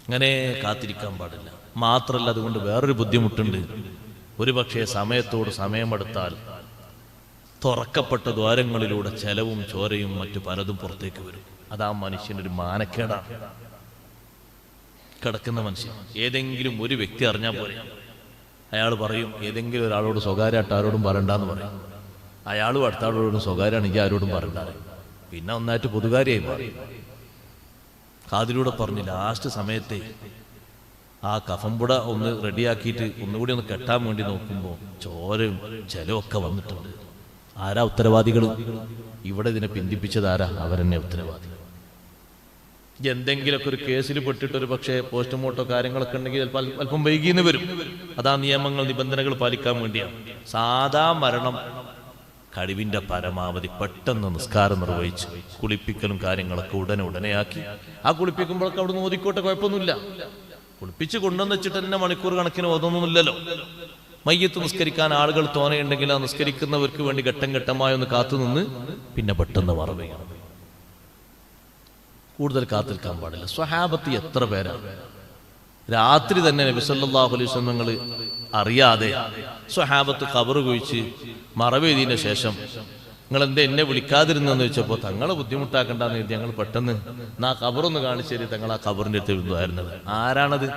അങ്ങനെ കാത്തിരിക്കാൻ പാടില്ല. മാത്രല്ല, അതുകൊണ്ട് വേറൊരു ബുദ്ധിമുട്ടുണ്ട്. ഒരു പക്ഷേ സമയത്തോട് സമയമെടുത്താൽ തുറക്കപ്പെട്ട ദ്വാരങ്ങളിലൂടെ ചെലവും ചോരയും മറ്റു പലതും പുറത്തേക്ക് വരും. അതാ മനുഷ്യനൊരു മാനക്കേടാണ്. കിടക്കുന്ന മനുഷ്യൻ ഏതെങ്കിലും ഒരു വ്യക്തി അറിഞ്ഞാൽ പോലെ അയാൾ പറയും, ഏതെങ്കിലും ഒരാളോട് സ്വകാര്യമായിട്ട് ആരോടും പറയണ്ടെന്ന് പറയും. അയാളും അടുത്ത ആളോടും സ്വകാര്യമാണെങ്കിൽ ആരോടും പറയണ്ടാറ്. പിന്നെ ഒന്നായിട്ട് പൊതുകാരിയായി മാറി. കാതിലൂടെ പറഞ്ഞ് ലാസ്റ്റ് സമയത്തെ ആ കഫംപുട ഒന്ന് റെഡിയാക്കിയിട്ട് ഒന്നുകൂടി ഒന്ന് കെട്ടാൻ വേണ്ടി നോക്കുമ്പോൾ ചോരയും ജലമൊക്കെ വന്നിട്ടുണ്ട്. ആരാ ഉത്തരവാദികൾ? ഇവിടെ ഇതിനെ പിന്തിപ്പിച്ചത് ആരാ? അവരെന്നെ ഉത്തരവാദി. എന്തെങ്കിലുമൊക്കെ ഒരു കേസിൽ പെട്ടിട്ട് ഒരു പക്ഷേ പോസ്റ്റ്മോർട്ടോ കാര്യങ്ങളൊക്കെ ഉണ്ടെങ്കിൽ ചിലപ്പോൾ അല്പം വൈകിന്ന് വരും. അതാ നിയമങ്ങൾ നിബന്ധനകൾ പാലിക്കാൻ വേണ്ടിയാണ്. സാധാ മരണം കഴിവിന്റെ പരമാവധി പെട്ടെന്ന് നിസ്കാരം നിർവഹിച്ച് കുളിപ്പിക്കലും കാര്യങ്ങളൊക്കെ ഉടനെയാക്കി. ആ കുളിപ്പിക്കുമ്പോഴൊക്കെ അവിടെ നിന്ന് ഓതിക്കോട്ടെ, കുഴപ്പമൊന്നുമില്ല. കുളിപ്പിച്ച് കൊണ്ടുവന്ന് വെച്ചിട്ട് തന്നെ മണിക്കൂർ കണക്കിന് ഓതൊന്നുമില്ലല്ലോ. മയ്യത്ത് നിസ്കരിക്കാൻ ആളുകൾ തോനെയുണ്ടെങ്കിൽ ആ നിസ്കരിക്കുന്നവർക്ക് വേണ്ടി ഘട്ടം ഘട്ടമായി ഒന്ന് കാത്തുനിന്ന് പിന്നെ പെട്ടെന്ന് മറവ് ചെയ്യണം. കൂടുതൽ കാത്തിരിക്കാൻ പാടില്ല. സ്വഹാബത്ത് എത്ര പേരാണ് രാത്രി തന്നെ നബി സല്ലല്ലാഹു അലൈഹി വസല്ലം നിങ്ങൾ അറിയാതെ സ്വഹാബത്ത് ഖബർ കുഴിച്ച് മറവേദിന് ശേഷം നിങ്ങൾ എന്താ എന്നെ വിളിക്കാതിരുന്നെന്ന് വെച്ചപ്പോൾ തങ്ങളെ ബുദ്ധിമുട്ടാക്കണ്ടെന്ന് കരുതി ഞങ്ങൾ പെട്ടെന്ന് ആ ഖബറൊന്ന് കാണിച്ചു തരും. തങ്ങൾ ആ ഖബറിന്റെ അടുത്ത് എഴുതുമായിരുന്നത്. ആരാണത്?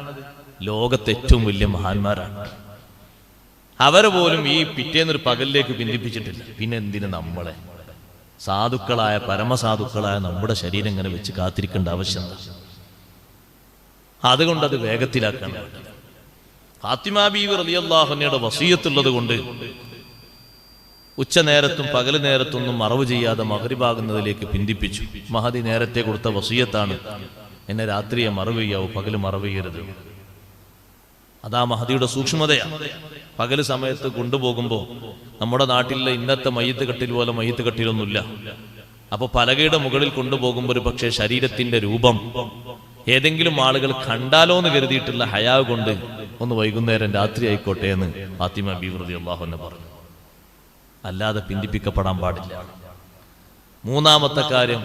ലോകത്തെ ഏറ്റവും വലിയ മഹാന്മാരാണ്. അവരെ പോലും ഈ പിറ്റേന്നൊരു പകലിലേക്ക് പിന്തിപ്പിച്ചിട്ടില്ല. പിന്നെ എന്തിന് നമ്മളെ സാധുക്കളായ പരമസാധുക്കളായ നമ്മുടെ ശരീരം ഇങ്ങനെ വെച്ച് കാത്തിരിക്കേണ്ട ആവശ്യം? അതുകൊണ്ട് അത് വേഗത്തിലാക്കാൻ വേണ്ടത്. ഫാത്തിമ ബീവി റളിയല്ലാഹു അൻഹയുടെ വസിയത്തുള്ളത് കൊണ്ട് ഉച്ചനേരത്തും പകൽ നേരത്തൊന്നും മറവ് ചെയ്യാതെ മഗ്രിബാകുന്നതിലേക്ക് പിന്തിപ്പിച്ചു. മഹദി നേരത്തെ കൊടുത്ത വസിയത്താണ്, എന്നെ രാത്രിയെ മറവ് ചെയ്യാവൂ, പകല് മറവ് ചെയ്യരുത്. അതാ മഹദിയുടെ സൂക്ഷ്മതയാണ്. പകല് സമയത്ത് കൊണ്ടുപോകുമ്പോൾ നമ്മുടെ നാട്ടിലെ ഇന്നത്തെ മയ്യത്ത് കട്ടിൽ പോലെ മയ്യത്ത് കട്ടിലൊന്നുമില്ല. അപ്പൊ പലകയുടെ മുകളിൽ കൊണ്ടുപോകുമ്പോൾ ഒരു പക്ഷേ ശരീരത്തിന്റെ രൂപം ഏതെങ്കിലും ആളുകൾ കണ്ടാലോ എന്ന് കരുതിയിട്ടുള്ള ഹയാവ് കൊണ്ട് ഒന്ന് വൈകുന്നേരം രാത്രി ആയിക്കോട്ടെ എന്ന് ഫാത്തിമ ബീവി റളിയല്ലാഹു അൻഹ പറഞ്ഞു. അല്ലാതെ പിന്തിപ്പിക്കപ്പെടാൻ പാടില്ല. മൂന്നാമത്തെ കാര്യം,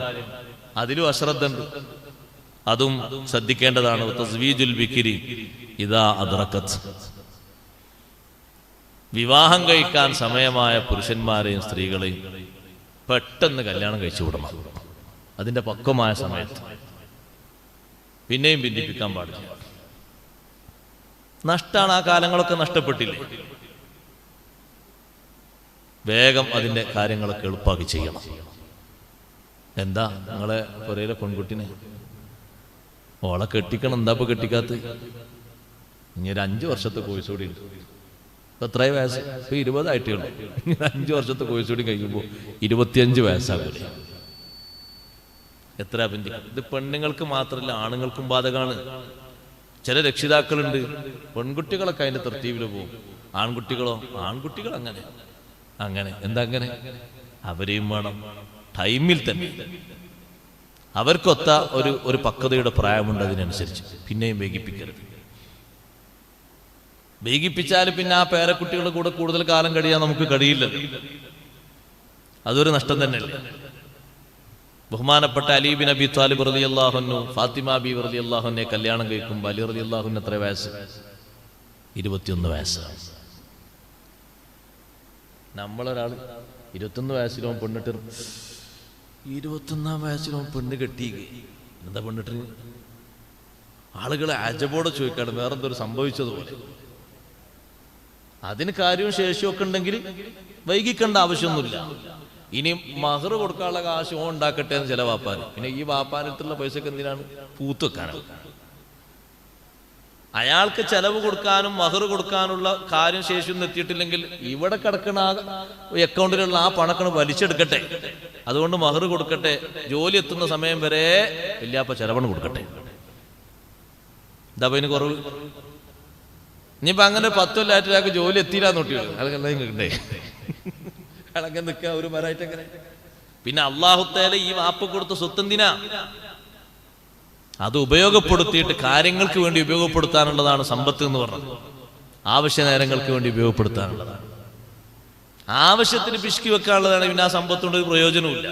അതിലും അശ്രദ്ധ ഉണ്ട്, അതും ശ്രദ്ധിക്കേണ്ടതാണ്. തസ്വീജുൽ ബിക്രി ഇദാ അദ്റകത്. വിവാഹം കഴിക്കാൻ സമയമായ പുരുഷന്മാരെയും സ്ത്രീകളെയും പെട്ടെന്ന് കല്യാണം കഴിച്ചു വിടണം. അതിന്റെ പക്വമായ സമയത്ത് പിന്നെയും പിന്തിപ്പിക്കാൻ പാടില്ല. നഷ്ടാണ്. ആ കാലങ്ങളൊക്കെ നഷ്ടപ്പെട്ടില്ലേ? വേഗം അതിന്റെ കാര്യങ്ങളൊക്കെ എളുപ്പമാക്കി ചെയ്യണം. എന്താ നിങ്ങളെ പുരയിലെ പെൺകുട്ടിനെ ഓളെ കെട്ടിക്കണം, എന്താ ഇപ്പൊ കെട്ടിക്കാത്ത? ഇനി ഒരു 5 വർഷത്തെ കോഴ്സ് കൂടി ഉണ്ട്. ഇപ്പൊ എത്രയും വയസ്സ്? ഇപ്പൊ 20 ആയിട്ടേ ഉള്ളൂ. ഇനി 5 വർഷത്തെ കോഴ്സ് കൂടി കഴിയുമ്പോൾ 25 വയസ്സാകൂലേ? എത്ര പിന്തിക്കും? ഇത് പെണ്ണുങ്ങൾക്ക് മാത്രമല്ല ആണുങ്ങൾക്കും ബാധകമാണ്. ചില രക്ഷിതാക്കളുണ്ട്, പെൺകുട്ടികളൊക്കെ അതിന്റെ തർത്തീവില് പോകും. ആൺകുട്ടികൾ അങ്ങനെ എന്താ അങ്ങനെ? അവരെയും വേണം ടൈമിൽ തന്നെ. അവർക്കൊത്ത ഒരു പക്വതയുടെ പ്രായമുണ്ട്. അതിനനുസരിച്ച് പിന്നെയും വൈകിപ്പിക്കരുത്. വൈകിപ്പിച്ചാൽ പിന്നെ ആ പേരക്കുട്ടികളുടെ കൂടെ കൂടുതൽ കാലം കഴിയാൻ നമുക്ക് കഴിയില്ലല്ലോ. അതൊരു നഷ്ടം തന്നെയല്ലേ. ബഹുമാനപ്പെട്ട അലി ബിൻ അബി ത്വാലിബ് റളിയല്ലാഹു അൻഹു ഫാത്തിമ ബീവി റളിയല്ലാഹു അൻഹയെ കല്യാണം കഴിക്കുമ്പോൾ അലി റളിയല്ലാഹു അൻഹു എത്ര വയസ്സ്? 21 വയസ്സ്. നമ്മളൊരാൾ 21 വയസ്സിലോ പെണ്ണിട്ട് 21 വയസ്സിലോ പെണ്ണ് കെട്ടി. എന്താ പെണ്ണിട്ട്? ആളുകളെ അജബോടെ ചോദിക്കാണ് വേറെന്തൊരു സംഭവിച്ചതുപോലെ. അതിന് കാര്യവും ശേഷിയും ഒക്കെ ഉണ്ടെങ്കിൽ വൈകിക്കേണ്ട ആവശ്യമൊന്നുമില്ല. ഇനി മഹർ കൊടുക്കാനുള്ള കാശ് ഓൻ ഉണ്ടാക്കട്ടെ എന്ന് ചില വാപ്പാന്. പിന്നെ ഈ വാപ്പാനടുത്തുള്ള പൈസക്ക് എന്തിനാണ്? പൂത്ത് വെക്കാനാണ്. അയാൾക്ക് ചെലവ് കൊടുക്കാനും മഹർ കൊടുക്കാനുള്ള കാര്യം ശേഷിയൊന്നും എത്തിയിട്ടില്ലെങ്കിൽ ഇവിടെ കിടക്കുന്ന അക്കൗണ്ടിലുള്ള ആ പണക്കണ് വലിച്ചെടുക്കട്ടെ. അതുകൊണ്ട് മഹർ കൊടുക്കട്ടെ, ജോലി എത്തുന്ന സമയം വരെ വല്യാപ്പ ചെലവണ് കൊടുക്കട്ടെ. എന്താ അതിന് കുറവ്? ഇനിയിപ്പോ അങ്ങനെ 10 കൊല്ലമായിട്ട് ജോലി എത്തിയില്ലാന്ന് നോട്ടിയോ കിട്ടേ അളങ്ങനെ നിൽക്കുക ഒരു മരമായിട്ട് എങ്ങനെ? പിന്നെ അള്ളാഹുത്തേല ഈ വാപ്പ് കൊടുത്ത സ്വത്തെന്തിനാ? അത് ഉപയോഗപ്പെടുത്തിയിട്ട് കാര്യങ്ങൾക്ക് വേണ്ടി ഉപയോഗപ്പെടുത്താനുള്ളതാണ് സമ്പത്ത് എന്ന് പറഞ്ഞത്. ആവശ്യ നേരങ്ങൾക്ക് വേണ്ടി ഉപയോഗപ്പെടുത്താനുള്ളതാണ്. ആവശ്യത്തിന് പിശുക്കി വെക്കാനുള്ളതാണ്. പിന്നെ ആ സമ്പത്തുകൊണ്ട് ഒരു പ്രയോജനമില്ല.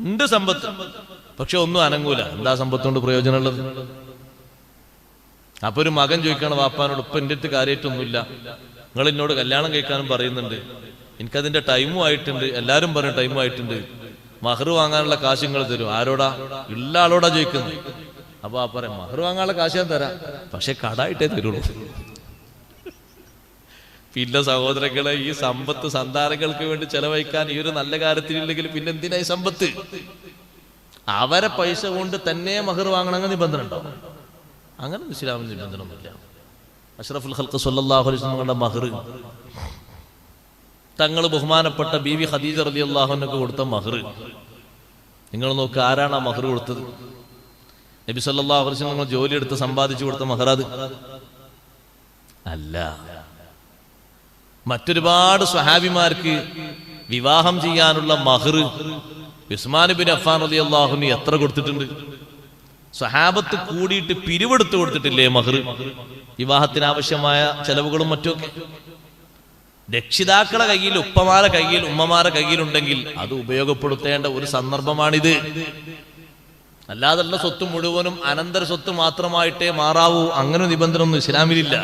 ഉണ്ട് സമ്പത്ത്, പക്ഷെ ഒന്നും അനങ്ങൂല. എന്താ സമ്പത്തുകൊണ്ട് പ്രയോജനമുള്ളത്? അപ്പൊ ഒരു മകൻ ചോദിക്കണം വാപ്പാനോട്, ഇപ്പൊ എൻ്റെ അടുത്ത് കാര്യമായിട്ടൊന്നുമില്ല, നിങ്ങൾ എന്നോട് കല്യാണം കഴിക്കാനും പറയുന്നുണ്ട്, എനിക്കതിന്റെ ടൈമും ആയിട്ടുണ്ട്, എല്ലാരും പറഞ്ഞ ടൈമും ആയിട്ടുണ്ട്, മഹർ വാങ്ങാനുള്ള കാശ് നിങ്ങൾ തരും. ആരോടാ? ഉള്ള ആളോടാ ചോദിക്കുന്നത്. അപ്പൊ ആ പറയാം, മഹർ വാങ്ങാനുള്ള കാശ് ഞാൻ തരാം, പക്ഷെ കടായിട്ടേ തരുള്ളൂ. പിന്നെ സഹോദരങ്ങളെ, ഈ സമ്പത്ത് സന്താനങ്ങൾക്ക് വേണ്ടി ചെലവഴിക്കാൻ ഈ ഒരു നല്ല കാര്യത്തിലില്ലെങ്കിൽ പിന്നെ എന്തിനാ ഈ സമ്പത്ത്? അവരെ പൈസ കൊണ്ട് തന്നെ മഹർ വാങ്ങണമെങ്കിൽ നിബന്ധന ഉണ്ടാവും. അങ്ങനെ ഇസ്ലാമിന് നിബന്ധനയൊന്നുമില്ല. അഷ്റഫുൽ ഖൽഖ് സ്വല്ലല്ലാഹു അലൈഹി വസല്ലം മഹർ തങ്ങൾ ബഹുമാനപ്പെട്ട ബീവി ഖദീജ റളിയല്ലാഹു അൻഹയ്ക്ക് കൊടുത്ത മഹർ നിങ്ങൾ നോക്ക്. ആരാണ് ആ മഹർ കൊടുത്തത്? നബി സല്ലല്ലാഹു അലൈഹി വസല്ലം ജോലി എടുത്ത് സമ്പാദിച്ചു കൊടുത്ത മഹർ അത് അല്ല. മറ്റൊരുപാട് സ്വഹാബിമാർക്ക് വിവാഹം ചെയ്യാനുള്ള മഹർ ഉസ്മാൻ ഇബ്നു അഫ്ഫാൻ റളിയല്ലാഹു അൻഹു എത്ര കൊടുത്തിട്ടുണ്ട്? സ്വഹാബത്ത് കൂടിയിട്ട് പിരിവെടുത്ത് കൊടുത്തിട്ടില്ലേ മഹർ? വിവാഹത്തിന് ആവശ്യമായ ചെലവുകളും മറ്റുമൊക്കെ രക്ഷിതാക്കളെ കയ്യിൽ, ഉപ്പമാരെ കയ്യിൽ, ഉമ്മമാരെ കയ്യിലുണ്ടെങ്കിൽ അത് ഉപയോഗപ്പെടുത്തേണ്ട ഒരു സന്ദർഭമാണിത്. അല്ലാതുള്ള സ്വത്ത് മുഴുവനും അനന്തര സ്വത്ത് മാത്രമായിട്ടേ മാറാവൂ. അങ്ങനെ നിബന്ധന ഒന്നും ഇസ്ലാമിലില്ല.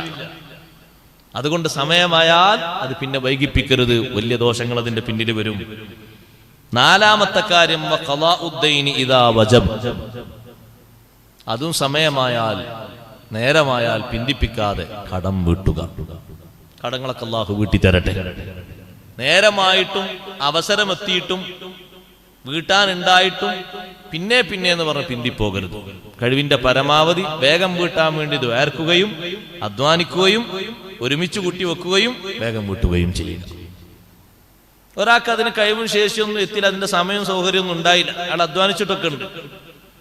അതുകൊണ്ട് സമയമായാൽ അത് പിന്നെ വൈകിപ്പിക്കരുത്. വലിയ ദോഷങ്ങൾ അതിന്റെ പിന്നിൽ വരും. നാലാമത്തെ കാര്യം, വഖളാഉദ്ദൈനി ഇദാ വജബ, അതും സമയമായാൽ നേരമായാൽ പിന്തിപ്പിക്കാതെ കടം വീട്ടുക. കടങ്ങളൊക്കെ അല്ലാഹു വീട്ടി തരട്ടെ. നേരമായിട്ടും അവസരമെത്തിയിട്ടും വീട്ടാനുണ്ടായിട്ടും പിന്നെ എന്ന് പറഞ്ഞ് പിന്തിപ്പോകരുത്. കഴിവിന്റെ പരമാവധി വേഗം വീട്ടാൻ വേണ്ടി ദ്വാർക്കുകയും അധ്വാനിക്കുകയും ഒരുമിച്ച് കൂട്ടി വെക്കുകയും വേഗം വീട്ടുകയും ചെയ്യുക. ഒരാൾക്ക് അതിന് കഴിവും ശേഷിയൊന്നും എത്തില്ല, അതിന്റെ സമയവും സൗകര്യമൊന്നും ഉണ്ടായില്ല, അയാൾ അധ്വാനിച്ചിട്ടൊക്കെ ഉണ്ട്.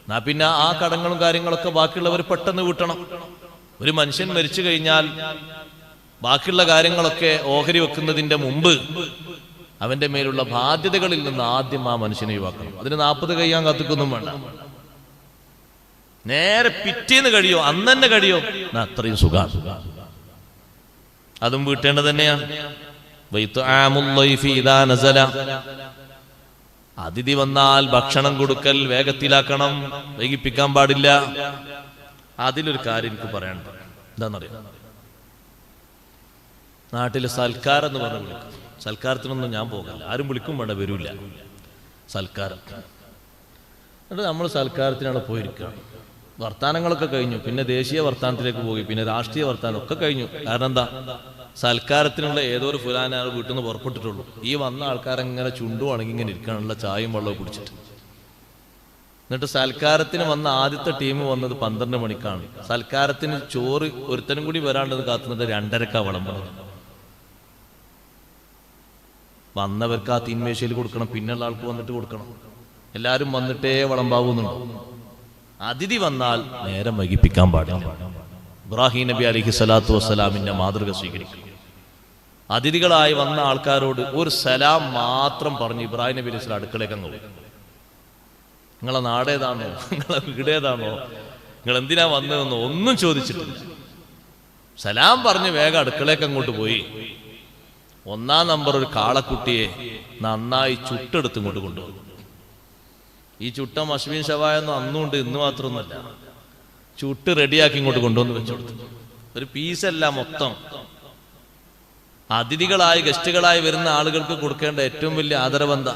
എന്നാ പിന്നെ ആ കടങ്ങളും കാര്യങ്ങളൊക്കെ ബാക്കിയുള്ളവർ പെട്ടെന്ന് വീട്ടണം. ഒരു മനുഷ്യൻ മരിച്ചു കഴിഞ്ഞാൽ ബാക്കിയുള്ള കാര്യങ്ങളൊക്കെ ഓഹരി വെക്കുന്നതിന്റെ മുമ്പ് അവന്റെ മേലുള്ള ബാധ്യതകളിൽ നിന്ന് ആദ്യം ആ മനുഷ്യനെ ഒഴിവാക്കണം. അതിന് 40 കഴിയാൻ കാത്തിക്കൊന്നും വേണ്ട. നേരെ പിറ്റേന്ന് കഴിയോ, അന്ന് തന്നെ കഴിയോ, അത്രയും സുഖം. അതും വീട്ടേണ്ടത് തന്നെയാണ്. അതിഥി വന്നാൽ ഭക്ഷണം കൊടുക്കൽ വേഗത്തിലാക്കണം, വൈകിപ്പിക്കാൻ പാടില്ല. അതിലൊരു കാര്യം എനിക്ക് പറയാനുണ്ട്. എന്താണെന്നറിയാം, നാട്ടില് സൽക്കാരം എന്ന് പറഞ്ഞ് വിളിക്കും. സൽക്കാരത്തിനൊന്നും ഞാൻ പോകില്ല, ആരും വിളിക്കും വേണ്ട, വരൂല. സൽക്കാരം എന്നിട്ട് നമ്മൾ സൽക്കാരത്തിനവിടെ പോയിരിക്കുകയാണ്. വർത്താനങ്ങളൊക്കെ കഴിഞ്ഞു, പിന്നെ ദേശീയ വർത്താനത്തിലേക്ക് പോയി, പിന്നെ രാഷ്ട്രീയ വർത്താനം ഒക്കെ കഴിഞ്ഞു. കാരണം എന്താ, സൽക്കാരത്തിനുള്ള ഏതോ ഒരു ഫുലാനാണ് വീട്ടിൽ നിന്ന് പുറപ്പെട്ടിട്ടുള്ളൂ. ഈ വന്ന ആൾക്കാരെങ്ങനെ ചുണ്ടുവാണെങ്കിൽ ഇങ്ങനെ ഇരിക്കാനുള്ള ചായയും വെള്ളവും കുടിച്ചിട്ട്. എന്നിട്ട് സൽക്കാരത്തിന് വന്ന ആദ്യത്തെ ടീം വന്നത് 12 മണിക്കാണ്. സൽക്കാരത്തിന് ചോറ് ഒരുത്തനും കൂടി വരാണ്ടത് കാത്തുന്നത് 2:30 വിളമ്പണം. വന്നവർക്ക് ആ തീന്മേശയിൽ കൊടുക്കണം, പിന്നുള്ള ആൾക്ക് വന്നിട്ട് കൊടുക്കണം. എല്ലാരും വന്നിട്ടേ വിളമ്പാവുന്നുണ്ടോ? അതിഥി വന്നാൽ നേരം വൈകിപ്പിക്കാൻ പാടില്ല. ഇബ്രാഹിം നബി അലൈഹി സ്വലാത്തു വസ്സലാമിന്റെ മാതൃക സ്വീകരിക്കും. അതിഥികളായി വന്ന ആൾക്കാരോട് ഒരു സലാം മാത്രം പറഞ്ഞ് ഇബ്രാഹിം നബി അലൈഹി സ്വലാം അടുക്കളേക്ക് അങ്ങ് പോയി. നിങ്ങളെ നാടേതാണോ, നിങ്ങളെ വീടേതാണോ, നിങ്ങൾ എന്തിനാ വന്നതെന്നോ ഒന്നും ചോദിച്ചിട്ടില്ല. സലാം പറഞ്ഞ് വേഗം അടുക്കളേക്ക് അങ്ങോട്ട് പോയി. 1-ാം നമ്പർ ഒരു കാളക്കുട്ടിയെ നന്നായി ചുട്ടെടുത്ത് ഇങ്ങോട്ട് കൊണ്ടുപോകും. ഈ ചുട്ട മഷ്മീൻ ഷവായൊന്നും അന്നുണ്ട്, ഇന്ന് മാത്രമൊന്നുമല്ല. ചുട്ട് റെഡിയാക്കി ഇങ്ങോട്ട് കൊണ്ടുവന്ന് വെച്ചു കൊടുത്തു. ഒരു പീസല്ല, മൊത്തം അതിഥികളായി ഗസ്റ്റുകളായി വരുന്ന ആളുകൾക്ക് കൊടുക്കേണ്ട ഏറ്റവും വലിയ ആദരവെന്താ?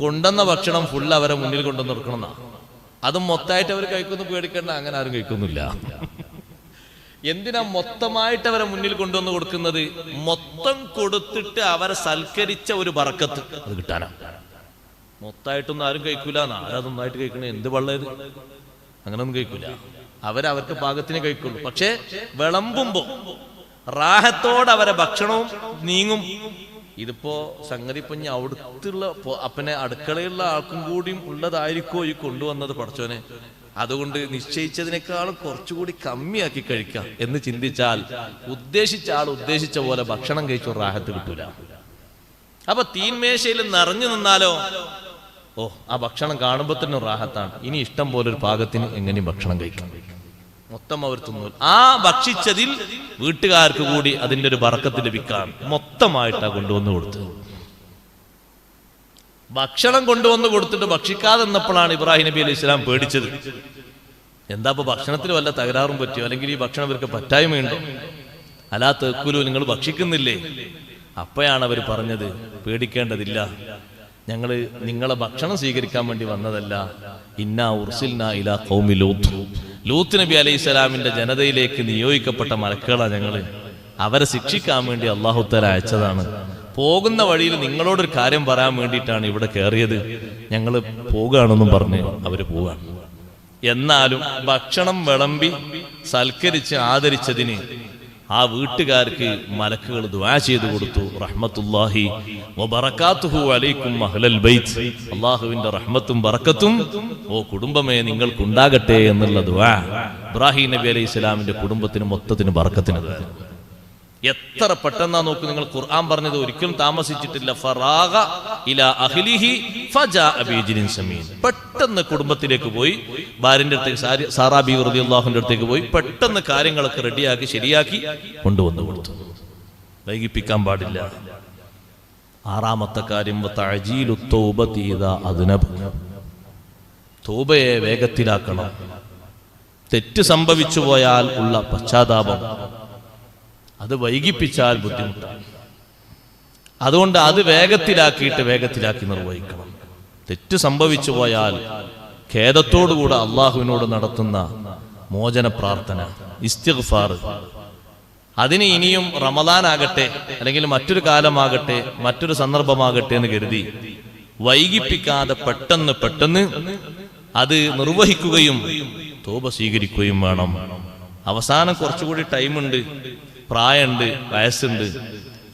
കൊണ്ടുവന്ന ഭക്ഷണം ഫുള്ള് അവരെ മുന്നിൽ കൊണ്ടുവന്ന് കൊടുക്കണം. അതും മൊത്തമായിട്ട് അവർ കഴിക്കുന്നു പേടിക്കേണ്ട, അങ്ങനെ ആരും കഴിക്കുന്നില്ല. എന്തിനാ മൊത്തമായിട്ട് അവരെ മുന്നിൽ കൊണ്ടുവന്ന് കൊടുക്കുന്നത്? മൊത്തം കൊടുത്തിട്ട് അവരെ സൽക്കരിച്ച ഒരു ബറക്കത്ത് അത് കിട്ടാനാ. മൊത്തമായിട്ടൊന്നും ആരും കഴിക്കൂല. ആരതൊന്നായിട്ട് കഴിക്കണേ, എന്ത് വള്ളത്? അങ്ങനൊന്നും കഴിക്കൂല. അവർക്ക് പാകത്തിന് കഴിക്കുള്ളൂ. പക്ഷെ വിളമ്പുമ്പോ റാഹത്തോടെ അവരെ ഭക്ഷണവും നീങ്ങും. ഇതിപ്പോ സംഗതി ഇപ്പൊ അവിടുത്തുള്ള അപ്പനെ അടുക്കളയുള്ള ആൾക്കും കൂടിയും ഉള്ളതായിരിക്കോ ഈ കൊണ്ടുവന്നത് പടച്ചോനെ, അതുകൊണ്ട് നിശ്ചയിച്ചതിനേക്കാളും കുറച്ചുകൂടി കമ്മിയാക്കി കഴിക്കാം എന്ന് ചിന്തിച്ചാൽ ഉദ്ദേശിച്ച ആൾ ഉദ്ദേശിച്ച പോലെ ഭക്ഷണം കഴിച്ചു റാഹത്ത് കിട്ടൂല. അപ്പൊ തീൻമേശയിൽ നിറഞ്ഞു നിന്നാലോ, ഓ ആ ഭക്ഷണം കാണുമ്പോ തന്നെ റാഹത്താണ്, ഇനി ഇഷ്ടം പോലെ ഒരു പാകത്തിന് എങ്ങനെയും ഭക്ഷണം കഴിക്കാം. മൊത്തം അവർ തിന്നു. ആ ഭക്ഷിച്ചതിൽ വീട്ടുകാർക്ക് കൂടി അതിന്റെ ഒരു ബറക്കത്ത് ലഭിക്കാൻ മൊത്തമായിട്ടാ കൊണ്ടുവന്ന് കൊടുത്തത്. ഭക്ഷണം കൊണ്ടുവന്ന് കൊടുത്തിട്ട് ഭക്ഷിക്കാതെ നിന്നപ്പോഴാണ് ഇബ്രാഹിം നബി അലൈഹി സ്വലാം പേടിച്ചത്. എന്താ ഇപ്പൊ ഭക്ഷണത്തിൽ വല്ല തകരാറും പറ്റിയോ, അല്ലെങ്കിൽ ഈ ഭക്ഷണം ഇവർക്ക് പറ്റായ്മയുണ്ടോ? അലാ തഅ്കുലൂ, നിങ്ങൾ ഭക്ഷിക്കുന്നില്ലേ? അപ്പോഴാണ് അവർ പറഞ്ഞത്, പേടിക്കേണ്ടതില്ല, ഞങ്ങള് നിങ്ങളെ ഭക്ഷണം സ്വീകരിക്കാൻ വേണ്ടി വന്നതല്ല. ഇന്നാ ഉർസിൽനാ ഇലാ ഖൗമി ലൂത്ത്, ലൂത്ത് നബി അലൈഹി സ്വലാമിന്റെ ജനതയിലേക്ക് നിയോഗിക്കപ്പെട്ട മലക്കുകളാണ് ഞങ്ങള്. അവരെ ശിക്ഷിക്കാൻ വേണ്ടി അല്ലാഹു തആല അയച്ചതാണ്. പോകുന്ന വഴിയിൽ നിങ്ങളോടൊരു കാര്യം പറയാൻ വേണ്ടിയിട്ടാണ് ഇവിടെ കയറിയത്. ഞങ്ങൾ പോകുകയാണെന്നും പറഞ്ഞ് അവര് പോവുകയാണ്. എന്നാലും ഭക്ഷണം വിളമ്പി സൽക്കരിച്ച് ആദരിച്ചതിന് ആ വീട്ടുകാർക്ക് മലക്കുകൾ ദുആ ചെയ്തു കൊടുത്തു. റഹ്മത്തുല്ലാഹി വബറകാതുഹു അലൈക്കും അഹ്ലൽ ബൈത്ത്, അല്ലാഹുവിന്റെ റഹ്മത്തും ബറക്കത്തും ഓ കുടുംബമേ നിങ്ങൾക്കുണ്ടാകട്ടെ എന്നുള്ള ദുആ ഇബ്രാഹിം നബി അലൈഹി സ്വലാമിന്റെ കുടുംബത്തിന് മൊത്തത്തിന് ബറക്കത്തിന്. എത്ര പെട്ടെന്നാ നോക്കൂ നിങ്ങൾ, ഖുർആൻ പറഞ്ഞത് ഒരിക്കലും താമസിച്ചിട്ടില്ല. ഫറാഗ ഇലാ അഹ്ലിഹി ഫജാഅ ബിഇജ്ലിൻ സമീൻ, പെട്ടെന്ന് കുടുംബത്തിലേക്ക് പോയി, ഭാര്യന്റെ അടുത്തേക്ക് സാറാ ബീവി റളിയല്ലാഹുവിന്റെ അടുത്തേക്ക് പോയി പെട്ടെന്ന് കാര്യങ്ങളൊക്കെ റെഡിയാക്കി ശരിയാക്കി കൊണ്ടുവന്നു കൊടുത്തു. വൈകിപ്പിക്കാൻ പാടില്ല. ആറാമത്തെ കാര്യം തഅജീലു തൗബതി ഇദാ അദ്നബ, തൗബയെ വേഗത്തിലാക്കണം. തെറ്റ് സംഭവിച്ചു പോയാൽ ഉള്ള പശ്ചാത്താപം അത് വൈകിപ്പിച്ചാൽ ബുദ്ധിമുട്ടാണ്. അതുകൊണ്ട് അത് വേഗത്തിലാക്കി നിർവഹിക്കണം. തെറ്റ് സംഭവിച്ചു പോയാൽ ഖേദത്തോടുകൂടെ അള്ളാഹുവിനോട് നടത്തുന്ന മോചന പ്രാർത്ഥന, ഇസ്തിഗ്ഫാർ, അതിന് ഇനിയും റമദാൻ ആകട്ടെ അല്ലെങ്കിൽ മറ്റൊരു കാലമാകട്ടെ മറ്റൊരു സന്ദർഭമാകട്ടെ എന്ന് കരുതി വൈകിപ്പിക്കാതെ പെട്ടെന്ന് അത് നിർവഹിക്കുകയും തൗബ സ്വീകരിക്കുകയും വേണം. അവസാനം കുറച്ചുകൂടി ടൈമുണ്ട്, പ്രായമുണ്ട്, വയസ്സുണ്ട്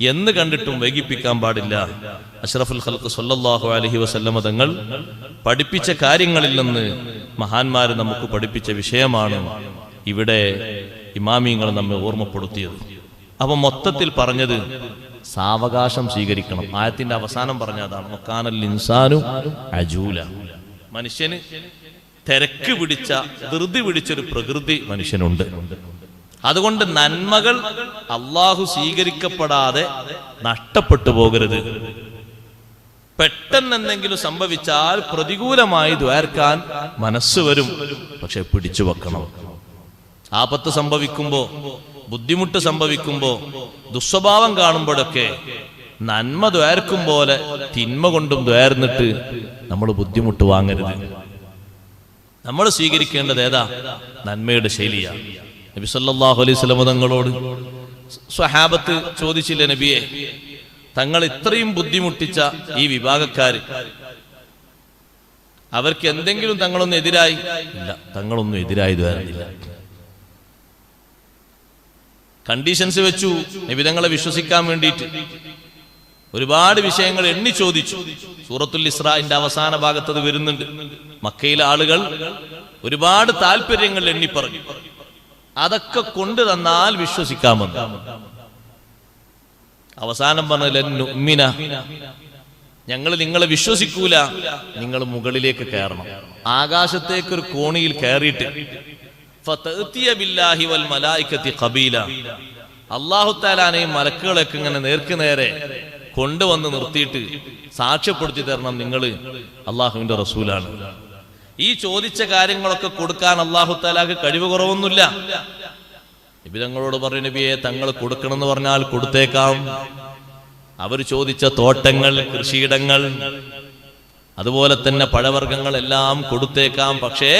എന്ന് കണ്ടിട്ടും വൈകിപ്പിക്കാൻ പാടില്ല. അഷ്റഫുൽ ഖൽഖ് സല്ലല്ലാഹു അലൈഹി വസല്ലമ തങ്ങൾ പഠിപ്പിച്ച കാര്യങ്ങളിൽ നിന്ന് മഹാന്മാർ നമുക്ക് പഠിപ്പിച്ച വിഷയമാണ് ഇവിടെ ഇമാമിയങ്ങൾ നമ്മെ ഓർമ്മപ്പെടുത്തിയത്. അപ്പൊ മൊത്തത്തിൽ പറഞ്ഞത് സാവകാശം സ്വീകരിക്കണം. ആയത്തിന്റെ അവസാനം പറഞ്ഞതാണ് വകാനൽ ഇൻസാനു അജൂല, മനുഷ്യന് തിരക്ക് പിടിച്ച ധൃതി പിടിച്ചൊരു പ്രകൃതി മനുഷ്യനുണ്ട്. അതുകൊണ്ട് നന്മകൾ അള്ളാഹു സ്വീകരിക്കപ്പെടാതെ നഷ്ടപ്പെട്ടു പോകരുത്. പെട്ടെന്ന് എന്തെങ്കിലും സംഭവിച്ചാൽ പ്രതികൂലമായി ദ്വാരക്കാൻ മനസ്സ് വരും, പക്ഷെ പിടിച്ചു വെക്കണം. ആപത്ത് സംഭവിക്കുമ്പോ, ബുദ്ധിമുട്ട് സംഭവിക്കുമ്പോ, ദുസ്വഭാവം കാണുമ്പോഴൊക്കെ നന്മ ദ്വാരക്കും പോലെ തിന്മ കൊണ്ടും ദ്വാർന്നിട്ട് നമ്മൾ ബുദ്ധിമുട്ട് വാങ്ങരുത്. നമ്മൾ സ്വീകരിക്കേണ്ടത് ഏതാ? നന്മയുടെ ശൈലിയാണ്. നബി സല്ലല്ലാഹു അലൈഹി വസല്ലം തങ്ങളോട് സ്വഹാബത്ത് ചോദിച്ചില്ലേ, നബിയെ തങ്ങൾ ഇത്രയും ബുദ്ധിമുട്ടിച്ച ഈ വിഭാഗക്കാര്, അവർക്ക് എന്തെങ്കിലും തങ്ങളൊന്നും എതിരായി? ഇല്ല, തങ്ങളൊന്നും എതിരായതായിരുന്നില്ല. കണ്ടീഷൻസ് വെച്ചു നബി തങ്ങളെ വിശ്വസിക്കാൻ വേണ്ടിയിട്ട്. ഒരുപാട് വിഷയങ്ങൾ എണ്ണി ചോദിച്ചു. സൂറത്തുൽ ഇസ്രാഇന്റെ അവസാന ഭാഗത്ത് വരുന്നുണ്ട്. മക്കയിലെ ആളുകൾ ഒരുപാട് താല്പര്യങ്ങൾ എണ്ണി പറഞ്ഞു. അതൊക്കെ കൊണ്ടു തന്നാൽ വിശ്വസിക്കാമെന്ന്. അവസാനം പറഞ്ഞ ഞങ്ങൾ നിങ്ങളെ വിശ്വസിക്കൂല, നിങ്ങൾ മുകളിലേക്ക് കയറണം. ആകാശത്തേക്ക് ഒരു കോണിയിൽ കയറിയിട്ട് അല്ലാഹു തആലാനെയും മലക്കുകളൊക്കെ ഇങ്ങനെ നേർക്ക് നേരെ കൊണ്ടുവന്ന് നിർത്തിയിട്ട് സാക്ഷ്യപ്പെടുത്തി തരണം, നിങ്ങൾ അള്ളാഹുവിന്റെ റസൂലാണ്. ഈ ചോദിച്ച കാര്യങ്ങളൊക്കെ കൊടുക്കാൻ അല്ലാഹു തആലാക്ക് കഴിവ് കുറവൊന്നുമില്ല. നബി തങ്ങളോട് പറഞ്ഞു, നബിയെ തങ്ങൾ കൊടുക്കണമെന്ന് പറഞ്ഞാൽ കൊടുത്തേക്കാം. അവർ ചോദിച്ച തോട്ടങ്ങൾ, കൃഷിയിടങ്ങൾ, അതുപോലെ തന്നെ പഴവർഗ്ഗങ്ങൾ എല്ലാം കൊടുത്തേക്കാം. പക്ഷേ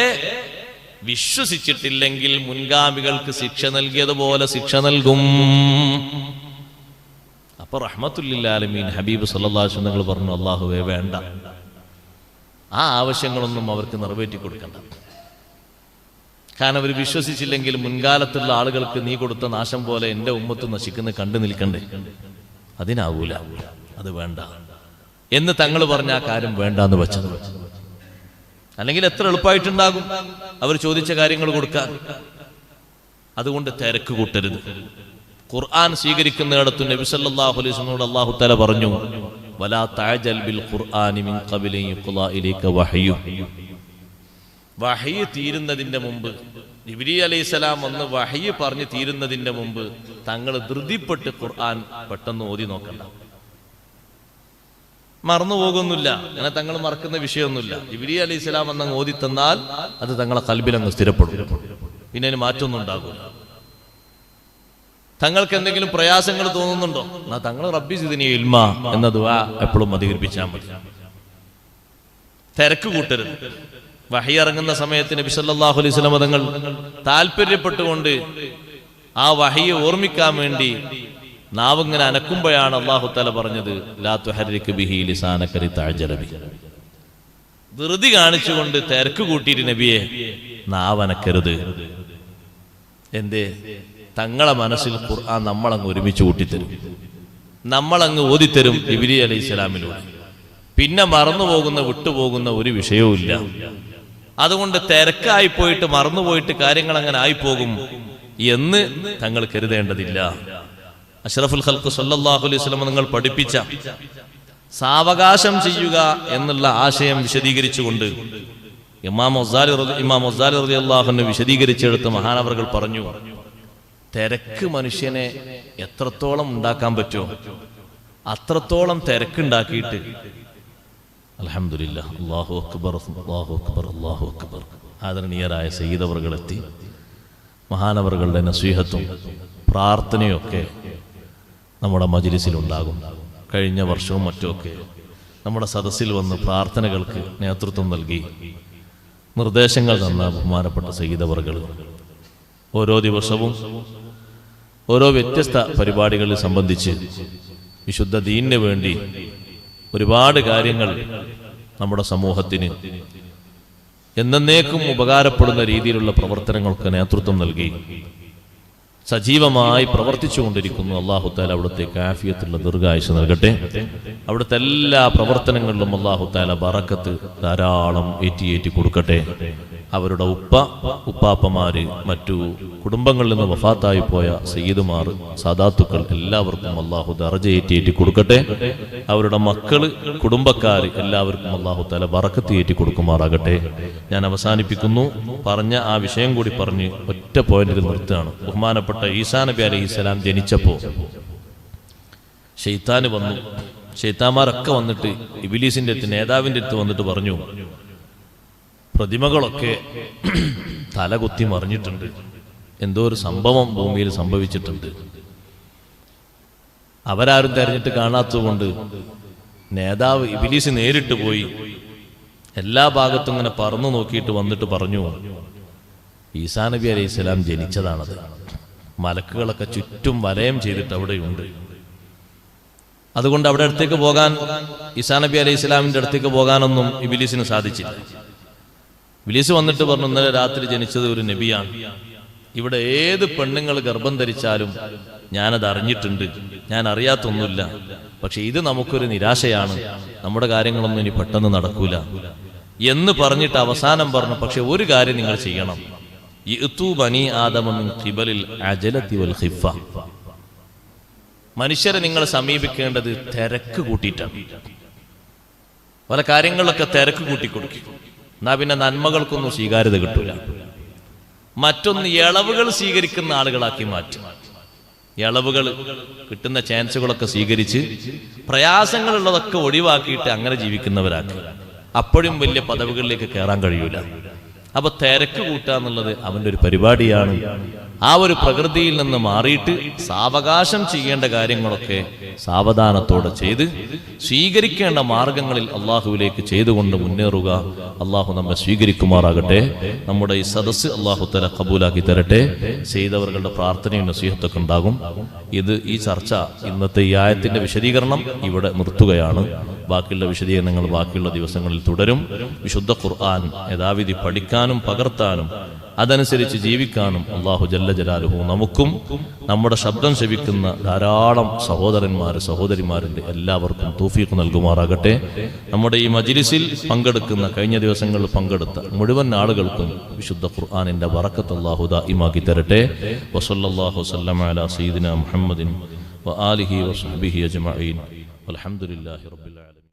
വിശ്വസിച്ചിട്ടില്ലെങ്കിൽ മുൻഗാമികൾക്ക് ശിക്ഷ നൽകിയതുപോലെ ശിക്ഷ നൽകും. അപ്പൊ റഹ്മത്തുല്ലിൽ ആലമീൻ ഹബീബ് സല്ലല്ലാഹു അലൈഹി വസല്ലം തങ്ങൾ പറഞ്ഞു, അല്ലാഹുവേ വേണ്ട, ആ ആവശ്യങ്ങളൊന്നും അവർക്ക് നിറവേറ്റി കൊടുക്കണ്ട. കാരണം അവർ വിശ്വസിച്ചില്ലെങ്കിൽ മുൻകാലത്തുള്ള ആളുകൾക്ക് നീ കൊടുത്ത നാശം പോലെ എന്റെ ഉമ്മത്ത് നശിക്കുന്ന കണ്ടു നിൽക്കണ്ടേ, അതിനാവൂല, അത് വേണ്ട എന്ന് തങ്ങൾ പറഞ്ഞ ആ കാര്യം വേണ്ടാന്ന് വെച്ചത്. അല്ലെങ്കിൽ എത്ര എളുപ്പമായിട്ടുണ്ടാകും അവർ ചോദിച്ച കാര്യങ്ങൾ കൊടുക്കാൻ. അതുകൊണ്ട് തിരക്ക് കൂട്ടരുത്. ഖുർആൻ സ്വീകരിക്കുന്നിടത്തു നബി സല്ലല്ലാഹു അലൈഹി വസല്ലം അല്ലാഹു തആല പറഞ്ഞു, വലാ തഅജൽ ബിൽ ഖുർആനി മിൻ ഖബ്ലി യുഖ്ളാ ഇലൈക വഹ്യു. വഹ്യ് തീരുന്നതിന്റെ മുമ്പ്, ജിബ്രീൽ അലൈഹിസ്സലാം വന്ന് വഹ്യ് പറഞ്ഞു തീരുന്നതിന്റെ മുമ്പ് തങ്ങൾ ധൃതിപ്പെട്ട് ഖുർആൻ പെട്ടെന്ന് ഓതി നോക്കണ്ട. മറന്നുപോകൊന്നുമില്ല, അങ്ങനെ തങ്ങൾ മറക്കുന്ന വിഷയമൊന്നുമില്ല. ജിബ്രീൽ അലൈഹിസ്സലാം വന്ന് ഓതി തന്നാൽ അത് തങ്ങളെ ഖൽബിൽ അങ്ങ് സ്ഥിരപ്പെടും, പിന്നെ അതിന് മാറ്റമൊന്നും ഉണ്ടാകില്ല. തങ്ങൾക്ക് എന്തെങ്കിലും പ്രയാസങ്ങൾ തോന്നുന്നുണ്ടോ, എന്നാ തങ്ങൾ റബ്ബി സിദ്നി ഇൽമ എന്ന ദുആ എപ്പോഴും അധികരിപ്പിച്ചാൽ മതി. തിരക്ക് കൂട്ടരുത്. വഹി ഇറങ്ങുന്ന സമയത്ത് നബി സല്ലല്ലാഹു അലൈഹി വസല്ലം തങ്ങൾ താല്പര്യപ്പെട്ടുകൊണ്ട് ആ വഹിയെ ഓർമ്മിക്കാൻ വേണ്ടി നാവിങ്ങനെ അനക്കുമ്പോഴാണ് അല്ലാഹു തആല പറഞ്ഞത്, ലാ തുഹർരിക് ബിഹി ലിസാനക ലിതഅജല ബിഹി. ധൃതി കാണിച്ചുകൊണ്ട് തിരക്ക് കൂട്ടിയിട്ട് നബിയെ നാവനക്കരുത്. എന്തേ? തങ്ങളെ മനസ്സിൽ ഖുർആൻ നമ്മളങ്ങ് ഒരുമിച്ച് കൂട്ടിത്തരും, നമ്മളങ്ങ് ഓതിത്തരും ജിബ്രീൽ അലൈഹിസ്സലാമിലൂടെ. പിന്നെ മറന്നുപോകുന്ന വിട്ടുപോകുന്ന ഒരു വിഷയവും ഇല്ല. അതുകൊണ്ട് തിരക്കായി പോയിട്ട് മറന്നുപോയിട്ട് കാര്യങ്ങൾ അങ്ങനെ ആയിപ്പോകും എന്ന് തങ്ങൾ കരുതേണ്ടതില്ല. അഷ്റഫുൽ ഖൽഖ് സല്ലല്ലാഹു അലൈഹി വസല്ലം നിങ്ങൾ പഠിപ്പിച്ച സാവകാശം ചെയ്യുക എന്നുള്ള ആശയം വിശദീകരിച്ചുകൊണ്ട് ഇമാം ഗസാലി റളിയല്ലാഹു അൻഹു വിശദീകരിച്ചെടുത്ത് മഹാനവറുകൾ പറഞ്ഞു, തിരക്ക് മനുഷ്യനെ എത്രത്തോളം ഉണ്ടാക്കാൻ പറ്റുമോ അത്രത്തോളം തിരക്കുണ്ടാക്കിയിട്ട് അൽഹംദുലില്ലാഹ്, അല്ലാഹു അക്ബർ, അല്ലാഹു അക്ബർ, അല്ലാഹു അക്ബർ, ആദരണീയരായ സയ്യിദ് അവറുകളെത്തി മഹാനവറുകളുടെ നസീഹത്തും പ്രാർത്ഥനയൊക്കെ നമ്മുടെ മജ്‌ലിസിലുണ്ടാകും. കഴിഞ്ഞ വർഷവും മറ്റുമൊക്കെ നമ്മുടെ സദസ്സിൽ വന്ന് പ്രാർത്ഥനകൾക്ക് നേതൃത്വം നൽകി നിർദ്ദേശങ്ങൾ തന്ന ബഹുമാനപ്പെട്ട സയ്യിദ് അവറുകൾ ഓരോ ദിവസവും ഓരോ വ്യത്യസ്ത പരിപാടികളിൽ സംബന്ധിച്ച് വിശുദ്ധ ദീനിന് വേണ്ടി ഒരുപാട് കാര്യങ്ങൾ നമ്മുടെ സമൂഹത്തിന് എന്നേക്കും ഉപകാരപ്പെടുന്ന രീതിയിലുള്ള പ്രവർത്തനങ്ങൾക്ക് നേതൃത്വം നൽകി സജീവമായി പ്രവർത്തിച്ചുകൊണ്ടിരിക്കുന്നു. അല്ലാഹു തആല അവിടുത്തെ ആഫിയത്തുള്ള ദീർഘായുസ്സ് നൽകട്ടെ. അവിടുത്തെ എല്ലാ പ്രവർത്തനങ്ങളിലും അല്ലാഹു തആല ബറക്കത്ത് ധാരാളം ഏറ്റി കൊടുക്കട്ടെ. അവരുടെ ഉപ്പാപ്പമാര്, മറ്റു കുടുംബങ്ങളിൽ നിന്ന് വഫാത്തായി പോയ സയ്യിദുമാർ, സാദാത്തുക്കൾ എല്ലാവർക്കും അല്ലാഹു ദറജ ഏറ്റി കൊടുക്കട്ടെ. അവരുടെ മക്കള്, കുടുംബക്കാര് എല്ലാവർക്കും അല്ലാഹു തആല ബറക്കത്ത് ഏറ്റി കൊടുക്കുമാറാകട്ടെ. ഞാൻ അവസാനിപ്പിക്കുന്നു. പറഞ്ഞ ആ വിഷയം കൂടി പറഞ്ഞ് ഒറ്റ പോയിന്റിൽ നിർത്തുകയാണ്. ബഹുമാനപ്പെട്ട ഈസാ നബി അലൈഹിസ്സലാം ജനിച്ചപ്പോ ശൈത്താന് വന്നു. ശൈത്താന്മാരൊക്കെ വന്നിട്ട് ഇബ്ലീസിന്റെ അടുത്ത്, നേതാവിന്റെ അടുത്ത് വന്നിട്ട് പറഞ്ഞു, പ്രതിമകളൊക്കെ തലകുത്തി മറിഞ്ഞിട്ടുണ്ട്, എന്തോ ഒരു സംഭവം ഭൂമിയിൽ സംഭവിച്ചിട്ടുണ്ട്. അവരാരും തെരഞ്ഞിട്ട് കാണാത്തതുകൊണ്ട് നേതാവ് ഇബ്ലീസ് നേരിട്ട് പോയി എല്ലാ ഭാഗത്തും ഇങ്ങനെ പറന്നു നോക്കിയിട്ട് വന്നിട്ട് പറഞ്ഞു, ഈസാ നബി അലൈഹിസ്സലാം ജനിച്ചതാണത്. മലക്കുകളൊക്കെ ചുറ്റും വലയം ചെയ്തിട്ട് അവിടെയുണ്ട്. അതുകൊണ്ട് അവിടെ അടുത്തേക്ക് പോകാൻ, ഈസാ നബി അലൈഹിസ്സലാമിന്റെ അടുത്തേക്ക് പോകാനൊന്നും ഇബ്ലീസിന് സാധിച്ചില്ല. ഇബ്ലീസ് വന്നിട്ട് പറഞ്ഞു, ഇന്നലെ രാത്രി ജനിച്ചത് ഒരു നബിയാണ്. ഇവിടെ ഏത് പെണ്ണുങ്ങൾ ഗർഭം ധരിച്ചാലും ഞാനത് അറിഞ്ഞിട്ടുണ്ട്, ഞാൻ അറിയാത്തൊന്നുമില്ല. പക്ഷെ ഇത് നമുക്കൊരു നിരാശയാണ്, നമ്മുടെ കാര്യങ്ങളൊന്നും ഇനി പെട്ടെന്ന് നടക്കൂല എന്ന് പറഞ്ഞിട്ട് അവസാനം പറഞ്ഞു, പക്ഷെ ഒരു കാര്യം നിങ്ങൾ ചെയ്യണം, യഅ്തു ബനി ആദമ മിൻ ഖിബലിൽ അജലതി വൽ ഖിഫ. മനുഷ്യരെ നിങ്ങൾ സമീപിക്കേണ്ടത് തിരക്ക് കൂട്ടിയിട്ടാണ്. പല കാര്യങ്ങളിലൊക്കെ തിരക്ക് കൂട്ടിക്കൊടുക്കും, എന്നാ പിന്നെ നന്മകൾക്കൊന്നും സ്വീകാര്യത കിട്ടൂല. മറ്റൊന്ന്, ഇളവുകൾ സ്വീകരിക്കുന്ന ആളുകളാക്കി മാറ്റും. ഇളവുകൾ കിട്ടുന്ന ചാൻസുകളൊക്കെ സ്വീകരിച്ച് പ്രയാസങ്ങളുള്ളതൊക്കെ ഒഴിവാക്കിയിട്ട് അങ്ങനെ ജീവിക്കുന്നവരാക്കി. അപ്പോഴും വലിയ പദവികളിലേക്ക് കയറാൻ കഴിയൂല. അപ്പൊ തിരക്ക് കൂട്ടുക എന്നുള്ളത് അവന്റെ ഒരു പരിപാടിയാണ്. ആ ഒരു പ്രകൃതിയിൽ നിന്ന് മാറിയിട്ട് സാവകാശം ചെയ്യേണ്ട കാര്യങ്ങളൊക്കെ സാവധാനത്തോടെ ചെയ്ത് സ്വീകരിക്കേണ്ട മാർഗങ്ങളിൽ അള്ളാഹുവിലേക്ക് ചെയ്തുകൊണ്ട് മുന്നേറുക. അള്ളാഹു നമ്മെ സ്വീകരിക്കുമാറാകട്ടെ. നമ്മുടെ ഈ സദസ്സ് അള്ളാഹു തആല ഖബൂലാക്കി തരട്ടെ. ചെയ്തവരുടെ പ്രാർത്ഥനയും നസീഹത്തൊക്കെ ഉണ്ടാകും. ഈ ചർച്ച, ഇന്നത്തെ ഈ ആയത്തിന്റെ വിശദീകരണം ഇവിടെ നിർത്തുകയാണ്. ബാക്കിയുള്ള വിശദീകരണങ്ങൾ ബാക്കിയുള്ള ദിവസങ്ങളിൽ തുടരും. വിശുദ്ധ ഖുർആൻ യഥാവിധി പഠിക്കാനും പകർത്താനും അതനുസരിച്ച് ജീവിക്കാനും അല്ലാഹു ജല്ല ജലാലുഹു നമുക്കും നമ്മുടെ ശബ്ദം ശ്രവിക്കുന്ന ധാരാളം സഹോദരന്മാരുണ്ട് എല്ലാവർക്കും തൗഫീഖ് നൽകുമാറാകട്ടെ. നമ്മുടെ ഈ മജ്ലിസിൽ പങ്കെടുക്കുന്ന, കഴിഞ്ഞ ദിവസങ്ങളിൽ പങ്കെടുത്ത മുഴുവൻ ആളുകൾക്കും വിശുദ്ധ ഖുർആനിന്റെ ബറക്കത്ത് അല്ലാഹു ദായിമാക്കി തരട്ടെ. വസല്ലല്ലാഹു വസല്ലമ അലാ സയ്യിദിനാ മുഹമ്മദിൻ വആലിഹി വസഹ്ബിഹി അജ്മഈൻ. വൽഹംദുലില്ലാഹി റബ്ബിൽ ആലമീൻ.